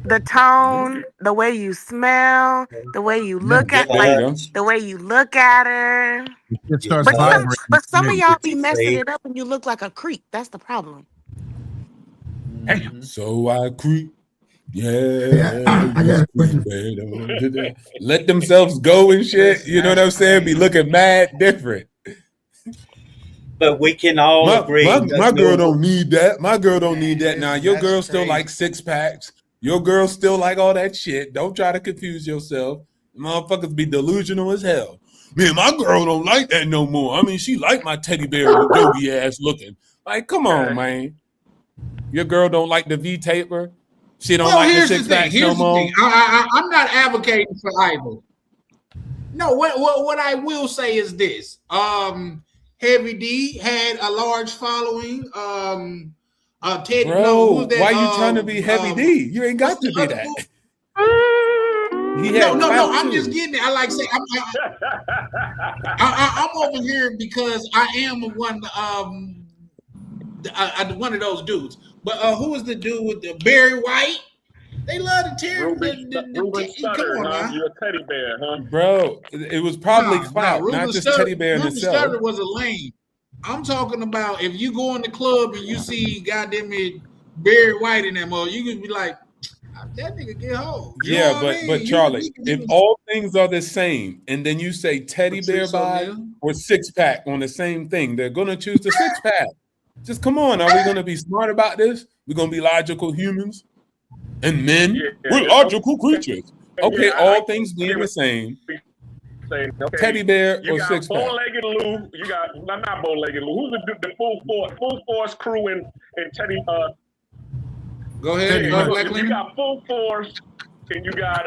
The tone, the way you smell, the way you look Yeah, at, There you like go. the way you look at her. it starts But some, vibrating. but some of y'all be It's messing safe. it up, and you look like a creep. That's the problem. Damn. So I creep. Yeah, Yeah, I got a question. let themselves go and shit. You know what I'm saying? Be looking mad different. But we can all agree that My girl no, don't need that. My girl don't need that. Now your That's girl still crazy. like 6-packs. Your girl still like all that shit. Don't try to confuse yourself. Motherfuckers be delusional as hell. Man, my girl don't like that no more. I mean, she like my teddy bear Yogi ass looking. Like, come on, man. Your girl don't like the V taper. She don't Well, like the here's the 6-packs thing. no Here's the thing. more. I'm not advocating for either. No, what I will say is this. Heavy D had a large following. Teddy, no, who's Bro, that? why you trying to be heavy D? You ain't What's got the to be other that. dude? He No, had no, clout I'm too. just getting it. I like say I'm over here because I am one of those dudes. But who is the dude with the Barry White? They love to tear Ruben come Studdard, on huh? now. You a teddy bear, huh? Bro, it was probably No, clout, not just teddy bear in Ruben itself. Studdard was a lame. I'm talking about if you go in the club and you see goddamn it Barry White in that mode, you can be like, that nigga get hold. You know Yeah, what I mean? but Charlie, if all things are the same, and then you say teddy bear Patrice vibe O'Neal. or 6-pack on the same thing, they're gonna choose the 6-pack. Just come on, are we gonna be smart about this? We're gonna be logical humans? And men, we're logical creatures. Okay, all things being the same, Say, okay, teddy bear you or got 6-pack. bow-legged Lou. You got not bow-legged Lou. Who's the full force crew and Teddy? Go ahead, Yeah, Black you Linen. got full force, and you got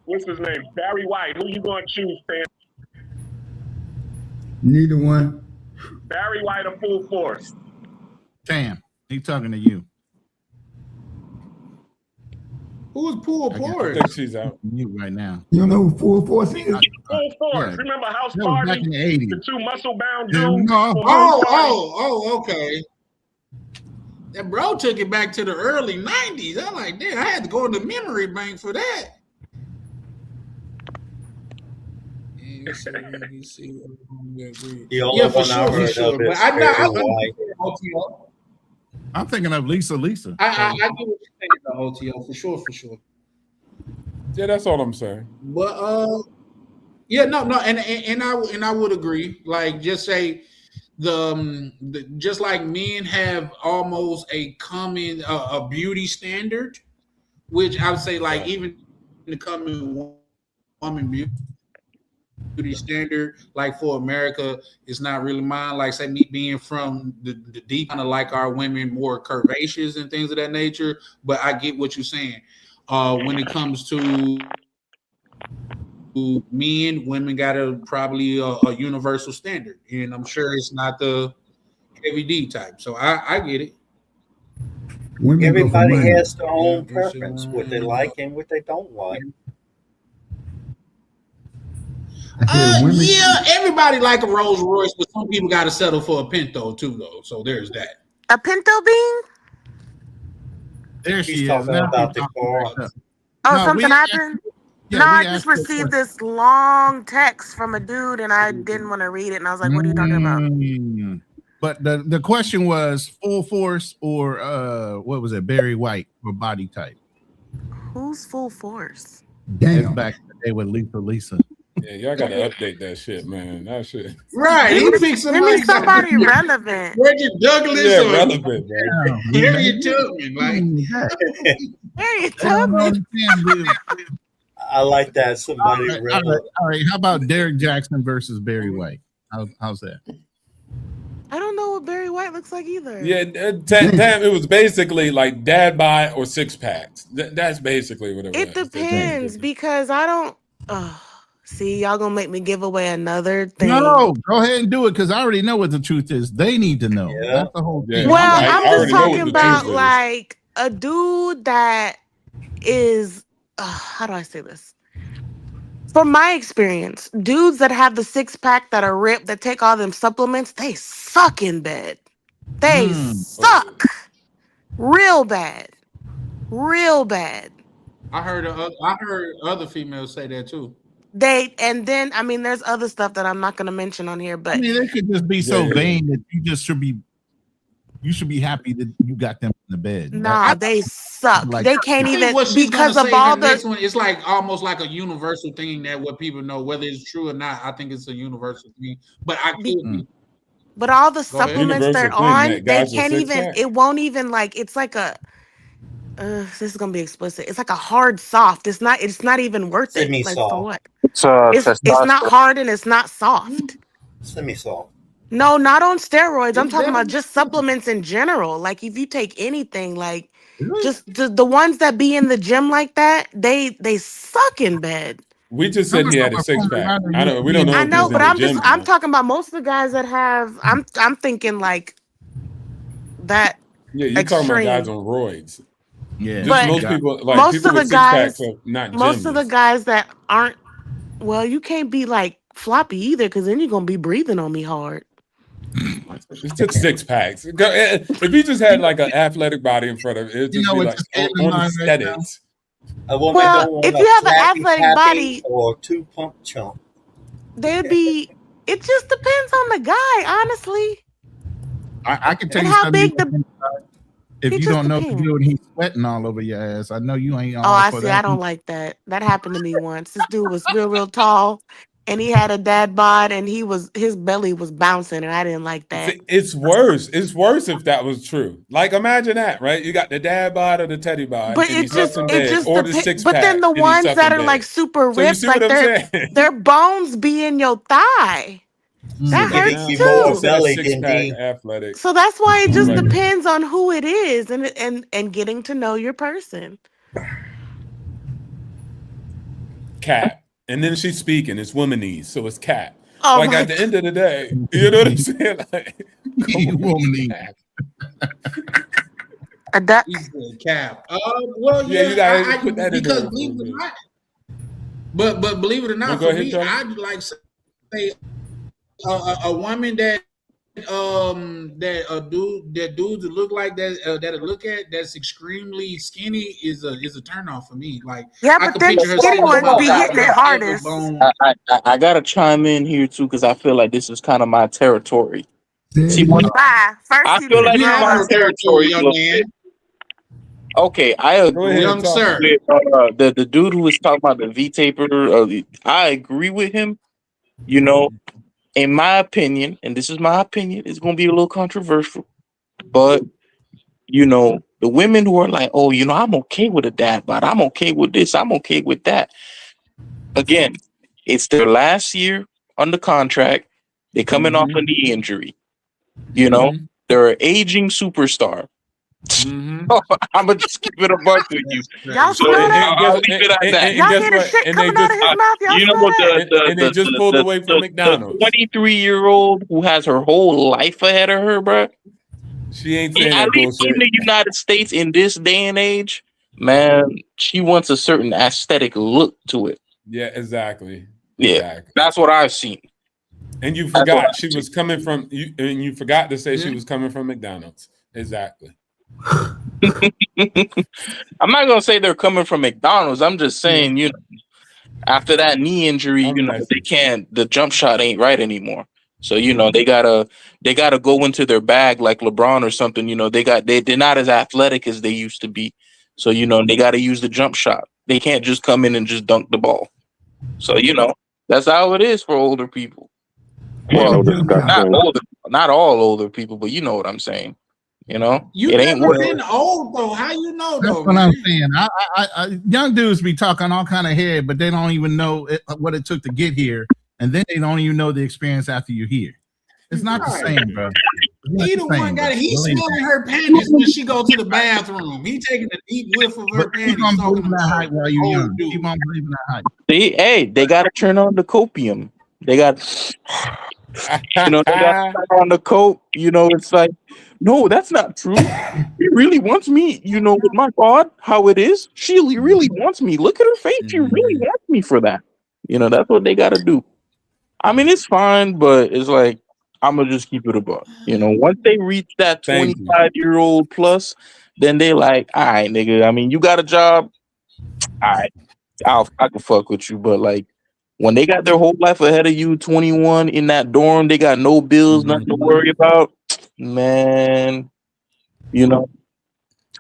what's his name? Barry White. Who you gonna choose, Sam? Neither one. Barry White or full force? Damn, he talking to you. Who is Pool I Forest? think she's out. You right now. You don't know who Full Force is? Full force. Yeah. Remember House That was back Party? in the 80s. The two muscle-bound Yeah, dudes. no. from House Party? Okay. That bro took it back to the early 90s. I'm like, damn, I had to go in the memory bank for that. the only Yeah, for one I sure. heard of But is I know Barry White. I'm thinking of Lisa. I get what you're saying about OTO for sure. Yeah, that's all I'm saying. But yeah, no, and I would agree. Like, just say just like men have almost a common a beauty standard, which I would say like Right. even the common woman beauty standard, like for America, is not really mine. Like say me being from the deep, kind of like our women more curvaceous and things of that nature. But I get what you're saying. When it comes to men, women got probably a universal standard, and I'm sure it's not the heavy D type. So I get it. Women go for Everybody money. has their own preference, what they like and what they don't like. I said women. Yeah, everybody like a Rolls Royce, but some people got to settle for a Pinto too, though. So there's that. A pinto bean? There she He's is. talking Now about she's the talking car. right up. Oh, No, something we happened? Yeah, No, we I just asked you a received this long text from a dude, and I didn't want to read it, and I was like, "What are you talking about?" But the question was full force or what was it, Barry White or body type? Who's full force? It's Damn. back in the day with Lisa. Yeah, y'all gotta update that shit, man. That shit. Right, he picked Give me somebody. somebody relevant. Reggie Douglas Yeah, or relevant, man. Harriet Tubman. Like, Harriet I don't Tubman. understand, dude. I like that. Somebody All right. How about Derek Jackson versus Barry White? How's that? I don't know what Barry White looks like either. Yeah, damn, it was basically like dad bod or 6-packs. That's basically what it was. It depends because I don't. See, y'all gonna make me give away another thing. No, go ahead and do it because I already know what the truth is. They need to know. Yeah. That's the whole thing. Yeah, Well, I I'm just already know what talking the about truth is. like a dude that is. How do I say this? From my experience, dudes that have the 6-pack that are ripped, that take all them supplements, they suck in bed. They suck. Real bad. Real bad. I heard other females say that too. And then I mean, there's other stuff that I'm not going to mention on here, I but mean, they could just be Yeah, so yeah, yeah. vain that you should be happy that you got them in the bed. nah, they suck. Like, They can't I think even what she's gonna because of say, her all next the. one, it's like almost like a universal thing that what people know, whether it's true or not. I think it's a universal thing, but I could Be, be. but all the Go ahead. supplements Universal they're thing on, that they guys with can't six even. pack. It won't even like. It's like a. This is gonna be explicit. It's like a hard soft. It's not. It's not even worth it. Semi Like for soft. what? It's It's not testosterone. hard and it's not soft. Semi soft. No, not on steroids. I'm It's talking about definitely just supplements in general. Like if you take anything, like really? just the ones that be in the gym like that, they suck in bed. We just How said much he of had a a six former pack. runner used to We be don't in know I if know, he's in but the I'm just gym I'm now. talking about most of the guys that have. I'm thinking like that Yeah, you're talking about guys extreme. on roids. Yeah, Just But you most got people, like most people of the with six packs, guys, are not most of the gymmers. guys that aren't well, you can't be like floppy either, because then you're gonna be breathing on me hard. It's just six packs. If he just had like an athletic body in front of it, it'd you just know be what like just came to on mind right now? aesthetics. A woman Well, don't want if a you have an flappy athletic tappy body, or a two pump chump. they'd be. It just depends on the guy, honestly, I can tell and you how something. big the. If It you just don't know the depends. dude, he's sweating all over your ass. I know you ain't Oh, all I for see. I that. don't like that. That happened to me once. This dude was real tall, and he had a dad bod, and his belly was bouncing, and I didn't like that. It's worse. It's worse if that was true. Like imagine that, right? You got the dad bod or the teddy bod, But and he sucks in it bed, just or the depends. six But then pack the and he ones suck that in are like bed. super So you ripped, see what like I'm saying? their bones be in your thigh. See, That but It hurts be now he more just too. said belly six than pack D. athletic. So that's why it just Right. depends on who it is, and getting to know your person. Cap. And then she's speaking. It's womanese, so it's cap. Oh Like my at the god, end of the day, you know what I'm saying? Like, come on, Woman, man. a duck. He said cap. Well, Yeah, yeah, you gotta put that in because there for a believe it or bit. not, but believe it or No, not, go for ahead, me, Charlie. I'd like say a woman that dudes that look like that look at that's extremely skinny is a turn off for me. Like Yeah, I but could them picture her skinny sitting on ones my be lap hitting and it her every hardest. bone. I gotta chime in here too because I feel like this is kind of my territory. Say it See, what again. Bye. First I you feel need to like You this is grow have my no up. territory, territory a young little man, bit. Okay, I Go agree ahead, young talk to sir. me. with the dude who was talking about the V taper. I agree with him. You know, in my opinion, and this is my opinion, it's gonna be a little controversial, but the women who are like, oh, I'm okay with a dad bod, I'm okay with this, I'm okay with that. Again, it's their last year on the contract. They're coming off a Mm-hmm. knee injury. You know, Mm-hmm. they're an aging superstar. Mm-hmm. I'm gonna just keep it a bunch with you. That's Y'all crazy. So smell that? I'll leave it at that. Y'all Guess hear the what? shit And they coming out just of his mouth? Y'all smell that? and they just pulled away from the McDonald's. 23-year-old who has her whole life ahead of her, bro. She ain't saying At that least in bullshit. the United States in this day and age, man, she wants a certain aesthetic look to it. Yeah, exactly. Yeah, Exactly. that's what I've seen. And you That's what forgot I've she seen. was coming from you, and you forgot to say she Yeah. was coming from McDonald's. Exactly. I'm not gonna say they're coming from McDonald's. I'm just saying, after that knee injury, I'm messing. they can't. The jump shot ain't right anymore. So they gotta go into their bag like LeBron or something. They're not as athletic as they used to be. So they gotta use the jump shot. They can't just come in and just dunk the ball. So that's how it is for older people. What's Well, a jump shot? not all older people, but you know what I'm saying. You It ain't never what. been old though. How you know That's though, what man? I'm saying. Young dudes be talking all kind of head, but they don't even know what it took to get here, and then they don't even know the experience after you're here. It's not the Right. same, bro. It's not He the the one same, bro. got it. He Really not. smelling her panties when she go to the bathroom. He taking a deep whiff of her But keep panties, on talking believing that about hype while you're old young. dude. Keep on believing that hype. They gotta turn on the copium. They got they gotta turn on the cope. It's like, no, that's not true. He really wants me. With my God, how it is. She really wants me. Look at her face. She really wants me for that. That's what they gotta do. I mean, it's fine, but it's like I'm gonna just keep it above. Once they reach that Thank you. 25-year-old plus, then they like, all right, nigga. I mean, you got a job. I can fuck with you, but like when they got their whole life ahead of you, 21 in that dorm, they got no bills, nothing to worry about. Man, you know,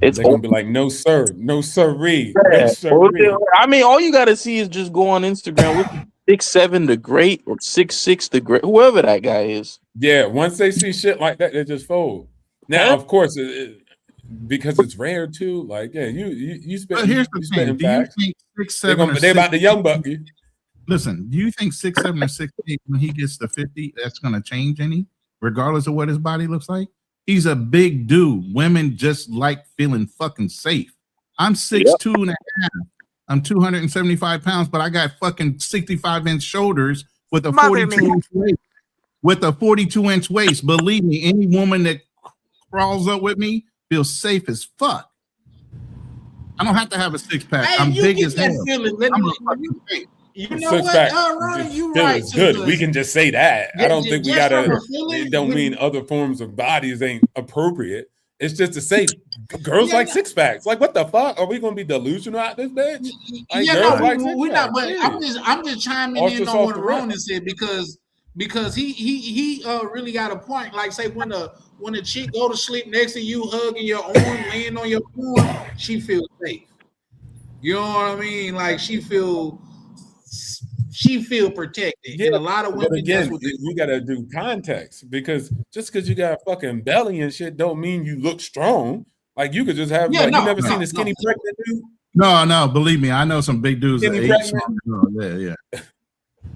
it's They're gonna be like, no sir, no sirree, no yeah. sirree. I mean, all you gotta see is just go on Instagram with 6'7" the great or 6'6" the great, whoever that guy is. Yeah, once they see shit like that, they just fold. Now, of course, because it's rare too. Like, yeah, you spit. But here's You the spitting thing: do you facts. think 6'7" or They about to 6'8"? young buck you. Listen, do you think 6'7" or 6'8" when he gets to 50, that's going to change any, regardless of what his body looks like? He's a big dude. Women just like feeling fucking safe. I'm 6'2" and a half. I'm 275 pounds, but I got fucking 65-inch shoulders with a 42-inch waist. With a 42-inch waist, believe me, any woman that crawls up with me feels safe as fuck. I don't have to have a six-pack. Hey, I'm you big get as that hell. feeling. You know Six what? pack. Ronnie, you Feel right. is good. We can just say that. I don't think we just from gotta. a feeling, It don't mean other forms of bodies ain't appropriate. It's just to say, girls like six packs. Like, what the fuck? Are we gonna be delusional out this bitch? Like, girls like six we're not. packs. But I'm just chiming in on what Ronan said because he really got a point. Like, say when a chick go to sleep next to you, hugging your arm, laying on your arm, she feels safe. You know what I mean? Like she feel protected. Yeah, and a lot of women, but again, that's what you gotta do context because just because you got a fucking belly and shit don't mean you look strong. Like you could just have you never seen a skinny pregnant dude? No, believe me, I know some big dudes that Skinny ate pregnant? small. Yeah.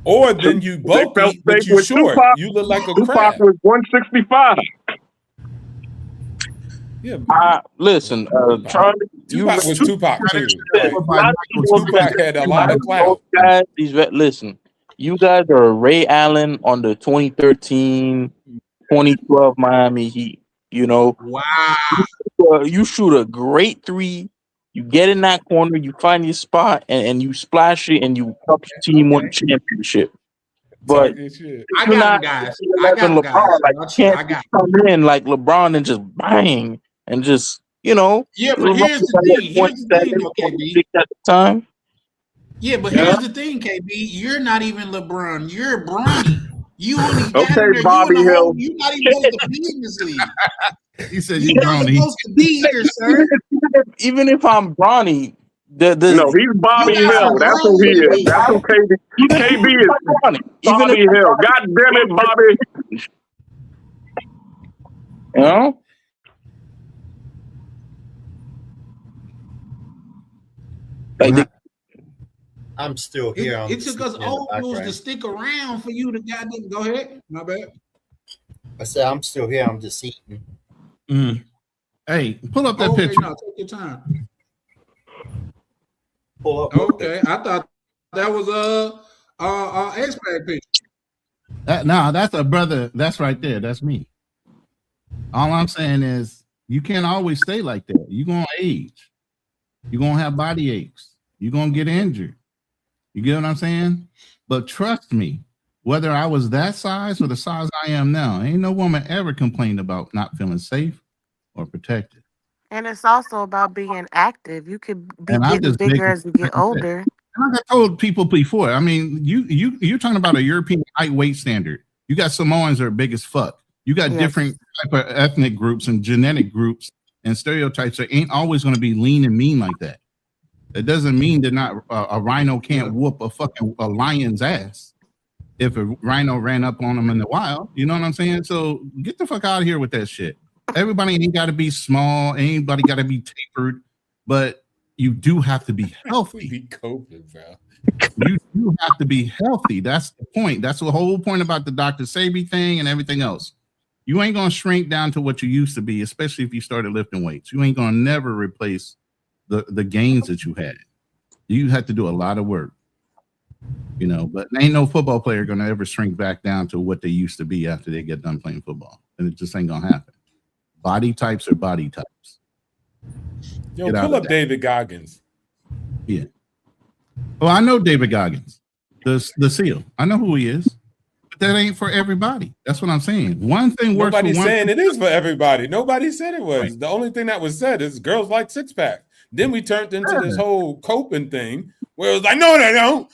Or then you bulky, but you short. You look like a crab. was 165. Yeah. Listen, Charlie, Tupac was Tupac too. Like, Tupac had a lot of clout. Guys, listen, you guys are Ray Allen on the 2013, 2012 Miami Heat. You know, wow. You shoot a great three. You get in that corner, you find your spot, and you splash it, and you help your team win the championship. But I got him, guys. I got him, guys. Like, you can't come in like LeBron and just bang and just, you know. Yeah, but here's the thing, KB. At the time. Yeah, but here's the thing, KB. You're not even LeBron. You're Bronny. You only got there. Bobby Hill. You're not even supposed to be in this league. He said you're not supposed to be here, sir. Even if I'm Bronny, no, he's Bobby Hill. That's who he is. That's who KB. KB is Bobby Hill. God damn it, Bobby. You know? Like I'm still here. It took us old dudes to stick around for you to goddamn go ahead. My bad. I said I'm still here. I'm just eating. Hey, pull up that picture. No, take your time. Pull up. Okay, I thought that was expat picture. That's a brother. That's right there. That's me. All I'm saying is you can't always stay like that. You're gonna age. You're gonna have body aches. You're gonna get injured. You get what I'm saying? But trust me, whether I was that size or the size I am now, ain't no woman ever complained about not feeling safe or protected. And it's also about being active. You could be getting bigger as you get older. And I told people before. I mean, you're talking about a European height weight standard. You got Samoans that are big as fuck. You got different type of ethnic groups and genetic groups and stereotypes that ain't always going to be lean and mean like that. It doesn't mean that not a rhino can't whoop a lion's ass if a rhino ran up on them in the wild. You know what I'm saying? So get the fuck out of here with that shit. Everybody ain't got to be small. Anybody got to be tapered, but you do have to be healthy. You do have to be healthy. That's the point. That's the whole point about the Dr. Sabi thing and everything else. You ain't gonna shrink down to what you used to be, especially if you started lifting weights. You ain't gonna never replace the gains that you had. You have to do a lot of work, you know. But ain't no football player gonna ever shrink back down to what they used to be after they get done playing football, and it just ain't gonna happen. Body types are body types. Yo, pull up David Goggins. Yeah. Well, I know David Goggins, the SEAL. I know who he is. But that ain't for everybody. That's what I'm saying. One thing works. Nobody's saying it is for everybody. Nobody said it was. Right. The only thing that was said is girls like six pack. Then we turned into this whole coping thing where it was like, no, they don't.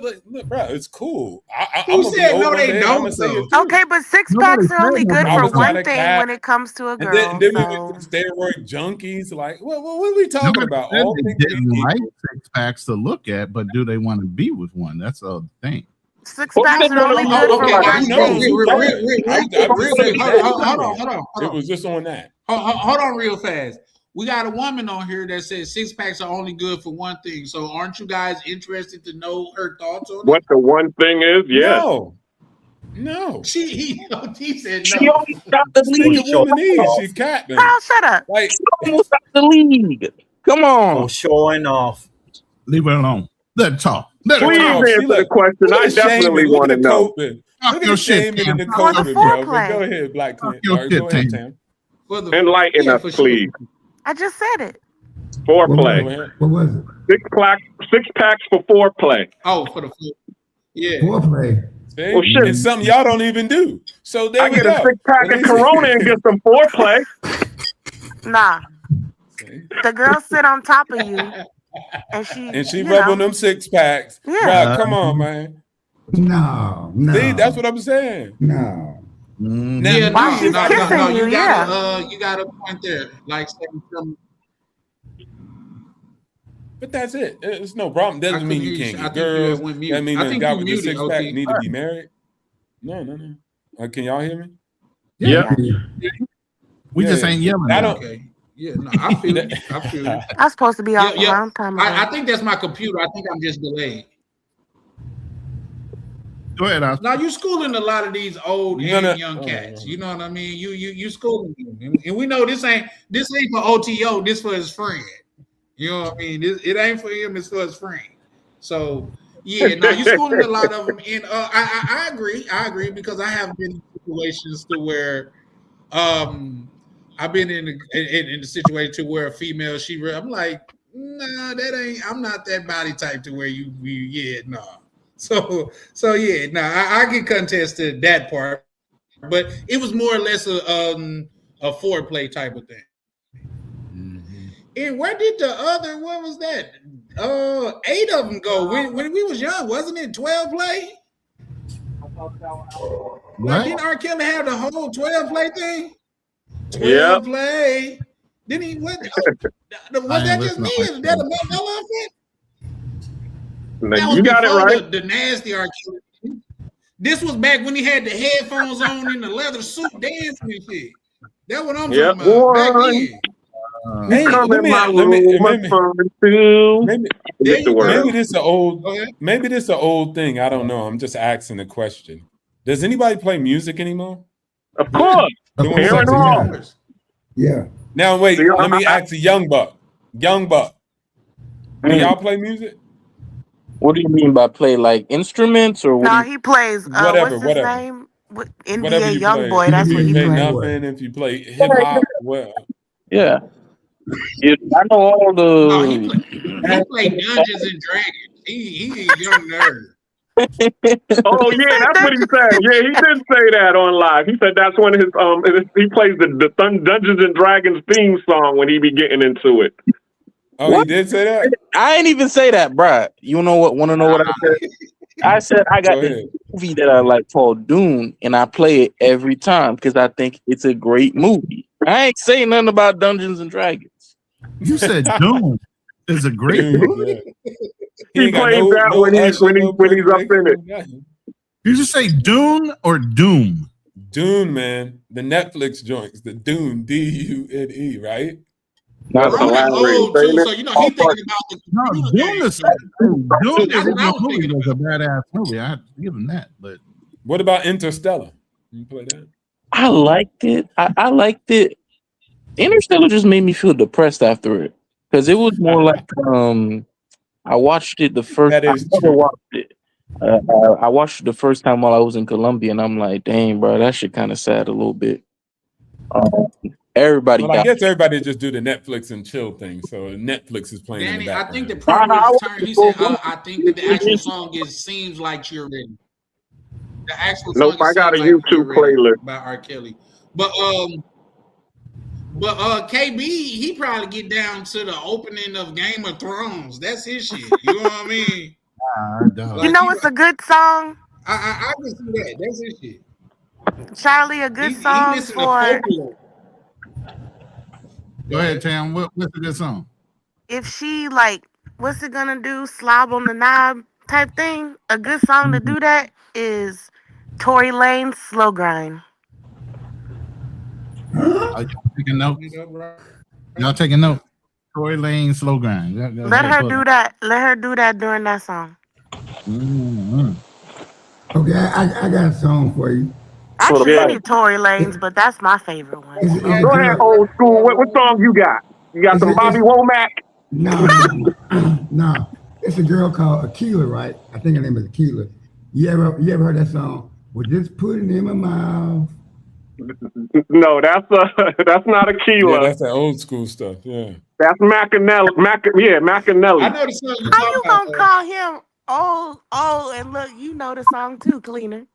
Like, look, bro, it's cool. I'm Who gonna be said old no? one They day. I'm don't. gonna say it Though? too. Okay, but six Nobody packs are only said good I for was one not a thing cat. when it comes to a And girl. then we So went to steroid junkies. Like, what are we talking Nobody about? said All they things being didn't like equal. 6-packs to look at, but do they want to be with one? That's the thing. six Who packs said are one of only them good look for Okay, like guys, one Who knows? thing. Who real does? quick. just said Hold that. on. It was just on that. Hold on, real fast. We got a woman on here that says 6-packs are only good for one thing. So, aren't you guys interested to know her thoughts on What it? the one thing is? Yes. No. He said She no. almost got the For league. Speaking sure, woman is, she capping. Carl, shut up. Like, She almost got the league. Come for on. showing off. Leave her alone. Let her talk. Let her Please talk. answer the question. look I at the definitely shaming. Look want at to the know. coping. Talk Look at your the shit, shaming Tam. and the Talk For the your coping, shit. bro. But go foreplay. ahead, Black Clint. your All right, shit, go ahead, Tam. Tam. For the Enlighten yeah, us, for sure. please. I just said it. What was Foreplay. Go it? ahead. What was it? 6 packs for foreplay. Oh, for the yeah. Foreplay. See? Well, shit. It's something y'all don't even do. So there I we get a go. 6-pack At of least Corona and get some foreplay. Nah, See? the girl sit on top of you, and And she you rubbing know, them 6-packs. yeah. Bro, come on, man. No, See, that's no, what I'm saying. no. Now, Yeah, While no, she's no, no, kissing no. you, yeah. You got a point there. Like saying something. but that's it. It's no problem. I Doesn't couldn't mean hear you you. can't I get think you girls. had went That mute. mean I the think guy you with the muted, 6-pack OT. need to be married. No. Can y'all hear me? Yeah. We just Yeah. ain't yelling I at her. don't. Okay. Yeah, no, I feel you. I feel you. I was supposed to be off a Yeah. long time ago. I think that's my computer. I think I'm just delayed. Go ahead, Oscar. Now you schooling a lot of these old No, and no. young Oh, cats. no. You know what I mean? You schooling them. And we know this ain't for OTO. This for his friend. You know what I mean? It ain't for him. It's for his friend. So yeah, now you schooling a lot of them. And I agree. I agree because I have been in situations to where I've been in the situation to where a female I'm like, nah, that ain't. I'm not that body type to where yeah, no. So yeah, no, I can contest to that part, but it was more or less a foreplay type of thing. Mm-hmm. And where did the other? What was that? 8 of them go when we was young, wasn't it? 12 play. Like, didn't R. Kelly have the whole 12 play thing? 12 play. Didn't he? What? Was that just me? Is that a Mandela effect? That was You got it before right. the nasty R. Kelly. This was back when he had the headphones on in the leather suit dancing and shit. That's what I'm talking about. Back then. Hey, Come let in me my let me room, maybe fun too. maybe There you go. maybe this an old Okay. maybe this an old thing. I don't know. I'm just asking a question. Does anybody play music anymore? Of course. The one Aaron who- Hall. Yeah. Now wait, See, let me ask a young buck. Young buck. Do y'all play music? What do you mean by play? Like instruments or what? No, he plays. Whatever, What's his name? Whatever NBA you Young play. Boy. If That's you what he play plays. nothing, if you play hip hop, well, Yeah. I know all the. Oh, he played Dungeons and Dragons. He a young nerd. Oh yeah, that's what he said. Yeah, he did say that on live. He said that's one of his he plays the Dungeons and Dragons theme song when he be getting into it. Oh, What? he did say that? I ain't even say that, bruh. You know what? Want to know what I said? I said I Go got this ahead. movie that I like called Dune, and I play it every time because I think it's a great movie. I ain't saying nothing about Dungeons and Dragons. You said Doom is a great Dude, movie. yeah. He ain't got plays no that when he's usher, no when he's up quick in it. nothing. Did you say Dune or Doom? Dune, man. The Netflix joints, the Dune, Dune, right? That's Ron is hilarious, old too, ain't so it? you know he thinking about the No, computer Dune games. is So Dune that's the what I original was movie thinking was a about. badass movie. I have to give him that. But What about Interstellar? You play that? I liked it. I liked it. Interstellar just made me feel depressed after it because it was more like I watched it the first. That I is never true. watched it. I watched it the first time while I was in Colombia, and I'm like, dang, bro, that shit kind of sad a little bit. Everybody Well, I died. guess everybody just do the Netflix and chill thing. So Netflix is playing in the Danny, I think the background. problem I with was his turn, he said, I think that the actual song is Seems Like You're Ready. The actual Nope, song I is got Seems a Like You're YouTube Ready playlist. by R. Kelly. But But KB, he probably get down to the opening of Game of Thrones. That's his shit. You know what I mean? You know it's a good song, I can see that. That's his shit. Charlie. A good He song listen to for folklore. Go ahead, Tam. What's a good song? if she like, what's it gonna do? Slob on the knob type thing. A good song to do that is Tory Lane's Slow Grind. Are y'all taking notes? Y'all taking notes? Tory Lane Slow Grind. Let her do that. Let her do that during that song. Mm-hmm. Okay, I got a song for you. Actually, any Tory Lanes, but that's my favorite one. It's a Go ahead, girl. old school. What song you got? You got some Bobby Womack? No. It's a girl called Akila, right? I think her name is Akila. You ever heard that song? Well, just put it in my mouth. No, that's not Yeah, Aquila. that's that old school stuff. Yeah. That's Macanelli. Macanelli. I know the song you How talking you about. gonna call him old? And look, you know the song too, Cleaner.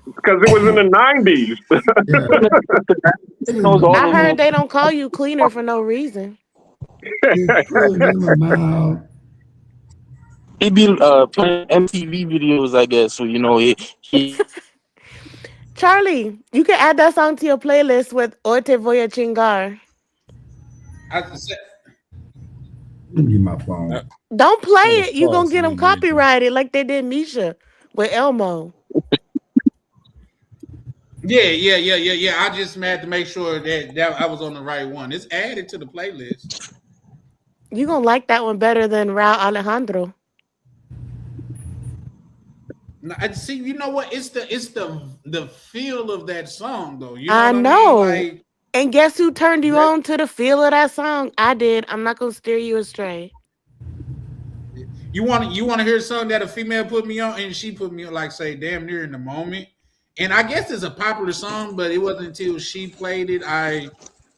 Because it was in the 90s. I heard they don't call you Cleaner for no reason. Just put it in my mouth. He be playing MTV videos, I guess. So he Charlie, you can add that song to your playlist with Ote Voy a Chingar. Give me my phone. Don't play That was it. You gonna false, get them man. copyrighted like they did Misha with Elmo. Yeah. I just had to make sure that I was on the right one. It's added to the playlist. You gonna like that one better than Raul Alejandro. No, see, you know what? It's the feel of that song, though. You know I what know. I mean? Like, and guess who turned you on to the feel of that song? I did. I'm not gonna steer you astray. you want to hear a song that a female put me on, and she put me on, like, say, damn near in the moment. And I guess it's a popular song, but it wasn't until she played it I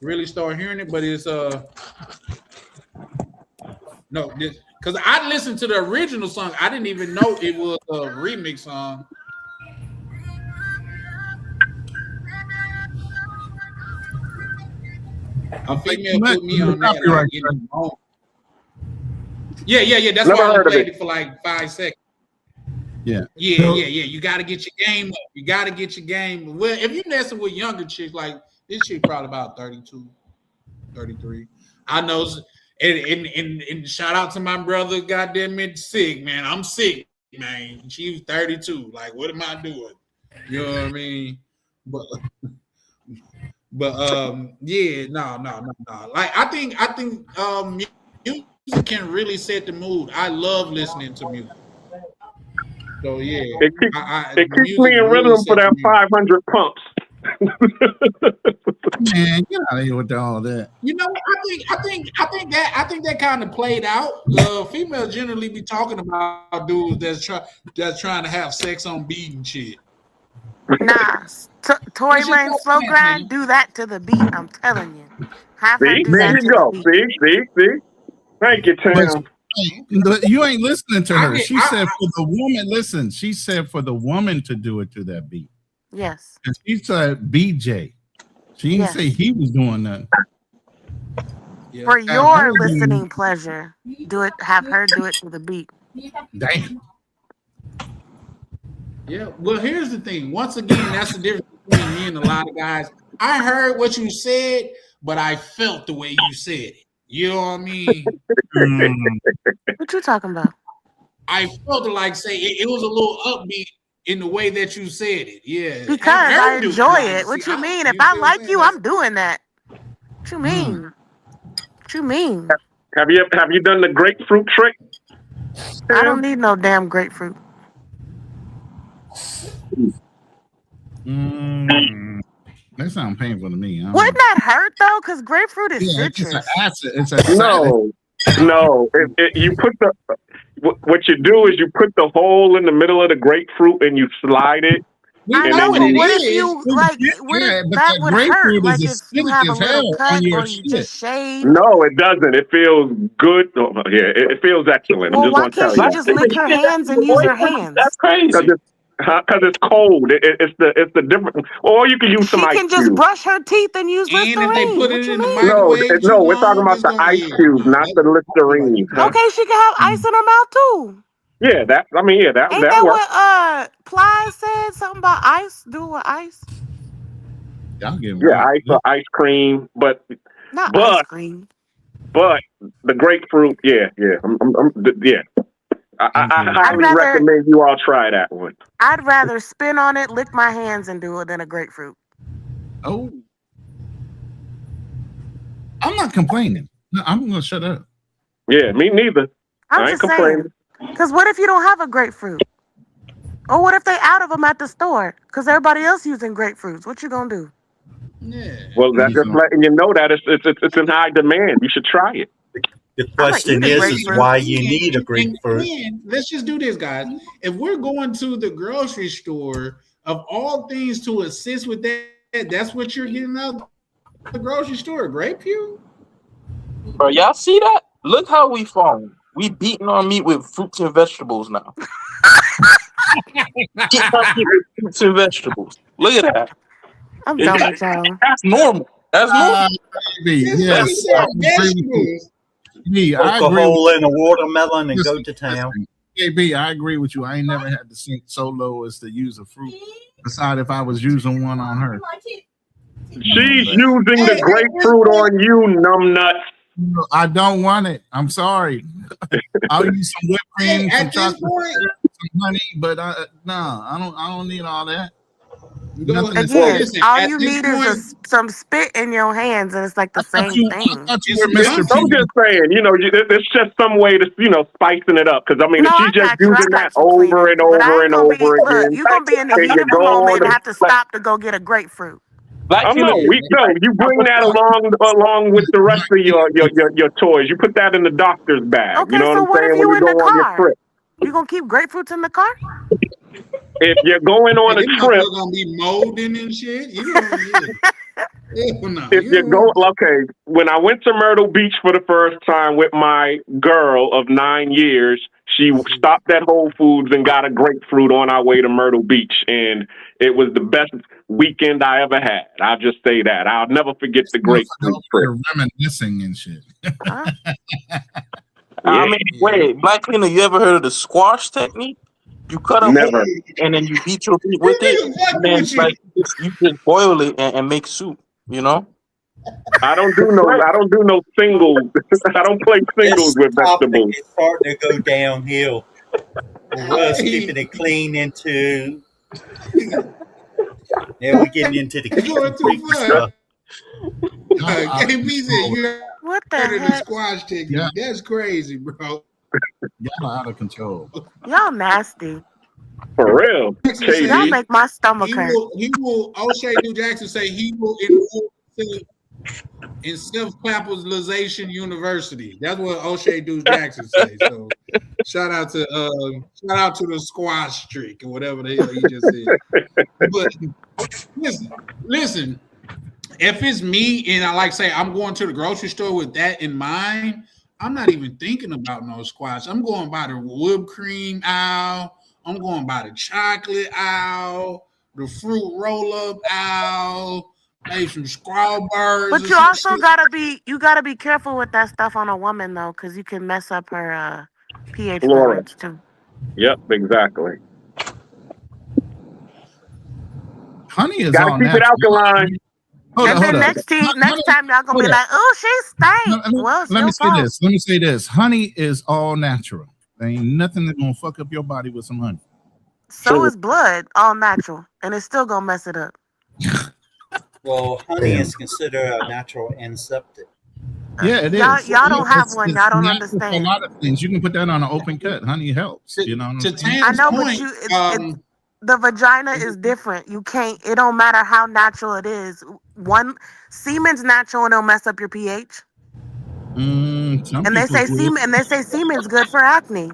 really started hearing it. But it's because I listened to the original song. I didn't even know it was a remix song. A female put me on that. Like, in the moment. Yeah. That's why I played it for like 5 seconds. Yeah. You got to get your game up. You got to get your game. Well, if you're messing with younger chicks, like this chick probably about 32, 33. I know. And shout out to my brother, goddamn it, sick, man. I'm sick, man. She's 32. Like, what am I doing? You know what I mean? But yeah, no. Like, I think music can really set the mood. I love listening to music. So yeah, it keeps me in rhythm for that 500 pumps. Man, get out of here with all that. You know, I think that kind of played out. Females generally be talking about dudes that's trying to have sex on beat and shit. Nah, Tory Lane Slow Grind, do that to the beat. I'm telling you. Have her do There that you to go. the beat. See. Thank you, Tam. You ain't listening to her. She said for the woman. Listen, she said for the woman to do it to that beat. Yes. And she said BJ. She didn't say he was doing nothing. Yeah. For your listening pleasure, do it. Have her do it to the beat. Damn. Yeah. Well, here's the thing. Once again, that's the difference between me and a lot of guys. I heard what you said, but I felt the way you said it. You know what I mean? What you talking about? I felt like, say, it was a little upbeat in the way that you said it. Yeah. Because I enjoy it. What you mean? If I like you, I'm doing that. What you mean? What you mean? Have you done the grapefruit trick? I don't need no damn grapefruit. That sounds painful to me. Wouldn't that hurt though? Because grapefruit is citrus. It's an acid. No. You put what you do is you put the hole in the middle of the grapefruit and you slide it. I know, but what if you like? What if that would hurt? Like if you have a little cut or you just shave? No, it doesn't. It feels good. It feels excellent. Well, why can't she just lick her hands and use her hands? That's crazy. Because it's cold. It's the different. Or you can use some She ice can just cubes. brush her teeth and use And if they Listerine. put What it you in the mean? microwave too We're talking long, about it's the gonna ice yeah, cubes, no, not the Listerine. Huh? Okay, she can have ice in her mouth too. Yeah, that. I mean, yeah, Ain't that that works. what Ply said? Something about ice? Do with ice? Y'all getting Yeah, real. ice or ice cream, but Not ice but cream. but the grapefruit. Yeah, yeah, yeah. I Okay. I'd highly rather recommend you all try that one. I'd rather spin on it, lick my hands, and do it than a grapefruit. Oh, I'm not complaining. No, I'm gonna shut up. Yeah, me neither. I'm I ain't just saying. complaining. Because what if you don't have a grapefruit? Or what if they out of them at the store? Because everybody else using grapefruits. What you gonna do? yeah. Well, that's You just know, letting you know that it's in high demand. You should try it. The I'm gonna question eat a is grapefruit. why you need a grapefruit. And let's just do this, guys. If we're going to the grocery store, of all things to assist with that, that's what you're getting out the grocery store, grapefruit. Bro, y'all see that? Look how we falling. We beating our meat with fruits and vegetables now. Beating our meat with fruits and vegetables. Look at that. I'm done with y'all. That's normal. That's normal. baby, This yes, nigga That's said I agree with you. vegetables. Me, I Poke a agree with hole you. in a watermelon and go Listen, to town. listen. KB, I agree with you. I ain't never had to sink so low as to use a fruit. Aside if I was using one on her. She's But using the Hey, at this grapefruit point, on you, numbnuts. I don't want it. I'm sorry. I'll use some whipped cream, some at this chocolate, point, some honey, but I don't need all that. go, Nothing is Well, Again, listen, all at you this need is point, some spit in your hands, and it's like the same I thing. thought you it's were some Mr. dumb I'm shit. just saying, it's just some way to, spicing it up. Because I mean, No, if she's I just got you. I using that got you, over cleaner. and But I over ain't and gonna be. over Look, again, you gonna be in the and heat you of a go moment on and to, have to stop to go get a grapefruit. Black I Killer, know you bring that along with the rest of your toys. You put that in the doctor's bag. You Okay, know what so I'm what if saying? When you you in go the on your car? trip. You gonna keep grapefruits in the car? If you're going Hey, on a them trip, motherfuckers gonna be molding and shit. You don't, hell no, if you you don't go, want that. okay, when I went to Myrtle Beach for the first time with my girl of 9 years, she stopped at Whole Foods and got a grapefruit on our way to Myrtle Beach. And it was the best weekend I ever had. I'll just say that. I'll never forget the grapefruit trip. You're reminiscing and shit. Huh? I Yeah, mean, Yeah. wait, Black Cleaner, you ever heard of the squash technique? You cut a hole never. and then you beat your meat This with it, nigga and fucking then with you. like you just boil it and make soup. You know, I don't do it's no. great. I don't do no singles. I don't play singles This with topic vegetables. is starting to go downhill. For us Hey, keeping it clean into now we're getting into the it's some going too freaky far. stuff. Y'all are out of KB said control. you What the heard of the heck? squash Yeah, technique. That's crazy, bro. y'all are out of control. Y'all nasty. For real, Jackson Y'all KB. say make my stomach hurt. he will O'Shea New Jackson say he will enroll in self-capitalization university. That's what O'Shea New Jackson say. So shout out to the squash trick or whatever the hell he just said. But listen, if it's me and I like say I'm going to the grocery store with that in mind, I'm not even thinking about no squash. I'm going by the whipped cream aisle. I'm going by the chocolate aisle, the fruit roll-up aisle, maybe some Strawberries But or you some also shit. gotta be careful with that stuff on a woman though, because you can mess up her pH Flora. balance too. Yep, exactly. Honey is Got to all keep it natural. alkaline. Hold up, And hold then up. next time y'all gonna Hold be up. like, oh, she stank. Well, it's Let me your say fault. this. Let me say this. Honey is all natural. There ain't nothing that's gonna fuck up your body with some honey. So is blood, all natural, and it's still gonna mess it up. Well, honey is considered a natural antiseptic. Yeah, it Y'all, is. y'all don't have one. It's Y'all don't natural for a understand. lot of things. You can put that on an open cut. Honey helps. To, You know what I'm to saying? I Tam's know, but point, the vagina is different. You can't. It don't matter how natural it is. One semen's natural and it'll mess up your pH. Some And they people say will. semen's good for acne.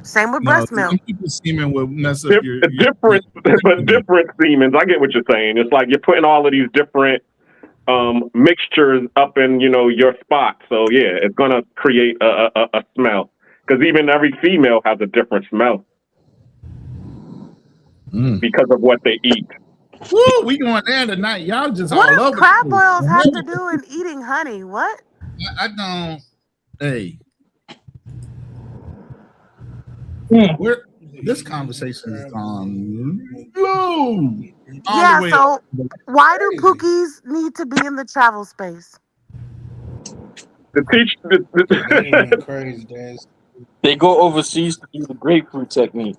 Same with No, breast milk. some people's semen will mess up Different, but different Siemens. I get what you're saying. It's like you're putting all of these different mixtures up in your spot. So yeah, it's gonna create a smell because even every female has a different smell. because of what they eat. Woo, we going there tonight. Y'all just What all does over crab the boils place. have to do in eating honey? What? I don't. Hey, this conversation is on low. Yeah, so why do Pookies need to be in the travel space? The teach Crazy, guys. They go overseas to do the grapefruit technique.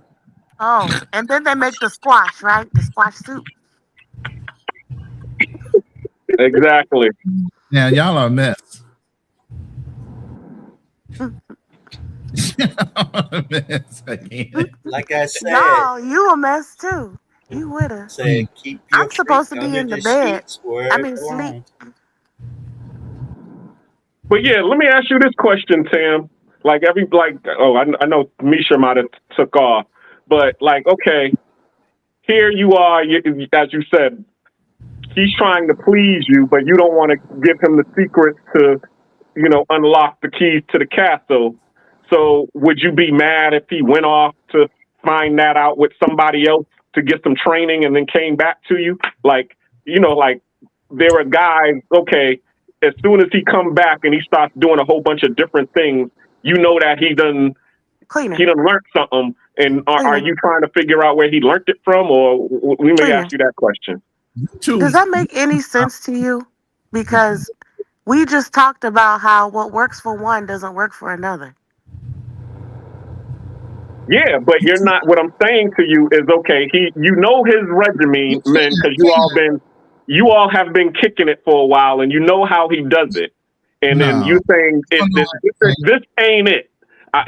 Oh, and then they make the squash, right? The squash soup. Exactly. Yeah, y'all are a mess. Like I said, No, you a mess too. You with her. said keep your I'm supposed to freak be under in the the bed. sheets where I it mean, sleep. belongs. But yeah, let me ask you this question, Tam. I know Misha might have took off, but okay, here you are, as you said, he's trying to please you, but you don't want to give him the secrets to, unlock the keys to the castle. So would you be mad if he went off to find that out with somebody else to get some training and then came back to you? There are guys, okay, as soon as he come back and he starts doing a whole bunch of different things, that he done learned something. And are you trying to figure out where he learned it from? Or we may ask you that question. Does that make any sense to you? Because we just talked about how what works for one doesn't work for another. Yeah, but you're not. What I'm saying to you is, okay, his regimen, man, because you all have been kicking it for a while, and you know how he does it. And then you saying this ain't it. I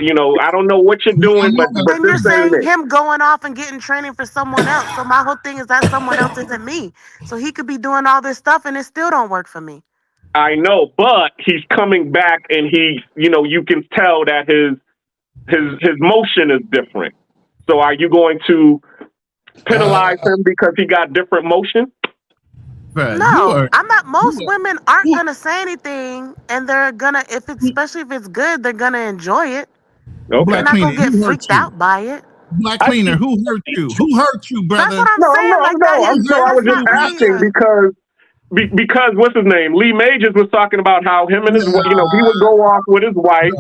don't know what you're doing, but And this you're ain't saying it. him going off and getting training for someone else. So my whole thing is that someone else isn't me. So he could be doing all this stuff and it still don't work for me. I know, but he's coming back, and you can tell that his motion is different. So are you going to penalize him because he got different motion? No, I'm not. Most women aren't gonna say anything, and they're gonna, especially if it's good, they're gonna enjoy it. Okay. They're not gonna get freaked out by it. Black Cleaner, who hurt you? Who hurt you, brother? That's what I'm saying. I was just asking because what's his name? Lee Majors was talking about how him and his, he would go off with his wife.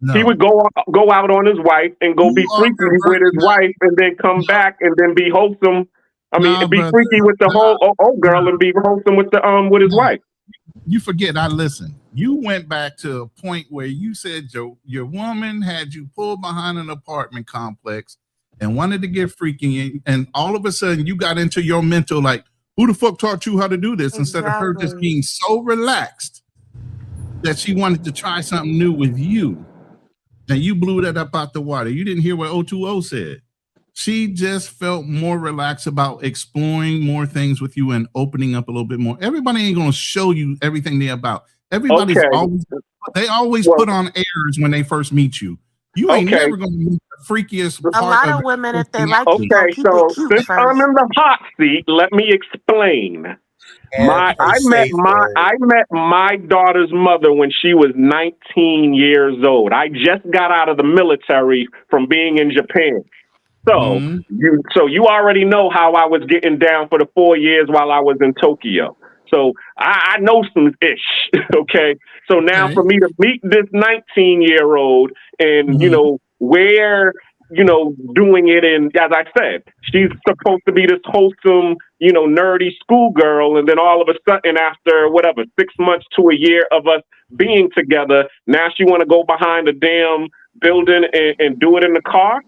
No. He would go out on his wife and go be freaky with his wife, and then come back and then be wholesome. Be freaky with the whole girl and be wholesome with with his wife. You forget. You went back to a point where you said your woman had you pulled behind an apartment complex and wanted to get freaky, and all of a sudden you got into your mental like, who the fuck taught you how to do this? Instead of her just being so relaxed that she wanted to try something new with you. And you blew that up out the water. You didn't hear what 020 said. She just felt more relaxed about exploring more things with you and opening up a little bit more. Everybody ain't going to show you everything they're about. Everybody's always put on airs when they first meet you. You ain't never going to meet the freakiest part. A lot of women, if they like you, okay, keep so it cute since first. I'm in the hot seat, let me explain. I met my daughter's mother when she was 19 years old. I just got out of the military from being in Japan. So you already know how I was getting down for the 4 years while I was in Tokyo. So I know some ish. Okay. So now for me to meet this 19-year-old and, where, doing it in, as I said, she's supposed to be this wholesome, nerdy schoolgirl. And then all of a sudden, after 6 months to a year of us being together, now she want to go behind a damn building and do it in the car.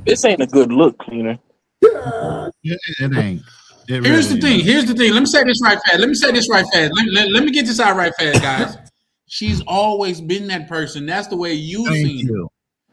This ain't a good look, Cleaner. It ain't. Here's the thing. Let me say this right fast. Let me get this out right fast, guys. She's always been that person. That's the way you've seen her.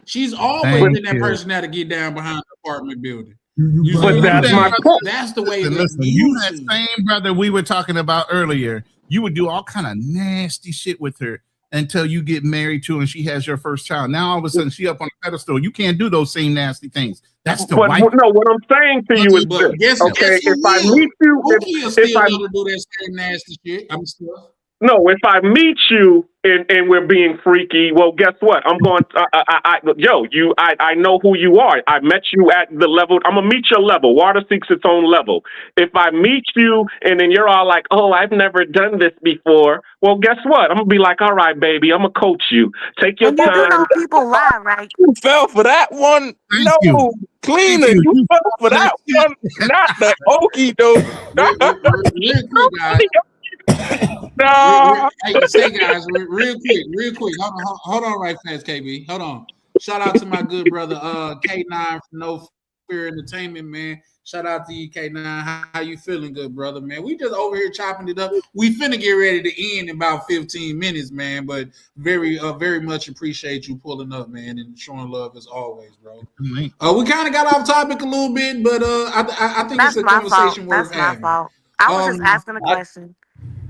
She's always been that person that'll get down behind the apartment building. But that's my point. That's the way that same brother we were talking about earlier. You would do all kind of nasty shit with her until you get married to her and she has your first child. Now all of a sudden she up on a pedestal. You can't do those same nasty things. That's the white. No, what I'm saying to you is this. Okay, if I meet you, if I do that same nasty shit, I'm still. No, if I meet you and we're being freaky, well, guess what? I'm going. I know who you are. I met you at the level. I'm gonna meet your level. Water seeks its own level. If I meet you and then you're all like, "Oh, I've never done this before," well, guess what? I'm gonna be like, "All right, baby, I'm gonna coach you. Take your And you do time." know people lie, right? You fell for that one. Thank you. Cleaner. Thank you. You fell for that one. Not the okie doke. Real quick, guys. No. Hey, say guys, real quick. Hold on, right fast, KB. Hold on. Shout out to my good brother, K9 from No Fear Entertainment, man. Shout out to you, K9. How you feeling, good brother, man? We just over here chopping it up. We finna get ready to end in about 15 minutes, man. But very much appreciate you pulling up, man, and showing love as always, bro. We kind of got off topic a little bit, but I think That's it's a my fault. conversation That's worth my having. fault. I was just asking a question.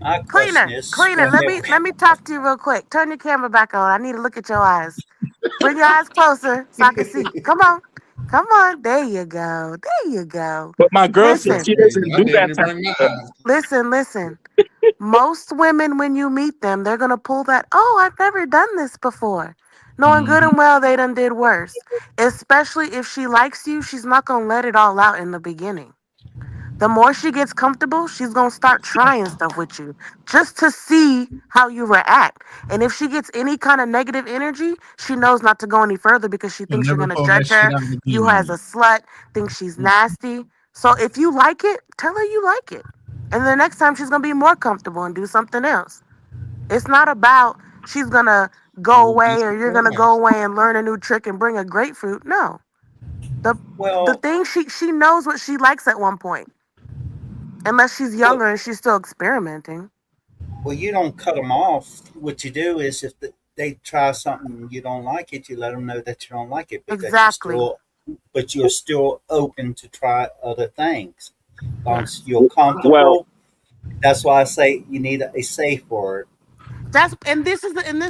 My question Cleaner, let me talk to you real quick. Turn your camera back on. I need to look at your eyes. Bring your eyes closer so I can see. Come on. There you go. But my girl said Listen, she doesn't do that type of stuff. listen. Most women, when you meet them, they're gonna pull that. Oh, I've never done this before, knowing good and well they done did worse. Especially if she likes you, she's not gonna let it all out in the beginning. The more she gets comfortable, she's going to start trying stuff with you just to see how you react. And if she gets any kind of negative energy, she knows not to go any further because she You'll thinks you're never going to pull that judge shit her, out view her as again. a slut, think she's nasty. So if you like it, tell her you like it. And the next time she's going to be more comfortable and do something else. It's not about she's going to go away or you're going to go away and learn a new trick and bring a grapefruit. No. The Well, thing she knows what she likes at one point. Unless she's younger and she's still experimenting. well, you don't cut them off. What you do is if they try something and you don't like it, you let them know that you don't like it. Exactly. You're still open to try other things. Once you're comfortable, Well, that's why I say you need a safe word. This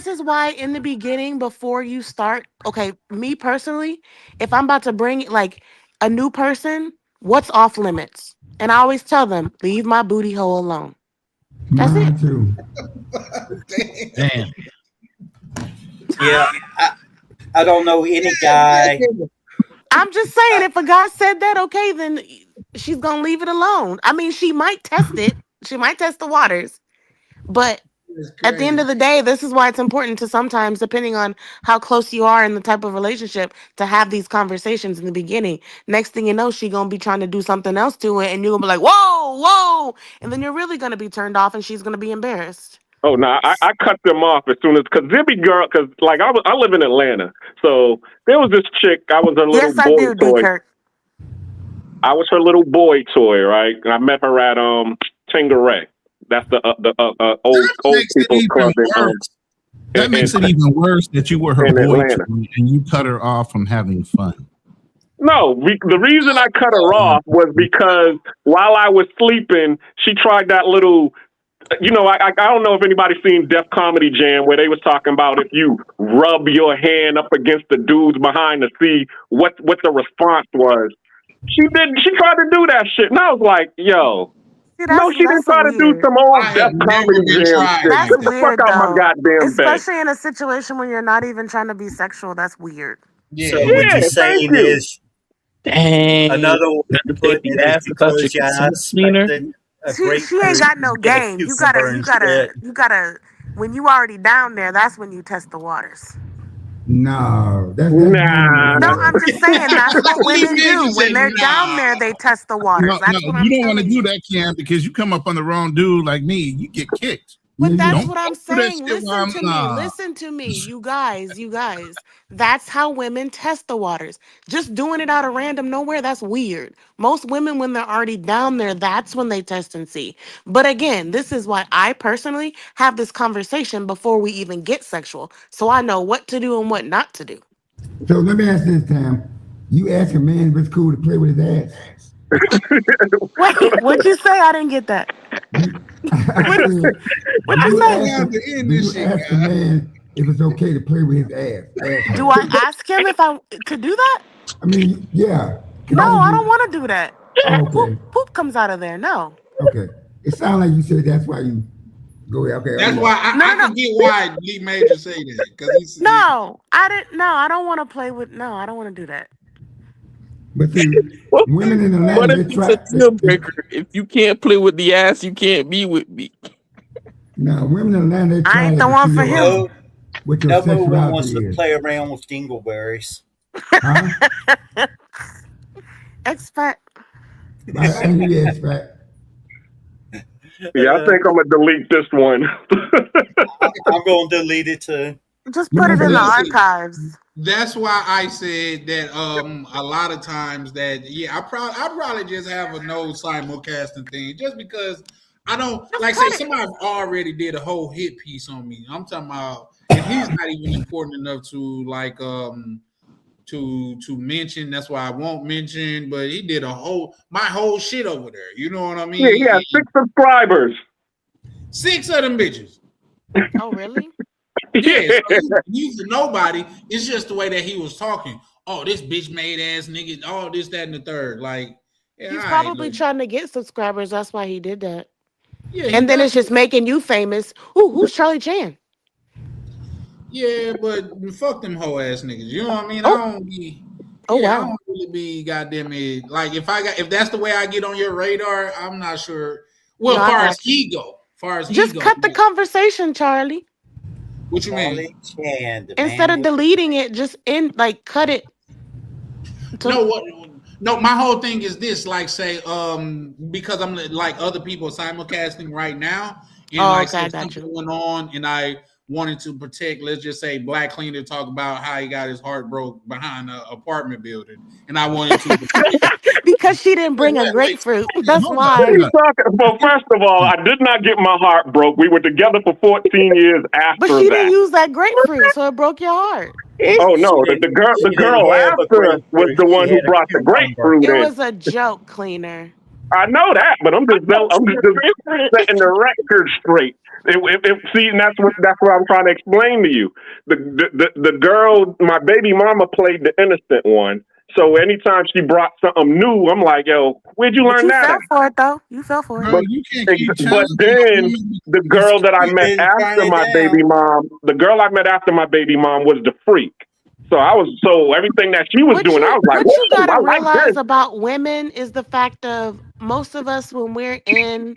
is why in the beginning, before you start, okay, me personally, if I'm about to bring like a new person, what's off limits? And I always tell them, leave my booty hole alone. That's Mine it. too. Damn. Yeah, I don't know any guy. I'm just saying, if a guy said that, okay, then she's gonna leave it alone. I mean, she might test it. She might test the waters, but at the end of the day, this is why it's important to sometimes, depending on how close you are in the type of relationship, to have these conversations in the beginning. Next thing you know, she gonna be trying to do something else to it, and you're gonna be like, whoa, and then you're really gonna be turned off, and she's gonna be embarrassed. oh no, I cut them off as soon as because there be girl because like I live in Atlanta, so there was this chick. I was her little Yes, I boy do, D. toy. Kirk. I was her little boy toy, right? And I met her at Tingeray. That's the old people's club That makes it even worse that you were her in boy Atlanta. and you cut her off from having fun. No, the reason I cut her off was because while I was sleeping, she tried that little. You know, I don't know if anybody's seen Def Comedy Jam where they was talking about if you rub your hand up against the dudes behind to see what the response was. She tried to do that shit, and I was like, yo. See, No, she didn't try to do some old Def Comedy Jam shit. That's Get the weird, fuck out my though. goddamn bed. Especially in a situation when you're not even trying to be sexual. That's weird. So what you're saying is Dang. another way to put it is to close your eyes, expecting a great She ain't got no game. You gotta. When you already down there, that's when you test the waters. No, that's Nah. No, I'm just saying that's what women do. When they're down there, they test the waters. No, That's what I'm you don't want to telling do that, Cam, because you come up on the wrong dude like me, you get kicked. But that's Don't what I'm do that saying. shit while Listen to me, you guys. That's how women test the waters. Just doing it out of random nowhere, that's weird. Most women, when they're already down there, that's when they test and see. But again, this is why I personally have this conversation before we even get sexual. So I know what to do and what not to do. So let me ask this, Tam. You ask a man if it's cool to play with his ass. Wait, what'd you say? I didn't get that. What'd you say? Do you ask a man if it's okay to play with his ass? Do I ask him if I to do that? I mean, yeah. No, I don't want to do that. Okay. Poop comes out of there. No. Okay. It sounds like you said that's why you Go ahead. Okay. That's I'm why up. I can get why Lee Major say that because he's No, I didn't. No, I don't want to play with. No, I don't want to do that. But see, women in What Atlanta, if they it's try. a deal breaker? If you can't play with the ass, you can't be with me. Now, women in Atlanta, they I try ain't to the one see for your, him. what your No woman sexuality wants to is. play around with dingleberries. Huh? Expect. I hear you, expect. Yeah, I think I'm gonna delete this one. I'm going to delete it too. Just You put know, it in but the listen. archives. That's why I said that a lot of times that I probably just have a no simulcasting thing just because I don't Just like say cut it. somebody already did a whole hit piece on me. I'm talking about and he's not even important enough to like to mention. That's why I won't mention, but he did my whole shit over there. You know what I Yeah, he mean? has 6 subscribers. 6 of them bitches. Oh, really? Yeah, so Yeah. he's a nobody. It's just the way that he was talking. Oh, this bitch made ass nigga. All this, that, and the third. Like, yeah, He's all right, probably look. trying to get subscribers. That's why he did that. Yeah, he And then it's definitely. just making you famous. Ooh, who's Charlie Chan? Yeah, but fuck them hoe ass niggas. You know what I mean? Oh, I don't be. oh Yeah, I wow. don't really be goddamn it. Like if that's the way I get on your radar, I'm not sure. Well, No, I far as got you. ego, Just cut the conversation, Charlie. what you mean? Charlie Chan, the Instead man of with deleting it, just cut it. No, To, what? No, my whole thing is this. Like, say, because I'm like other people simulcasting right now, and oh, like okay, say I got something you. went on, and I wanted to protect. Let's just say Black Cleaner talk about how he got his heart broke behind an apartment building, and I wanted to. Because she didn't bring a Wait, grapefruit. Yeah, That's hold up, What are why. hold you up. talking? Well, first of all, I did not get my heart broke. We were together for 14 years But after she didn't that. use that grapefruit, so it broke your heart. Oh she no, didn't the she didn't girl have a after was grapefruit. the She one who had a brought the cucumber. grapefruit It in. was a joke, Cleaner. I know that, but I'm just setting the record straight. See, and that's what I'm trying to explain to you. The girl, my baby mama played the innocent one. So anytime she brought something new, I'm like, yo, where'd you But learn you that fell at? for it, though. You fell for it. Bro, But you can't keep but challenging then women. the You girl that I You met didn't turn after it my baby down. mom, the girl I met after my baby mom was the freak. So everything that she was doing, I was like, What you whoa, gotta I like realize this. about women is the fact of most of us when we're in,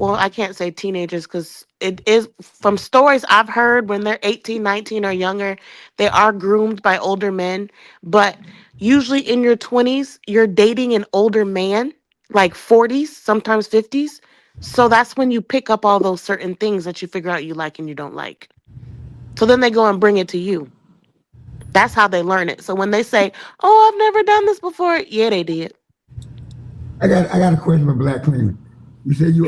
well, I can't say teenagers because it is from stories I've heard when they're 18, 19 or younger, they are groomed by older men. But usually in your 20s, you're dating an older man, like 40s, sometimes 50s. So that's when you pick up all those certain things that you figure out you like and you don't like. So then they go and bring it to you. That's how they learn it. So when they say, "Oh, I've never done this before," yeah, they did. I got a question for Black Cleaner. You said you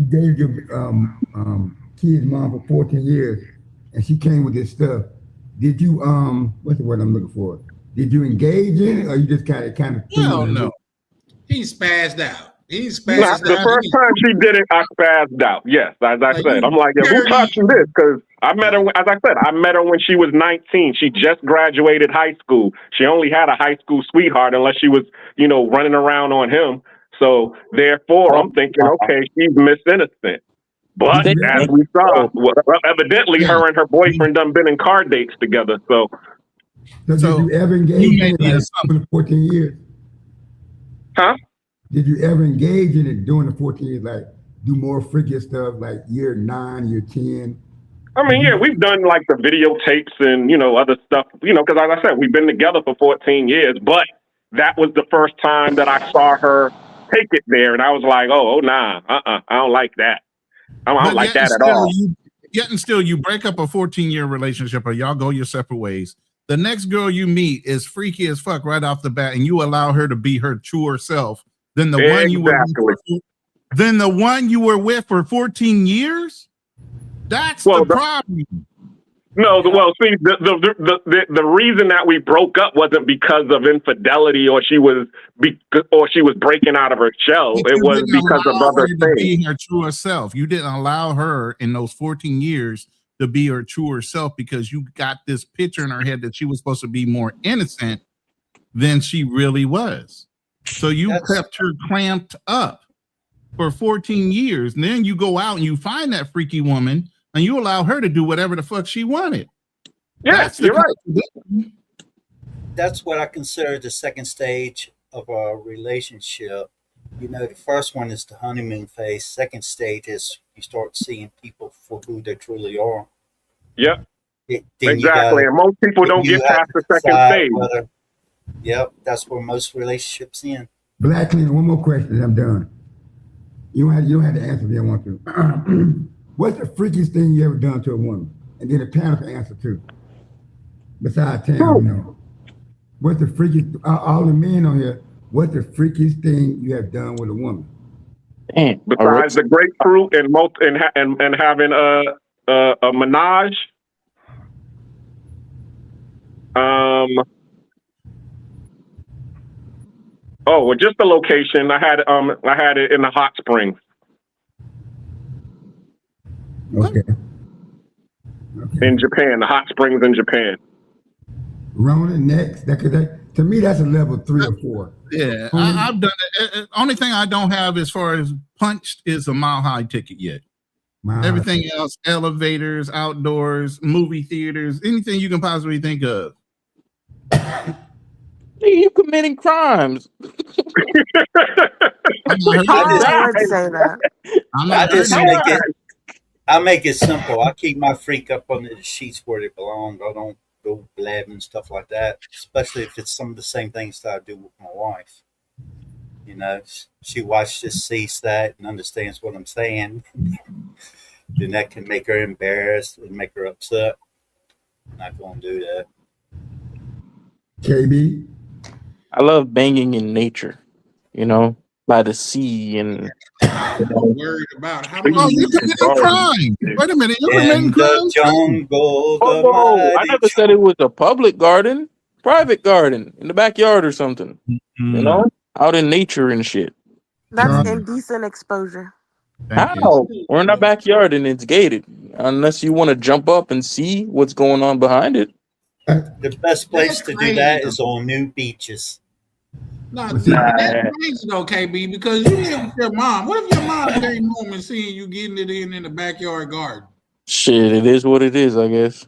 dated your kid's mom for 14 years, and she came with this stuff. Did you what's the word I'm looking for? Did you engage in it, or you just kind of threw it Hell in the no. room? He spazzed out. He Nah, spazzed the out. first time she did it, I spazzed out. Yes, as I Like said, I'm you like, yo, who taught 30. you this? Because I met her, as I said, I met her when she was 19. She just graduated high school. She only had a high school sweetheart, unless she was, running around on him. So therefore, I'm thinking, okay, she's Miss Innocent. But Did They, you as ever? we saw, oh, well, evidently, Yeah. her and her boyfriend done been in car dates together. So, So did So you ever you engage in made it the like assumption. during the 14 years? huh? Did you ever engage in it during the 14 years, like do more freaky stuff like year 9, year 10? I Have mean, yeah, you we've done like the videotapes and, other stuff, because as I said, we've been together for 14 years, but that was the first time that I saw her take it there. And I was like, oh nah, I don't like that. I don't But like that at all. yet and still you break up a 14-year relationship or y'all go your separate ways. The next girl you meet is freaky as fuck right off the bat, and you allow her to be her truer self than the one you were Exactly. with for 14 years. That's the Well, problem. no, see, the reason that we broke up wasn't because of infidelity or she was breaking out of her shell. But It you was didn't because of allow other her to things. be her truer self. You didn't allow her in those 14 years to be her truer self because you got this picture in her head that she was supposed to be more innocent than she really was. So you That's kept her clamped up. for 14 years. And then you go out and you find that freaky woman and you allow her to do whatever the fuck she wanted. Yes, you're right. That's what I consider the second stage of a relationship. You know, the first one is the honeymoon phase. Second stage is you start seeing people for who they truly are. Yep. Then exactly. And most people don't get past the second stage. Yep, that's where most relationships end. Black Cleaner, one more question and I'm done. You don't have to answer if you don't want to. What's the freakiest thing you ever done to a woman? And then the panel can answer too. Besides Tam, you know. What's the freakiest, all the men on here, what's the freakiest thing you have done with a woman? Besides the grapefruit and having a menage. Oh, well, just the location. I had it in the hot springs. Okay. In Japan, the hot springs in Japan. Rona next. To me, that's a level 3 or 4. Yeah, I've done it. Only thing I don't have as far as punched is a mile high ticket yet. Everything else, elevators, outdoors, movie theaters, anything you can possibly think of. You committing crimes. I make it simple. I keep my freak up under the sheets where they belong. I don't go blabbing and stuff like that, especially if it's some of the same things that I do with my wife. You know, she watches, sees that, and understands what I'm saying. Then that can make her embarrassed and make her upset. I'm not going to do that. KB? I love banging in nature, you know, by the sea and. Worried about how much you committed crime. Wait a minute, you're committing crimes. I never said it was a public garden, private garden in the backyard or something. Mm-hmm. You know, out in nature and shit. That's indecent exposure. How? We're in our backyard and it's gated. Unless you want to jump up and see what's going on behind it. The best place to do that is on new beaches. No, that's crazy though, KB, because you live with your mom. What if your mom came home and seeing you getting it in the backyard garden? Shit, it is what it is, I guess.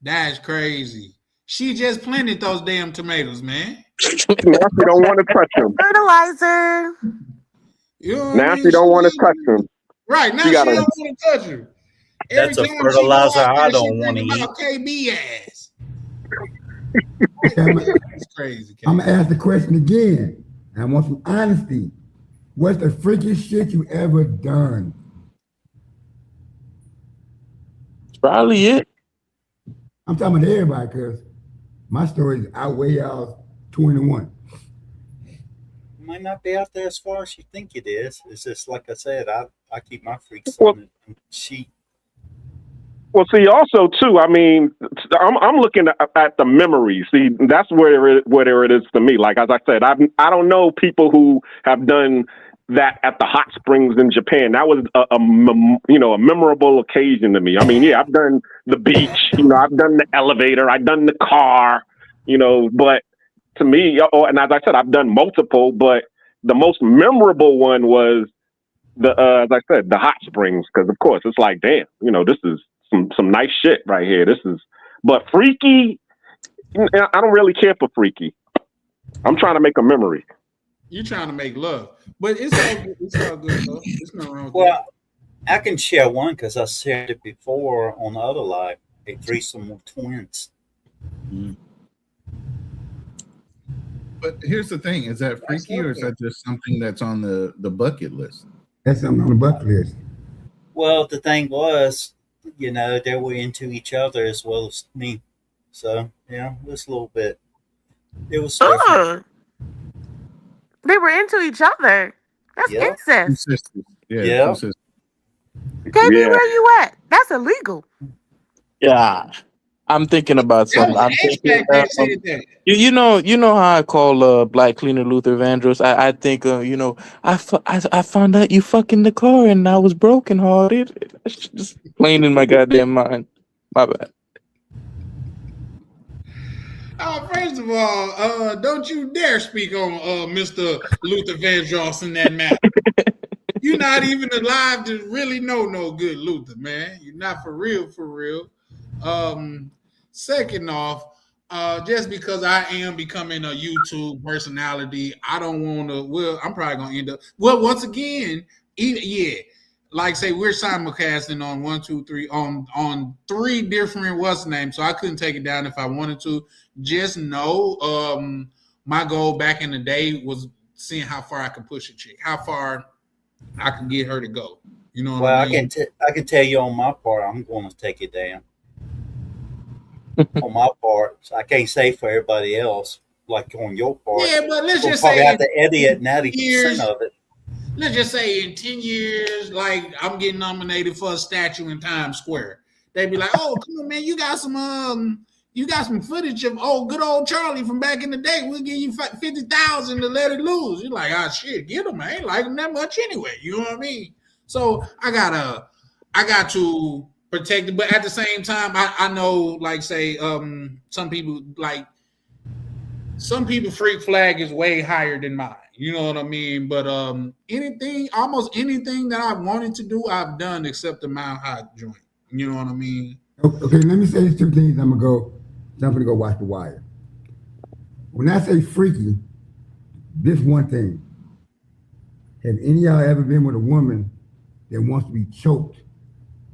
That's crazy. She just planted those damn tomatoes, man. Now she don't want to touch them. Fertilizer. You know now she don't want to touch them. Right, now she don't want to touch them. That's a fertilizer I don't want to eat. KB ass. That's crazy. I'm gonna ask the question again. I want some honesty. What's the freakiest shit you ever done? That's probably it. I'm talking about everybody because my stories outweigh y'all's 21. It might not be out there as far as you think it is. It's just like I said, I keep my freaks on the sheet. Well, see, also too. I mean, I'm looking at the memories. See, that's where it is to me. Like as I said, I don't know people who have done that at the hot springs in Japan. That was a memorable occasion to me. I mean, yeah, I've done the beach. I've done the elevator. I've done the car. But to me, and as I said, I've done multiple. But the most memorable one was as I said, the hot springs, because of course it's like, damn, this is some nice shit right here. But freaky, I don't really care for freaky. I'm trying to make a memory. You're trying to make love, but it's all good. It's all good, though. There's nothing wrong with that. I can share one because I shared it before on the other live. A threesome with twins. Mm-hmm. But here's the thing: is that freaky, or is that just something that's on the bucket list? That's something on the bucket list. Well, the thing was, they were into each other as well as me. So, it was a little bit. It was different. They were into each other. That's incest. Yeah. KB, where you at? That's illegal. Yeah. I'm thinking about something. I'm thinking, you know how I call Black Cleaner Luther Vandross. I think I found out you fucking the car and I was brokenhearted. It's just plain in my goddamn mind. My bad. First of all, don't you dare speak on Mr. Luther Vandross in that matter. You're not even alive to really know no good Luther, man. You're not for real, for real. Second off, just because I am becoming a YouTube personality, I don't want to. Well, I'm probably gonna end up. Well, once again, yeah, like say we're simulcasting on 1, 2, 3 on 3 different what's names, so I couldn't take it down if I wanted to. Just know, my goal back in the day was seeing how far I could push a chick, how far I could get her to go. You know what Well, I mean? I can tell you on my part, I'm going to take it down. On my part, so I can't say for everybody else. Like on your part, Yeah, but let's we'll just probably say have to edit 90% years. of it. Let's just say in 10 years, like I'm getting nominated for a statue in Times Square. They'd be like, "Oh, come on, man, you got some footage of good old Charlie from back in the day. We'll give you 50,000 to let it loose." You're like, "Ah, shit, get him. I ain't like him that much anyway." You know what I mean? So I got to protect it, but at the same time, I know, like say, some people freak flag is way higher than mine. You know what I mean? But almost anything that I wanted to do, I've done except the Mile High joint. You know what I mean? Okay, let me say these 2 things. I'm gonna go watch The Wire. When I say freaky, this one thing. Have any of y'all ever been with a woman that wants to be choked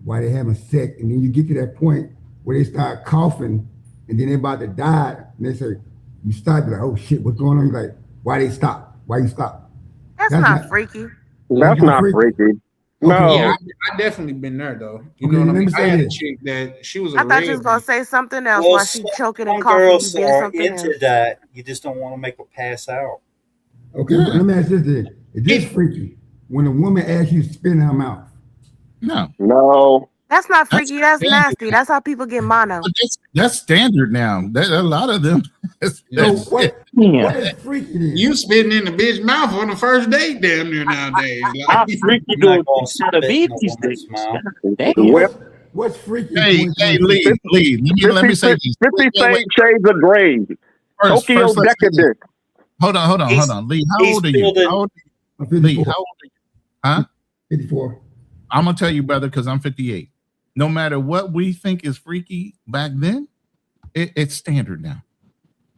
while they're having sex, and then you get to that point where they start coughing, and then they're about to die, and they say, you start like, "Oh shit, what's going on?" You're like, "Why they stop? Why you stop?" That's not freaky. That's not freaky. No. Okay, Yeah, I definitely been there though. You Okay, know what I let me mean? I say had a this. chick that she was a I thought you was gonna red. say something else Well, while she choking and some coughing. You girls did are something into else. that. You just don't want to make her pass out. Okay, let me ask this then. Is this freaky when a woman asks you to spit in her mouth? No. That's not That's freaky. That's standard. nasty. That's how people get mono. But that's standard now. A lot of them. Yeah. So what is freaky then? You spitting in the bitch mouth on the first date, damn near nowadays. How Like, freaky I'm do not going to gotta spit be in a these woman's days? mouth. Damn. What's freaky? in Hey, 2023? Lee. Let me say this. 50 Shades of Grey. Tokyo First, let's say this. Decadent. Hold on. Lee, how He's old are you? building- How old, I'm Lee, 54. how old are you? Huh? 54. I'm gonna tell you, brother, because I'm 58. No matter what we think is freaky back then, it's standard now.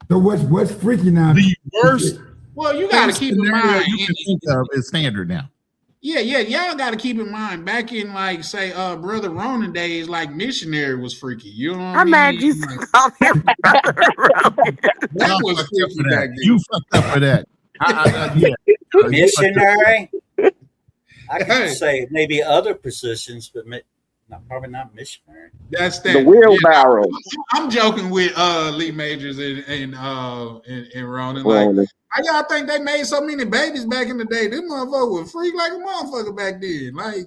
So what's freaky now? The worst well, you got to keep in scenario mind. you can think of is standard now. Yeah, y'all got to keep in mind. Back in like say, Brother Ronan days, like missionary was freaky. You know what I I'm mean? mad you Like, called him brother Ronan. that Y'all was fucked up freaky for back that. then. You fucked up for that. Yeah. Missionary? I Hey. could say maybe other positions, but probably not missionary. That's that. The wheelbarrow. I'm joking with Lee Majors and Ronan. Like, how y'all think they made so many babies back in the day? This motherfucker was freak like a motherfucker back then. Like,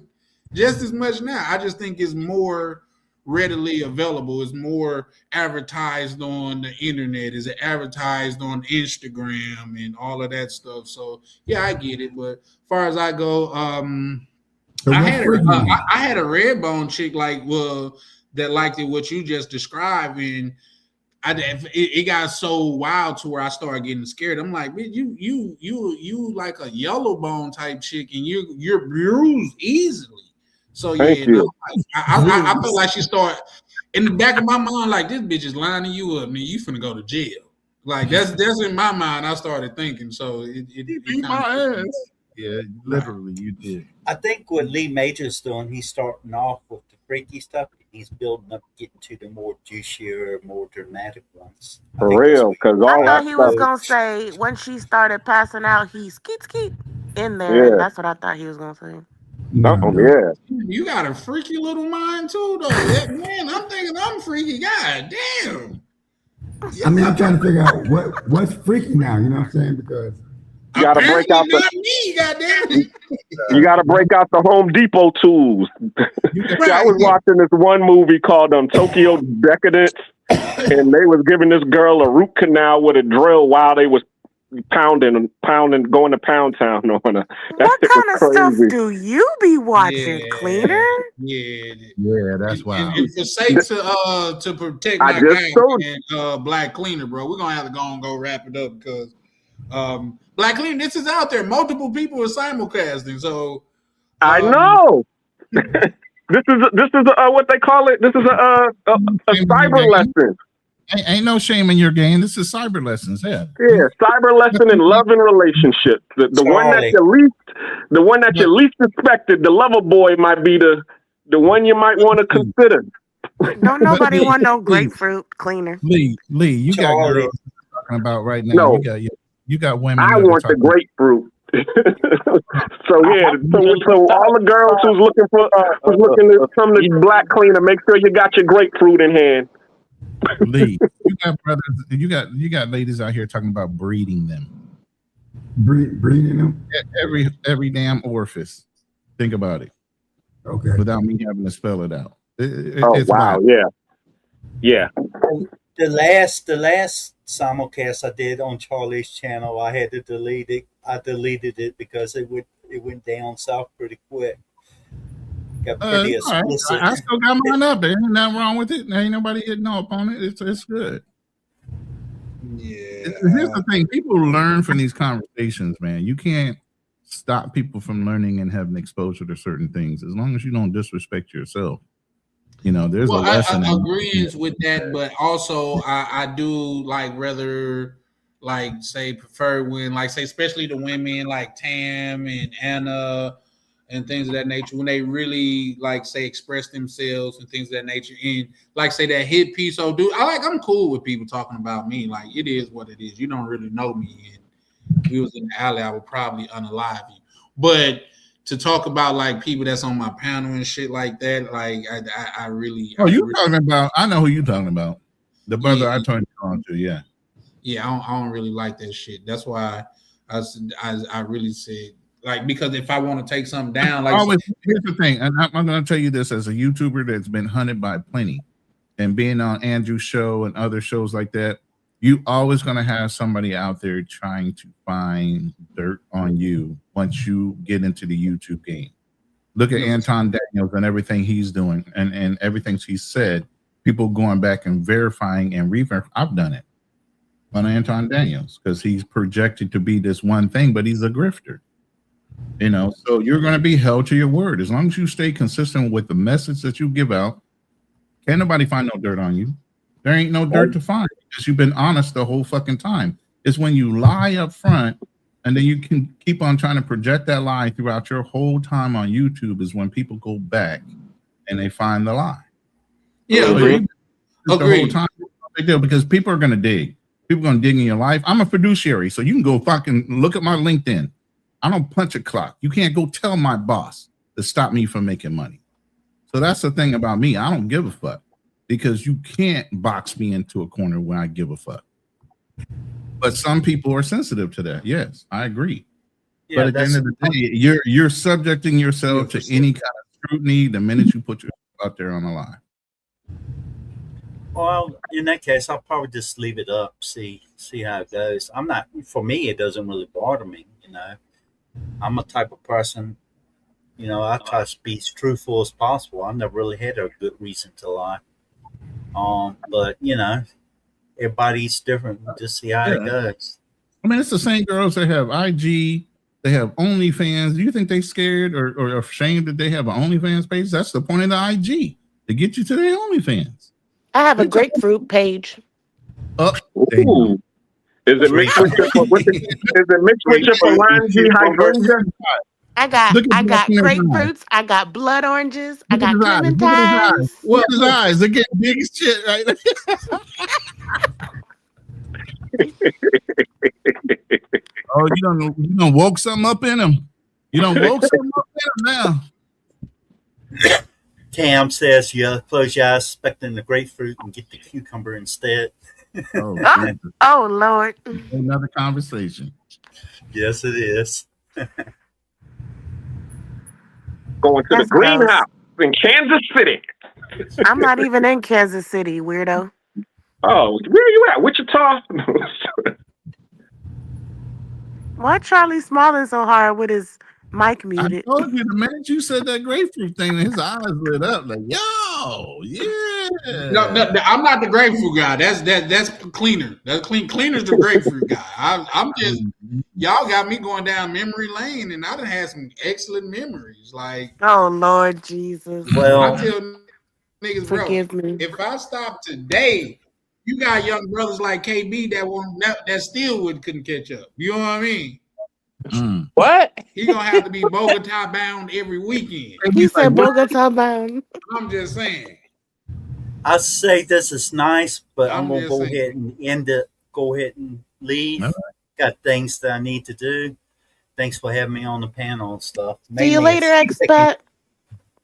just as much now. I just think it's more readily available. It's more advertised on the internet. Is it advertised on Instagram and all of that stuff? So yeah, I get it. But as far as I go, So I what's had freaky then? I had a red bone chick that liked it what you just described, and it got so wild to where I started getting scared. I'm like, man, you like a yellow bone type chick, and you're bruised easily. So Thank yeah, you. no, I felt like she started in the back of my mind, like this bitch is lining you up, man. You finna go to jail. Like that's in my mind. I started thinking. So it Beat my ass. Yeah, literally, you did. I think what Lee Major's doing, he's starting off with the freaky stuff. He's building up, getting to the more juicier, more dramatic ones. For real, because I all thought that he was stuff. gonna say when she started passing out, he skeet in there. Yeah. That's what I thought he was gonna say. No. Yeah. You got a freaky little mind too, though. Man, I'm thinking I'm freaky. God damn. I mean, I'm trying to figure out what's freaky now. You know what I'm saying? Because You gotta break out not me, goddamn. You gotta break out the Home Depot tools. I was watching this one movie called Tokyo Decadence, and they was giving this girl a root canal with a drill while they was pounding, going to Pound Town on her. What kind of stuff do you be watching, Cleaner? yeah, that's wild. And for sake to protect my guy and Black Cleaner, bro, we're gonna have to go wrap it up because Black Cleaner, this is out there. Multiple people are simulcasting, so I know. This is what they call it. This is a cyber lesson. Ain't no shame in your game. This is cyber lessons. Yeah, cyber lesson in love and relationships. The one that you least suspected. The lover boy might be the one you might want to consider. Don't nobody want no grapefruit cleaner. Lee, you got girls talking about right now. No. You got women. I want the grapefruit. So all the girls who's looking to come to Black Cleaner, make sure you got your grapefruit in hand. Lee, you got brothers, you got ladies out here talking about breeding them. Breeding them? Every damn orifice. Think about it. Okay. Without me having to spell it out. It's wow, wild. Yeah. The last simulcast I did on Charlie's channel, I had to delete it. I deleted it because it went down south pretty quick. Got pretty explicit. I still got mine up. There ain't nothing wrong with it. There ain't nobody hitting up on it. It's good. Yeah. Here's the thing. People learn from these conversations, man. You can't stop people from learning and having exposure to certain things as long as you don't disrespect yourself. There's a lesson. I agree with that, but also I do rather prefer when especially the women like Tam and Anna and things of that nature, when they really express themselves and things of that nature, and that hit piece. So I'm cool with people talking about me. It is what it is. You don't really know me, and if we was in the alley, I would probably unalive you. But to talk about people that's on my panel and shit like that, I really. Oh, talking about? I know who you talking about. The brother I turned you on to, yeah. Yeah, I don't really like that shit. That's why I really said because if I want to take something down, here's the thing, and I'm going to tell you this as a YouTuber that's been hunted by plenty, and being on Andrew's show and other shows like that, you always going to have somebody out there trying to find dirt on you once you get into the YouTube game. Look at Anton Daniels and everything he's doing and everything he's said. People going back and verifying and I've done it on Anton Daniels because he's projected to be this one thing, but he's a grifter. So you're going to be held to your word. As long as you stay consistent with the message that you give out, can't nobody find no dirt on you. There ain't no dirt to find because you've been honest the whole fucking time. It's when you lie up front and then you can keep on trying to project that lie throughout your whole time on YouTube is when people go back and they find the lie. Yeah, agree. The whole time, big deal because people are going to dig. People are going to dig in your life. I'm a fiduciary, so you can go fucking look at my LinkedIn. I don't punch a clock. You can't go tell my boss to stop me from making money. So that's the thing about me. I don't give a fuck because you can't box me into a corner when I give a fuck. But some people are sensitive to that. Yes, I agree. Yeah, but at the end of the day, you're subjecting yourself to any kind of scrutiny the minute you put yourself out there on the line. Well, in that case, I'll probably just leave it up, see how it goes. For me, it doesn't really bother me, I'm a type of person, I try to be as truthful as possible. I've never really had a good reason to lie. But everybody's different. We'll just see how it goes. I mean, it's the same girls that have IG, they have OnlyFans. Do you think they scared or ashamed that they have an OnlyFans page? That's the point of the IG, to get you to their OnlyFans. I have a grapefruit page. Ooh. Is it mixed with your phalange hydrangea? I got grapefruits. I got blood oranges. I got clementines. Look at his eyes. They're getting big as shit, right? Oh, you done woke something up in him. You done woke something up in him now. Tam says you close your eyes expecting the grapefruit and get the cucumber instead. Oh Lord. Another conversation. Yes, it is. Going to the greenhouse in Kansas City. I'm not even in Kansas City, weirdo. Oh, where are you at? Wichita? Why Charlie smiling so hard with his Mike I muted. told you the minute you said that grapefruit thing, his eyes lit up like, yo, yeah. No, I'm not the grapefruit guy. That's cleaner. That's clean. Cleaner's the grapefruit guy. I'm just y'all got me going down memory lane, and I done had some excellent memories. Like, Oh Lord Jesus. I Well, tell niggas, bro, Forgive me. if I stop today, you got young brothers like KB that still couldn't catch up. You know what I mean? What? He gonna have to be Bogota bound every weekend. He said Bogota bound. I'm just saying. I say this is nice, but I'm I'm gonna just go saying. ahead and end it. Go ahead and leave. All Got things that I need to do. Thanks for having me on the panel and stuff. See you Mainly later, it's expat.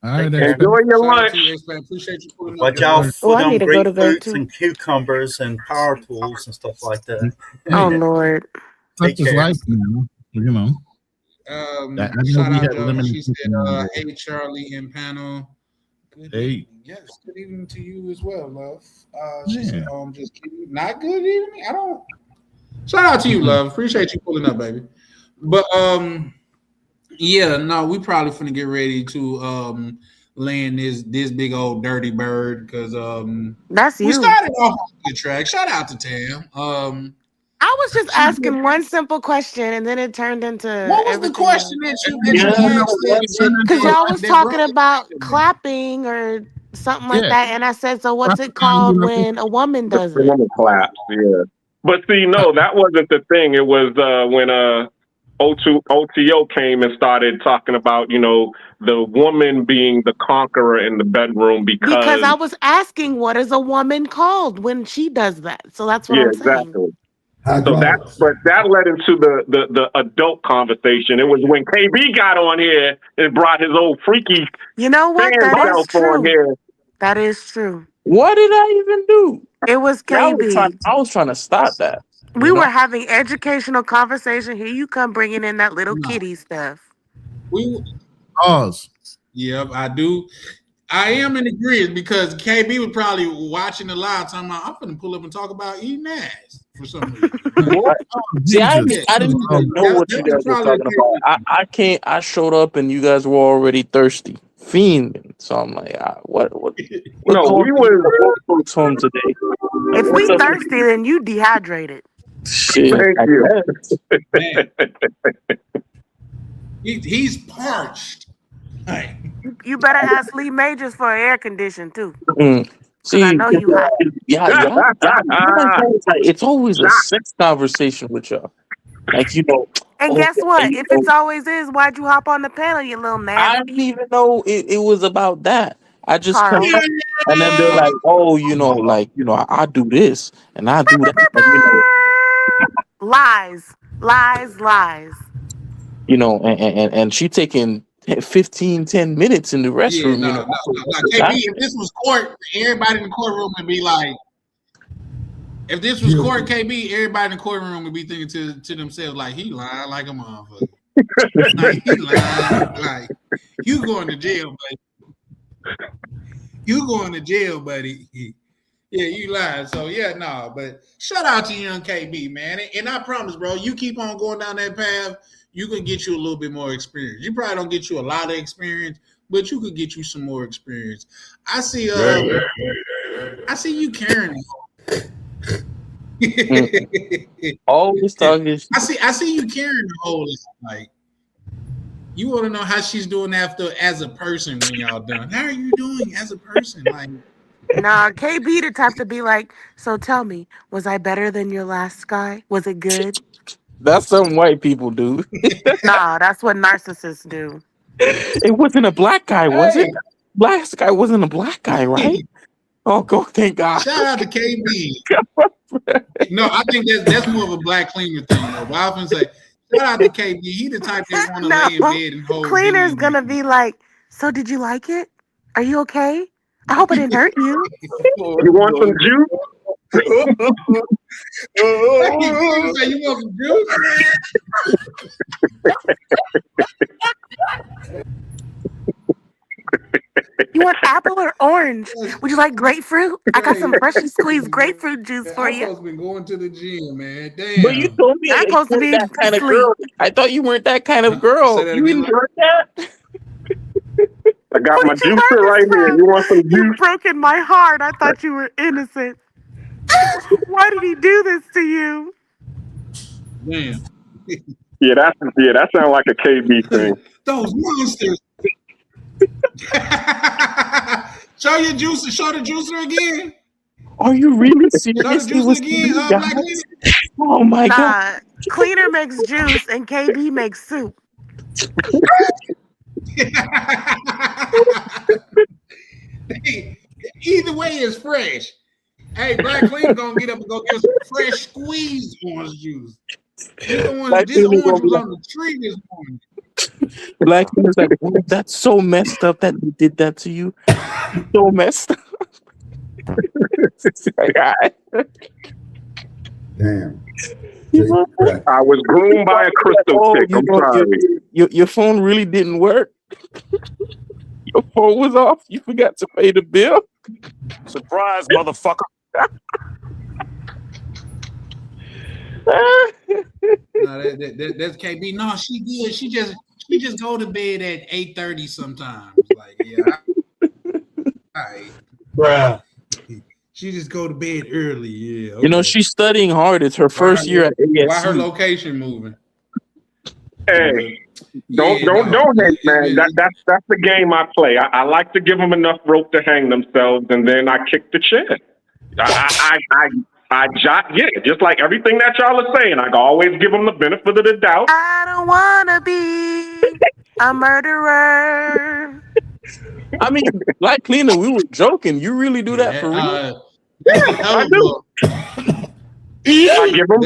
right, Take care. Enjoy your Shout out lunch. to you, X-Man. Appreciate you pulling up. Watch bro. out Oh, for I them need to go to bed grapefruits too. and cucumbers and power tools and stuff like that. Oh Lord. Take such is care. life, you know. I know Shout we out, had Joe. limited She said, people. hey, Charlie and panel. Good Hey. evening. Yes, good evening to you as well, love. She Yeah. said, just kidding. Not good evening. I don't. Shout out to you, love. Appreciate you pulling up, baby. But yeah, no, we probably finna get ready to land this big old dirty bird because That's we you. started off on a good track. Shout out to Tam. I was just asking one simple question, and then it turned into What was the everything question else. that you asked? Because y'all was that talking brought about it? clapping or something like Yeah. that, and I said, "So what's it called when a woman does The it?" woman claps, yeah. But see, no, that wasn't the thing. It was when OTO came and started talking about, the woman being the conqueror in the bedroom Because because I was asking, "What is a woman called when she does that?" So that's what yeah, I'm saying. exactly. So that led into the adult conversation. It was when KB got on here and brought his old freaky You know what? fan That is self on true. here. That is true. What did I even do? It was I KB. was trying to stop that. We you know? were having educational conversation. Here you come bringing in that little No. kitty stuff. Pause. Yep, I do. I am in agreement because KB was probably watching the live talking about, I'm going to pull up and talk about eating ass for some reason. What? See, I didn't even know what that you was guys were probably talking about. I showed up and you guys were already thirsty, fiending. So I'm like, what No, going we on was with the folks home today? If we What's up? thirsty, then you dehydrated. Shit, Thank I you. guess. He's parched. Hey. You better ask Lee Majors for air condition too. See, I know you hot. yeah, it's always a sex conversation with y'all. Like, And guess what? If it's always is, why'd you hop on the panel, you little I nasty? didn't even know it was about that. I just come Carl. up and then they're like, oh, I do this and I do that. Lies. And she taking 10 minutes in the Yeah, restroom, no. KB, if this was court, everybody in the courtroom would be like, if this was court, KB, everybody in the courtroom would be thinking to themselves, like, he lying like a motherfucker. Like, he lying. Like, you going to jail, buddy. You going to jail, buddy. Yeah, you lying. So, yeah, no. But shout out to young KB, man. And I promise, bro, you keep on going down that path, you can get you a little bit more experience. You probably don't get you a lot of experience, but you could get you some more experience. I see you carrying always talking. I see you carrying the whole like. You want to know how she's doing as a person when y'all done. How are you doing as a person? Like, nah, KB the type to be like, so tell me, was I better than your last guy? Was it good? That's something white people do. Nah, that's what narcissists do. It wasn't a black guy, was it? Last guy wasn't a black guy, right? Oh, go! Thank God. Shout out to KB. No, I think that's more of a black cleaner thing, though. But I often say, shout out to KB. He the type that want to lay in bed and hold. Cleaner's gonna be like, so did you like it? Are you okay? I hope I didn't hurt you. You want some juice? Say, you want some juice? You You want apple or orange? Would you like grapefruit? I got some freshly squeezed grapefruit juice for I'm you. supposed to be going to the gym, man. But you Damn. told me I'm you supposed to weren't be that kind of asleep. girl. I thought you weren't that kind of Say girl. that You again. enjoyed that? I got What my did you juicer learn right this here. from? You want some You've juice? broken my heart. I thought you were innocent. Why did he do this to you? Damn. Yeah, that sounds like a KB thing. Those monsters. Show your juicer. Show the juicer again. Are you really Show the serious? It juicer was again. 3 Black guys? Oh my god. Nah, Cleaner makes juice and KB makes soup. Either way is fresh. Hey, Black Clean gonna get up and go get some fresh squeezed orange juice. This Black orange Cleaner gonna was be like, on the tree this morning. Black Cleaner's like, "Oh, that's so messed up that they did that to you. So messed up." Damn. I was groomed by a crystal chick. I'm sorry. Your phone really didn't work. Your phone was off. You forgot to pay the bill. Surprise, motherfucker. No, that's KB. No, she good. She just go to bed at 8:30 sometimes. Like, yeah. All right. Bruh. She just go to bed early. Yeah. Okay. You know, she's studying hard. It's her first year at ASU. Why her location moving? Hey, don't hate, man. That's the game I play. I like to give them enough rope to hang themselves, and then I kick the chair. I just like everything that y'all are saying. I always give them the benefit of the doubt. I don't wanna be a murderer. I mean, Black Cleaner, we were joking. You really do that for real? I do. I give them.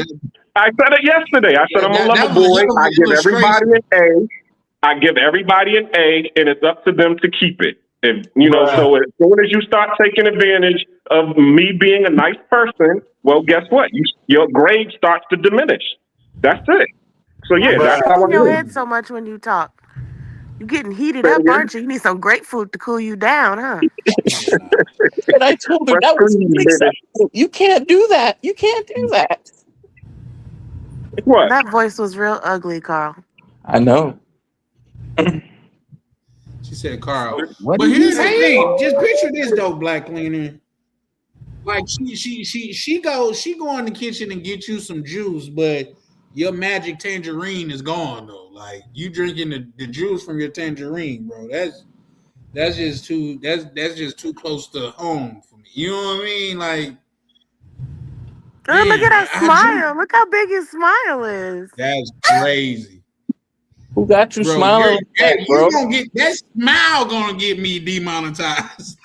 I said it yesterday. I said I'm a lover boy. I give everybody an A. I give everybody an A, and it's up to them to keep it. If you know, so as soon as you start taking advantage of me being a nice person, well, guess what? Your grade starts to diminish. That's it. So yeah, that's how I your do head it. so much when you talk. You're getting heated up, aren't you? You need some grapefruit to cool you down, huh? And I told her that was unacceptable. You can't do that. You can't do that. What? That voice was real ugly, Carl. I know. She said, Carl. What But did here's you the say? thing. Just picture this though, Black Cleaner. Like she go in the kitchen and get you some juice, but your magic tangerine is gone though. Like you drinking the juice from your tangerine, bro. That's just too close to home for me. You know what I mean? Like, Look at that smile. Look how big his smile is. That's crazy. Who got you smiling? You gonna get that smile gonna get me demonetized.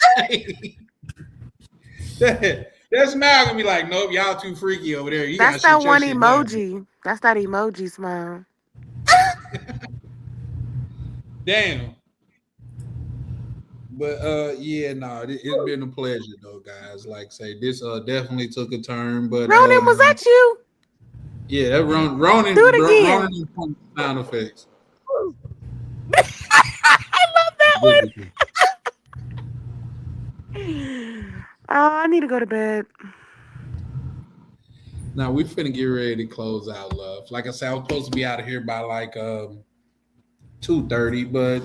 that smile gonna be like, nope, y'all too freaky over there. That's that one emoji. That's that emoji smile. Damn. But it's been a pleasure though, guys. Like say this definitely took a turn. But Ronan, was that you? Yeah, that Ronan. Do it again. Ronan sound effects. I love that one. I need to go to bed. Now we finna get ready to close out, love. Like I said, I was supposed to be out of here by like 2:30, but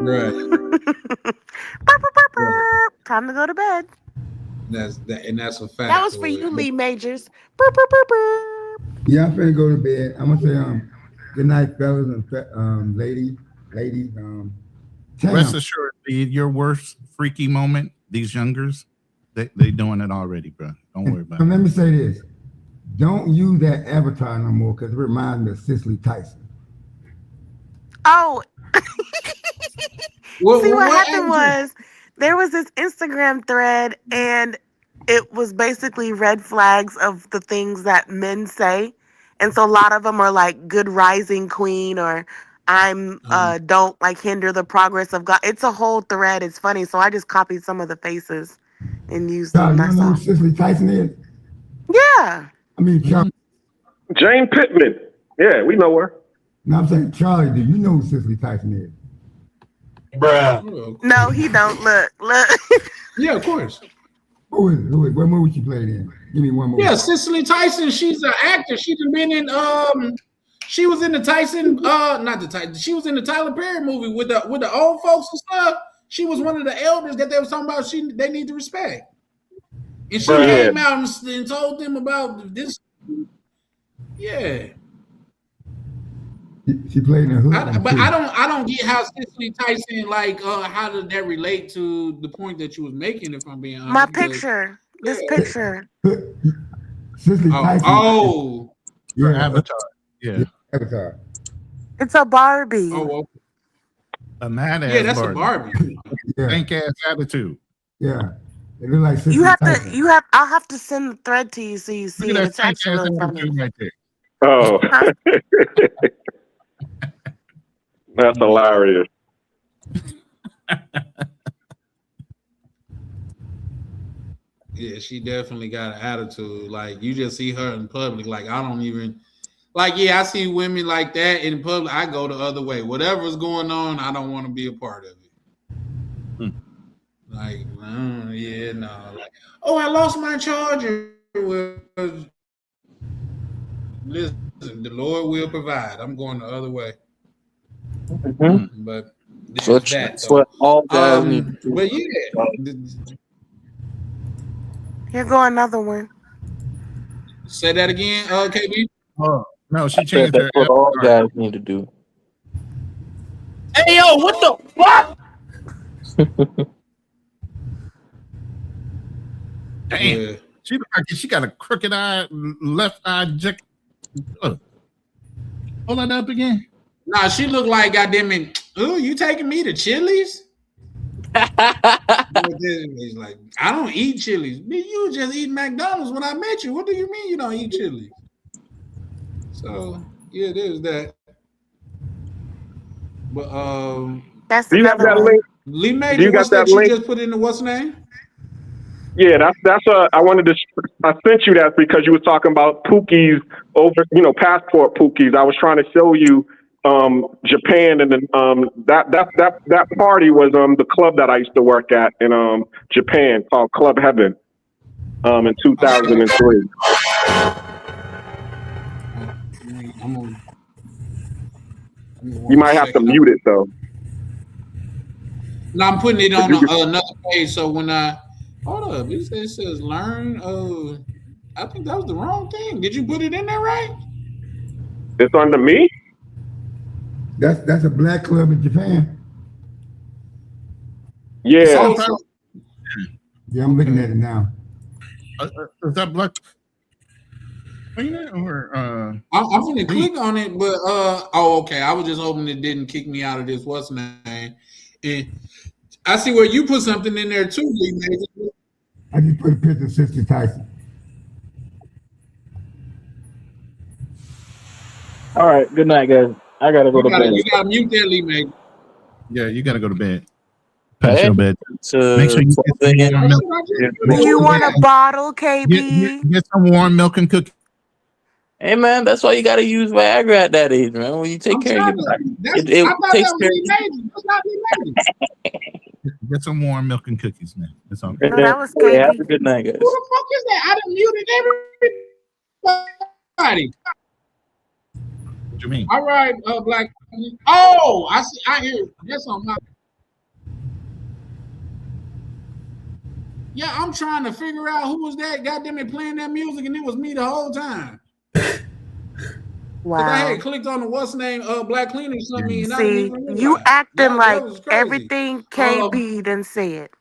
right. Time to go to bed. That's a fact. That was for you, Lee Majors. Yeah, I'm finna go to bed. I'm gonna say good night, fellas and ladies. Rest assured, your worst freaky moment, these youngers, they doing it already, bro. Don't worry about it. Let me say this. Don't use that avatar no more because it reminds me of Cicely Tyson. Oh. What happened was there was this Instagram thread and it was basically red flags of the things that men say. And so a lot of them are like good rising queen or I'm don't like hinder the progress of God. It's a whole thread. It's funny. So I just copied some of the faces and used them You know who myself. Cicely Tyson is? Yeah. I mean, Charlie. Jane Pittman. Yeah, we know her. No, I'm saying, Charlie, do you know who Cicely Tyson is? Bruh. No, he don't. Look. Yeah, of course. Who is? What movie she played in? Give me one movie. Yeah, Cicely Tyson. She's an actor. She's been in she was in the Tyson not the Tyson. She was in the Tyler Perry movie with the old folks and stuff. She was one of the elders that they was talking about. They need to respect. And she came out and told them about this. Yeah. She played in the hood. But I don't get how Cicely Tyson, like how did that relate to the point that you was making, if I'm being honest? My picture. This picture. Cicely Tyson. Oh. Yeah, Avatar. Yeah. Avatar. It's a Barbie. Oh, okay. A mad ass. Yeah, that's a Barbie. Stank ass attitude. Yeah. It look like Cicely You have Tyson. to. I'll have to send the thread to you so you see it. It's actually really funny. Right there. Oh. That's hilarious. Yeah, she definitely got an attitude. Like you just see her in public. Like I don't even like. Yeah, I see women like that in public. I go the other way. Whatever's going on, I don't want to be a part of it. Like, yeah, no. Like, oh, I lost my charger. Well, listen, the Lord will provide. I'm going the other way. But That's what all guys need to do. But yeah. Here go another one. Say that again, KB. Oh no, she changed That's her. what all guys need to do. Hey, yo, what the fuck? Damn. Yeah. She look like she got a crooked eye, left eye. Hold that up again. Nah, she looked like goddamn it. Oh, you taking me to Chili's? He's like, I don't eat Chili's. You just eat McDonald's when I met you. What do you mean you don't eat Chili's? So yeah, there's that. But that's do you have that one. link? Lee Major, Do you got what's that you link? just put in the what's name? Yeah, that's I wanted to. I sent you that because you were talking about Pookies over, passport Pookies. I was trying to show you Japan, and then that party was the club that I used to work at in Japan called Club Heaven in 2003. You might have to mute it though. No, I'm putting it on another page. So when hold up, it says learn. I think that was the wrong thing. Did you put it in there right? It's under me. That's a black club in Japan. Yeah. Yeah, I'm looking at it now. Is that black? Or I'm gonna click on it, but okay. I was just hoping it didn't kick me out of this what's name. And I see where you put something in there too, Lee Major. I just put a picture of Cicely Tyson. All right, good night, guys. I gotta go to bed. You gotta mute that, Lee Major. Yeah, you gotta go to bed. Pass your bed. Make sure you Do you want a bottle, KB? Get some warm milk and cookies. Hey man, that's why you gotta use Viagra at that age, man. When you take care of your body, it takes care of you. Get some warm milk and cookies, man. That's all. No, that was KB. Have a good night, guys. Who the fuck is that? I done muted everybody. What you mean? All right, Black. Oh, I see. I hear. That's on my. Yeah, I'm trying to figure out who was that. Goddamn it, playing that music, and it was me the whole time. Wow. I had clicked on the what's name Black Cleaner something, and I See, didn't even realize. you acting like that was crazy. everything KB didn't say it.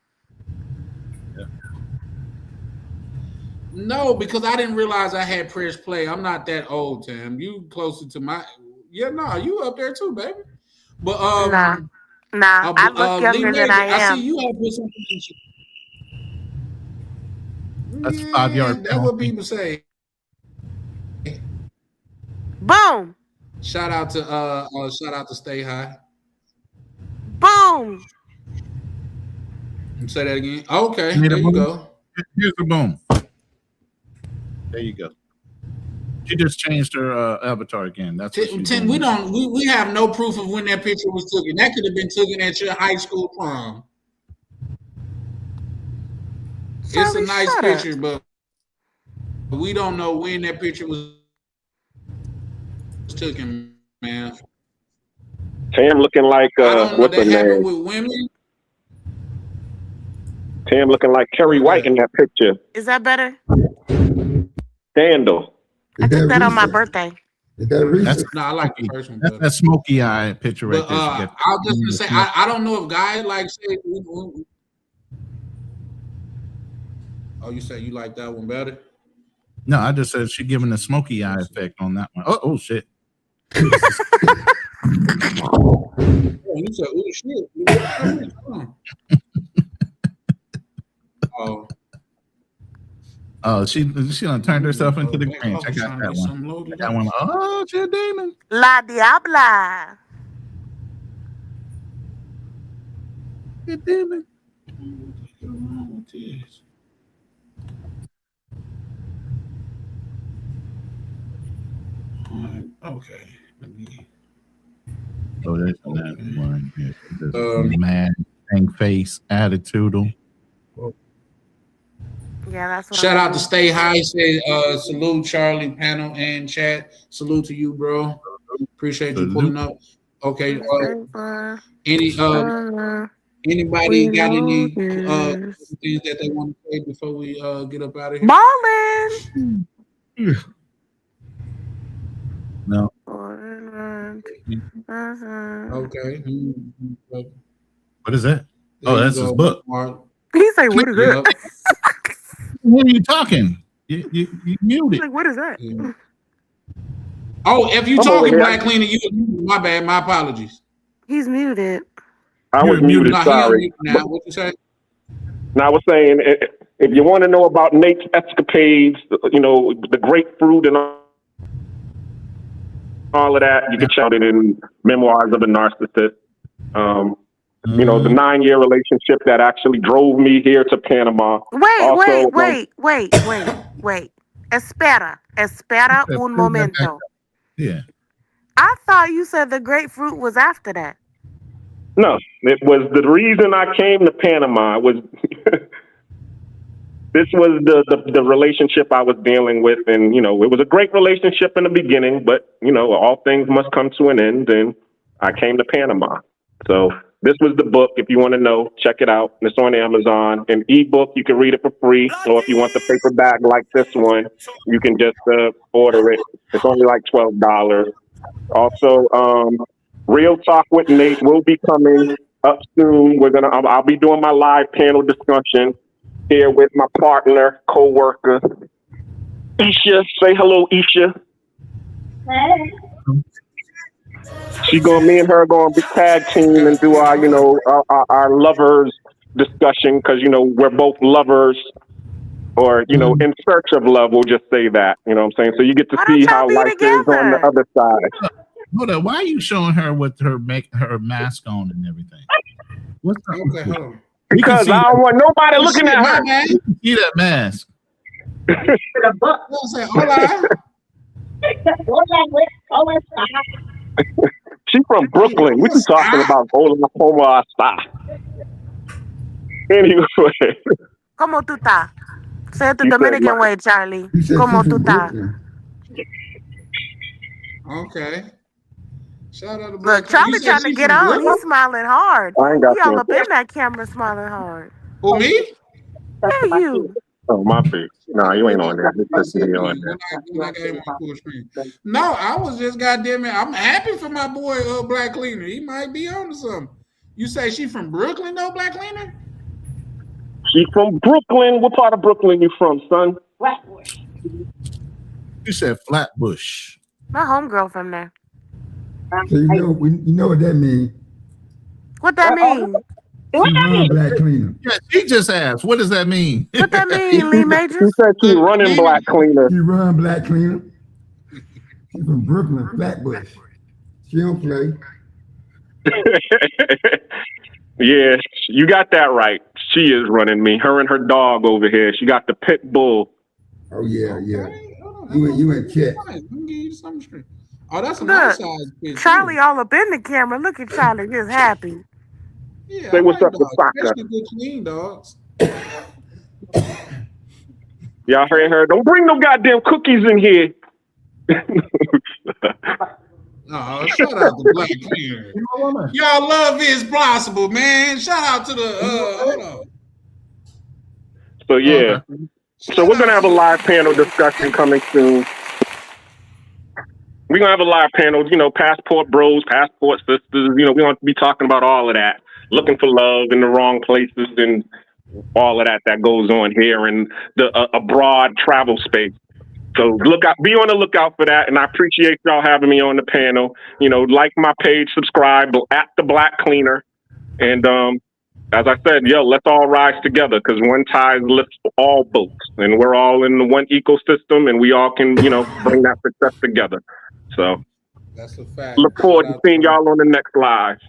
No, because I didn't realize I had press play. I'm not that old, Tim. You closer to my. Yeah, no, you up there too, baby. But Nah, I look younger than I am. I see you have put something in. That's 5 yards. That's what people say. Boom. Shout out to Stay High. Boom. Say that again. Okay, there you go. Here's the boom. There you go. She just changed her avatar again. That's what she's Tim, doing. we have no proof of when that picture was taken. That could have been taken at your high school prom. It's a nice picture, but we don't know when that picture was taken, man. Tam looking like I don't know what's her that happened name? with women. Tam looking like Kerry White in that picture. Is that better? Scandal. I took that on my birthday. That's, No, I like the first one. that's that smoky eye picture right But there. I was just gonna say, I don't know if guys like say. Oh, you say you like that one better? No, I just said she giving the smoky eye effect on that one. Oh shit. Oh, you said, oh shit. Oh. Oh, she done turned herself into the Grinch. I got that one. I got one. Oh, Jet Damon. La Diabla. Jet Damon. Okay. Oh, there's that one. Mad, pink face, attitudinal. Yeah, that's what Shout out to Stay High. Say salute Charlie, panel, and chat. Salute to you, bro. Appreciate you pulling up. Okay. Anybody got any things that they want to say before we get up out of here? Ballin'. No. Okay. What is that? There oh, that's his book. He say, "What is that?" When are you talking? You muted. Like, what is that? Yeah. Oh, if you talking Black Cleaner, you my bad. My apologies. He's muted. I was muted. No, Sorry. Now, what you say? Now I was saying, if you want to know about Nate's escapades, you know, the grapefruit and all of that, you can check it in Memoirs of a Narcissist. You know, the 9-year relationship that actually drove me here to Panama. Wait. Espera un momento. Yeah. I thought you said the grapefruit was after that. No, it was the reason I came to Panama. Was this was the relationship I was dealing with, and you know, it was a great relationship in the beginning, but you know, all things must come to an end, and I came to Panama. So this was the book. If you want to know, check it out. It's on Amazon. An ebook, you can read it for free. Or if you want the paperback like this one, you can just order it. It's only like $12. Also, Real Talk with Nate will be coming up soon. I'll be doing my live panel discussion here with my partner, co-worker, Isha. Say hello, Isha. Hey. Me and her gonna be tag team and do our, you know, our lovers discussion, because you know we're both lovers, or you know, in search of love. We'll just say that. You know what I'm saying? So you get to see how life is on the other side. Hold on, why are you showing her with her mask on and everything? What's up? Okay, hold on. Because I don't want nobody looking at her. See that mask? She's from Brooklyn. We can talking about Hola Stop. Anyway. ¿Cómo tú estás? Say it the Dominican way, Charlie. ¿Cómo tú estás? Okay. Shout out to Look, Charlie trying to get on. He's smiling hard. I ain't got He all up in that camera smiling hard. Who, me? Yeah, you. Oh, my face. No, you ain't on there. On there. No, I was just goddamn it. I'm happy for my boy, Black Cleaner. He might be on to something. You say she from Brooklyn, though, Black Cleaner? She from Brooklyn. What part of Brooklyn you from, son? Flatbush. You said Flatbush. My homegirl from there. So you know what that means. What that mean? What that mean? Black Cleaner. Yeah, she just asked. What does that mean? What that mean, Lee Majors? She said she running Black Cleaner. She run Black Cleaner. She's from Brooklyn, Flatbush. She don't play. Yeah, you got that right. She is running me. Her and her dog over here. She got the pit bull. Oh yeah. You in chat. Nice. Let me give you some straight. Oh, that's a nice Look, size pitch Charlie too. all up in the camera. Look at Charlie, just happy. Yeah, Say I what's like up to dogs, Saka. especially good clean dogs. Y'all heard her. Don't bring no goddamn cookies in here. Oh, shout out to Black Cleaner. Y'all love is possible, man. Shout out to the hold on. So yeah. Okay. So we're gonna have a live panel discussion coming soon. We're gonna have a live panel, passport bros, passport sisters, we're gonna be talking about all of that. Looking for love in the wrong places and all of that goes on here in the a broad travel space. So be on the lookout for that, and I appreciate y'all having me on the panel. Like my page, subscribe at the Black Cleaner, and as I said, let's all rise together because one tide lifts all boats, and we're all in the one ecosystem, and we all can, bring that success together. So that's a fact. Look forward to seeing y'all on the next live.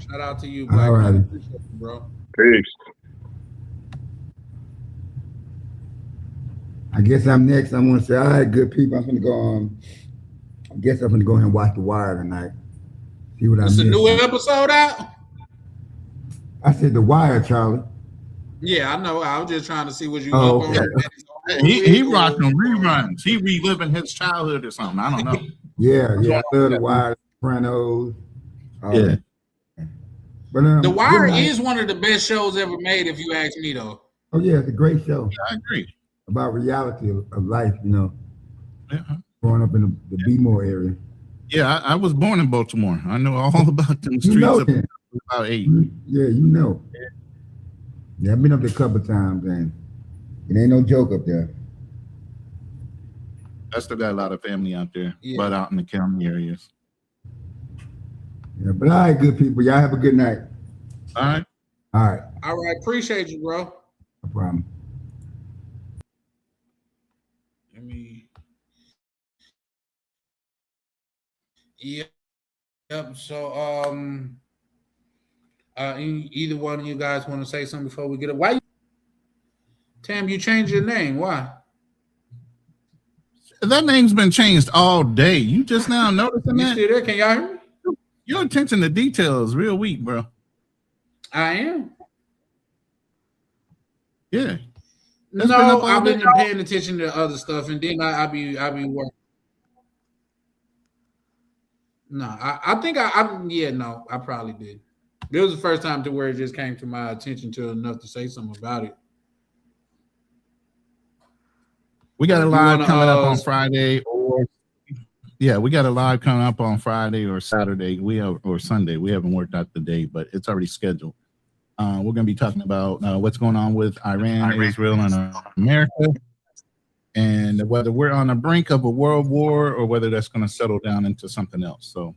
Shout out to you, Black. All right. Appreciate you, bro. Peace. I guess I'm next. I'm gonna say, all right, good people. I'm gonna go on. I guess I'm gonna go ahead and watch The Wire tonight. See what I missed. It's a new episode out. I said The Wire, Charlie. Yeah, I know. I was just trying to see what you Oh, up okay. on. He watching reruns. He reliving his childhood or something. I don't know. Yeah. I love The Wire, Sopranos. Yeah. But The Wire is one of the best shows ever made, if you ask me, though. Oh yeah, it's a great show. Yeah, I agree. About reality of life, Yeah. growing up in the B-more area. Yeah, I was born in Baltimore. I know all about them streets about 8. Yeah, Yeah, I've been up there a couple of times, and it ain't no joke up there. I still got a lot of family out there, Yeah. but out in the county areas. Yeah, but all right, good people. Y'all have a good night. All right. All right. All right. Appreciate you, bro. No problem. Let me. Yep. So, either one of you guys want to say something before we get up? Why? Tam, you changed your name. Why? That name's been changed all day. You just now noticing You that? still there? Can y'all hear me? Your attention to detail is real weak, bro. I am. Yeah. No, I've been paying attention to other stuff, and then I be working. No, I think I probably did. It was the first time to where it just came to my attention to enough to say something about it. We got a live coming up on Friday, we got a live coming up on Friday or Saturday. Or Sunday. We haven't worked out the day, but it's already scheduled. We're going to be talking about what's going on with Iran, Israel, and America, and whether we're on the brink of a world war or whether that's going to settle down into something else. So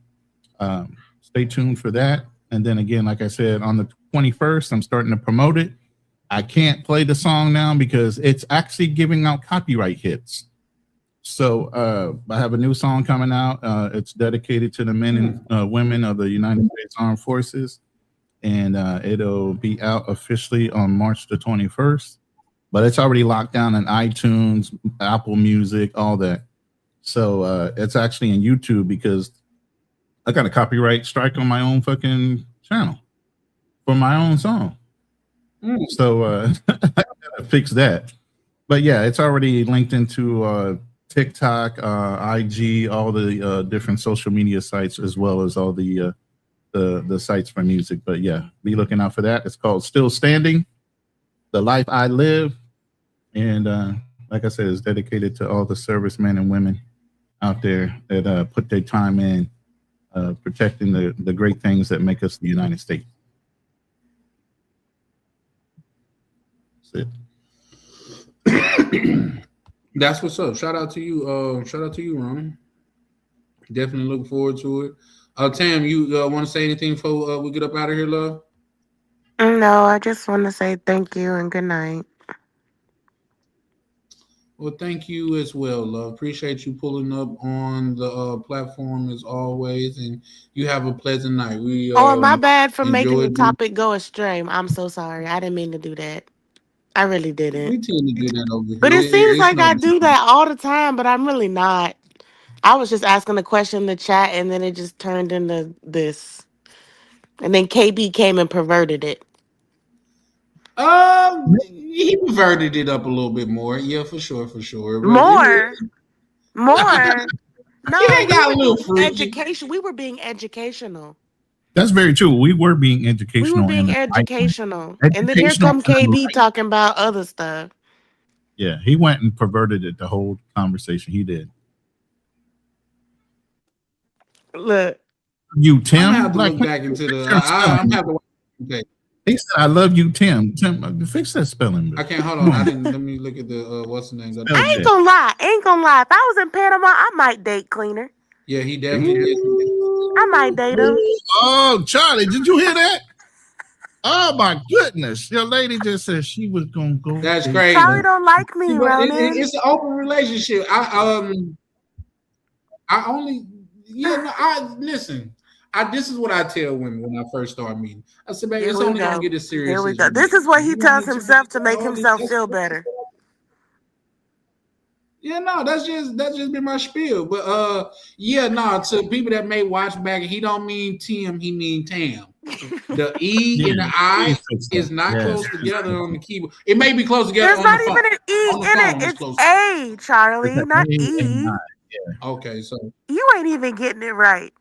stay tuned for that. And then again, like I said, on the 21st, I'm starting to promote it. I can't play the song now because it's actually giving out copyright hits. So I have a new song coming out. It's dedicated to the men and women of the United States Armed Forces. And it'll be out officially on March the 21st. But it's already locked down on iTunes, Apple Music, all that. So it's actually in YouTube because I got a copyright strike on my own fucking channel for my own song. So I gotta fix that. But yeah, it's already linked into TikTok, IG, all the different social media sites, as well as all the sites for music. But yeah, be looking out for that. It's called Still Standing, The Life I Live. And like I said, it's dedicated to all the servicemen and women out there that put their time in protecting the great things that make us the United States. That's it. That's what's up. Shout out to you, Ron. Definitely look forward to it. Tam, you want to say anything before we get up out of here, love? No, I just want to say thank you and good night. Well, thank you as well, love. Appreciate you pulling up on the platform as always, and you have a pleasant night. My bad for making the topic go astray. I'm so sorry. I didn't mean to do that. I really We didn't. tend to do that over But it here. seems It's like no I big do that all the time, but I'm really not. I was just asking a question in the chat and then it just turned into this. And then KB came and perverted it. He perverted it up a little bit more. Yeah, for sure, for sure. But More. More. No, it we got a were little doing freaky. education. We were being educational. That's very true. We were being We were educational in being the right way. educational. And then here Educational come in the KB right. talking about other stuff. Yeah, he went and perverted it the whole conversation. He did. Look. You, I'm gonna Tim? have to Like, look back into the. your I'm spelling. have to. Okay. He said, "I love you, Tim." Tim, fix that spelling. I can't. Hold Come on. I on. didn't. Let me look at the. What's the name? Spell I ain't check. gonna lie. Ain't gonna lie. If I was in Panama, I might date Cleaner. Yeah, he definitely did. I might date him. Oh, Charlie, did you hear that? Oh my goodness! Your lady just said she was gonna go. That's date. crazy. Charlie don't like me, But Ronan. it's an open relationship. I only. Yeah. No. I listen. This is what I tell women when I first start meeting. I said, baby, Here it's we only gonna go. get as serious Here we as go. you This get. is what he You want tells me to himself to do make all this? himself feel better. Yeah, no, that's just been my spiel. But yeah, no, to people that may watch back, he don't mean Tim, he mean Tam. The E Yeah, and the I please fix is that. not Yes. close together on the keyboard. It may be close together There's on the not phone. even an E On the in it. phone, it's It's close. A, It's Charlie, an not A and E. I. Yeah. Okay, so You ain't even getting it right.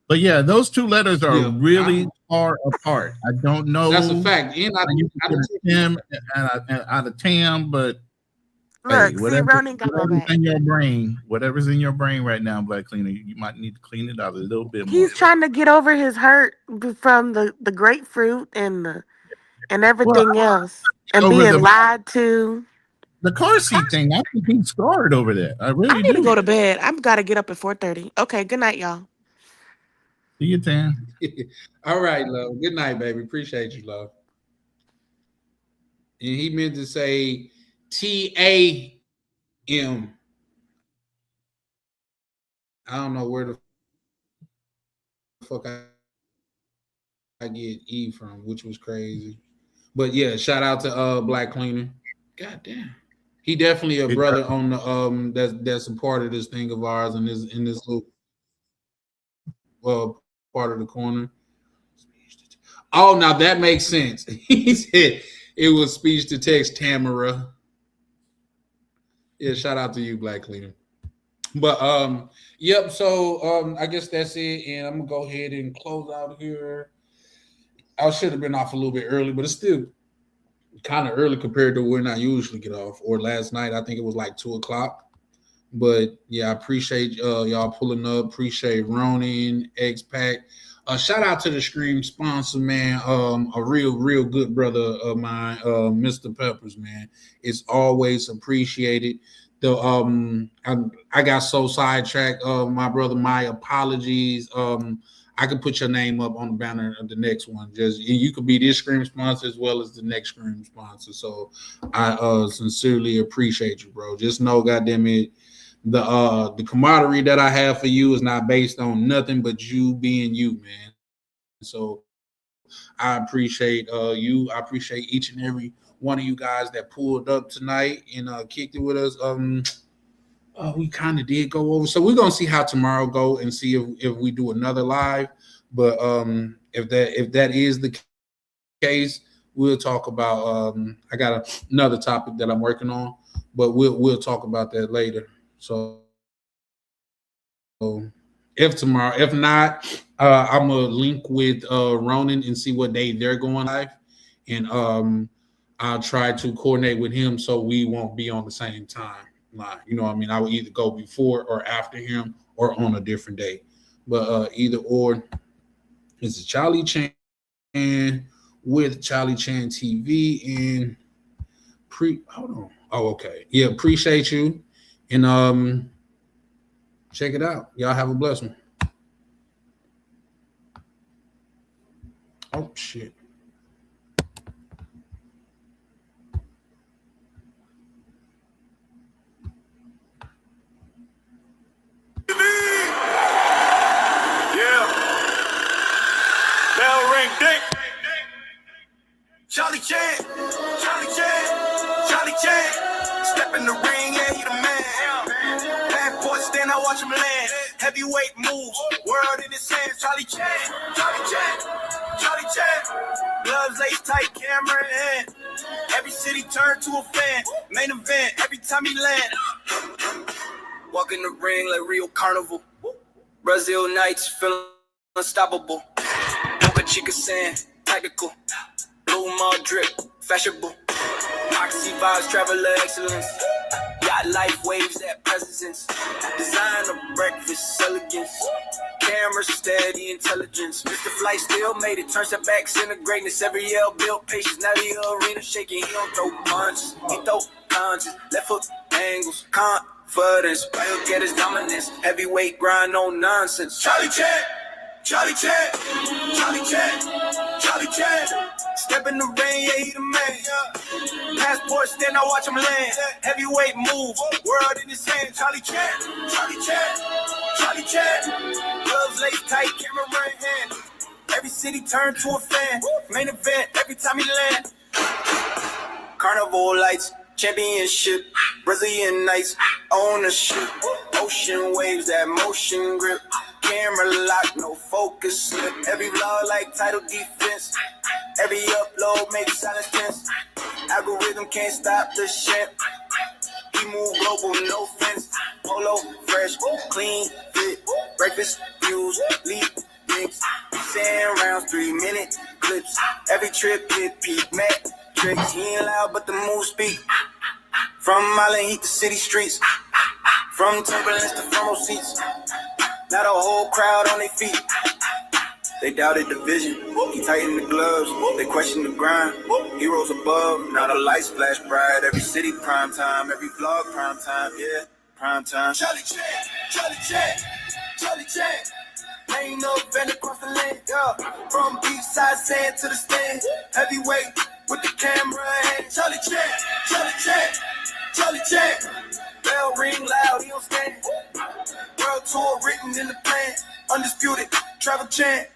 But yeah, those two letters are yeah, really far apart. I don't know. that's a fact. And I You can get a Tim and out of Tam, but hey, Look, see, Ronan got my whatever's back. whatever's in your brain right now, Black Cleaner, you might need to clean it out a little bit more. He's trying to get over his hurt from the grapefruit and everything else and Over being lied to. the car seat thing, I think he's scarred over that. I I really need to do. go to bed. I've got to get up at 4:30. Okay, good night, y'all. See you, Tam. all right, love. Good night, baby. Appreciate you, love. And he meant to say TAM. I don't know where the fuck I get E from, which was crazy. But yeah, shout out to Black Cleaner. God damn. He definitely a brother on the that's a part of this thing of ours in this little part of the corner. Oh, now that makes sense. He said it was speech to text Tamara. Yeah, shout out to you, Black Cleaner. But yep, so I guess that's it. And I'm gonna go ahead and close out here. I should have been off a little bit early, but it's still kind of early compared to when I usually get off. Or last night, I think it was like 2:00. But yeah, I appreciate y'all pulling up. Appreciate Ronin, X Pack. Shout out to the Scream sponsor, man. A real good brother of mine, Mr. Peppers, man. It's always appreciated. I got so sidetracked. My brother, my apologies. I could put your name up on the banner of the next one. Just you could be this Scream sponsor as well as the next Scream sponsor. So I sincerely appreciate you, bro. Just know, goddamn it, the camaraderie that I have for you is not based on nothing but you being you, man. So I appreciate you. I appreciate each and every one of you guys that pulled up tonight and kicked it with us. We kind of did go over, so we're gonna see how tomorrow go and see if we do another live. But if that is the case, we'll talk about. I got another topic that I'm working on, but we'll talk about that later. So if not, I'm gonna link with Ronan and see what day they're going live, and I'll try to coordinate with him so we won't be on the same time. You know what I mean? I will either go before or after him or on a different day. But either or, it's a Charlie Chan with Charlie Chan TV and hold on. Oh, okay. Yeah, appreciate you. And check it out. Y'all have a blessed one. Oh shit. Yeah. Bell ring ding. Charlie Chan, Charlie Chan, Charlie Chan. Step in the ring, yeah, he the man. Passport stand, I watch him land. Heavyweight moves, world in his hands. Charlie Chan, Charlie Chan, Charlie Chan. Gloves lace tight, camera in hand. Every city turn to a fan. Main event, every time he land. Walk in the ring like Rio Carnival. Brazil nights, feeling unstoppable. Boca Chica sand, tactical. Blue mall drip, fashionable. Oxy vibes, traveler excellence. Yacht life waves that presence. Design of breakfast, elegance. Camera steady, intelligence. Mr. Flight still made it. Turns it back, center greatness. Every L built patience. Now the arena shaking. He don't throw punches. He throw punches. Left foot angles. Confidence. I'll get his dominance. Heavyweight grind, no nonsense. Charlie Chan. Charlie Chan. Charlie Chan. Charlie Chan. Step in the ring, yeah, he the man. Passport stand, I watch him land. Heavyweight move, world in his hand. Charlie Chan, Charlie Chan, Charlie Chan. Gloves lace tight, camera in hand. Every city turn to a fan. Main event, every time he land. Carnival lights, championship. Brazilian nights, ownership. Ocean waves, that motion grip. Camera lock, no focus slip. Every vlog like title defense. Every upload makes silence tense. Algorithm can't stop the shit. He move global, no fence. Polo, fresh, clean, fit. Breakfast, views, leap, mix. Sand rounds, 3-minute clips. Every trip hit peak, metrics. He ain't loud, but the moves speak. From Island Heat to city streets. From turbulence to front row seats. Now the whole crowd on their feet. They doubted the vision. He tightened the gloves. They questioned the grind. Heroes above. Now the lights flash bright. Every city prime time. Every vlog prime time. Yeah, prime time. Charlie Chan, Charlie Chan, Charlie Chan. Ain't no event across the land. Yeah. From beach side sand to the stand. Heavyweight with the camera in hand. Charlie Chan, Charlie Chan, Charlie Chan. Bell ring loud. He don't stand. World tour written in the plan. Undisputed, travel chant.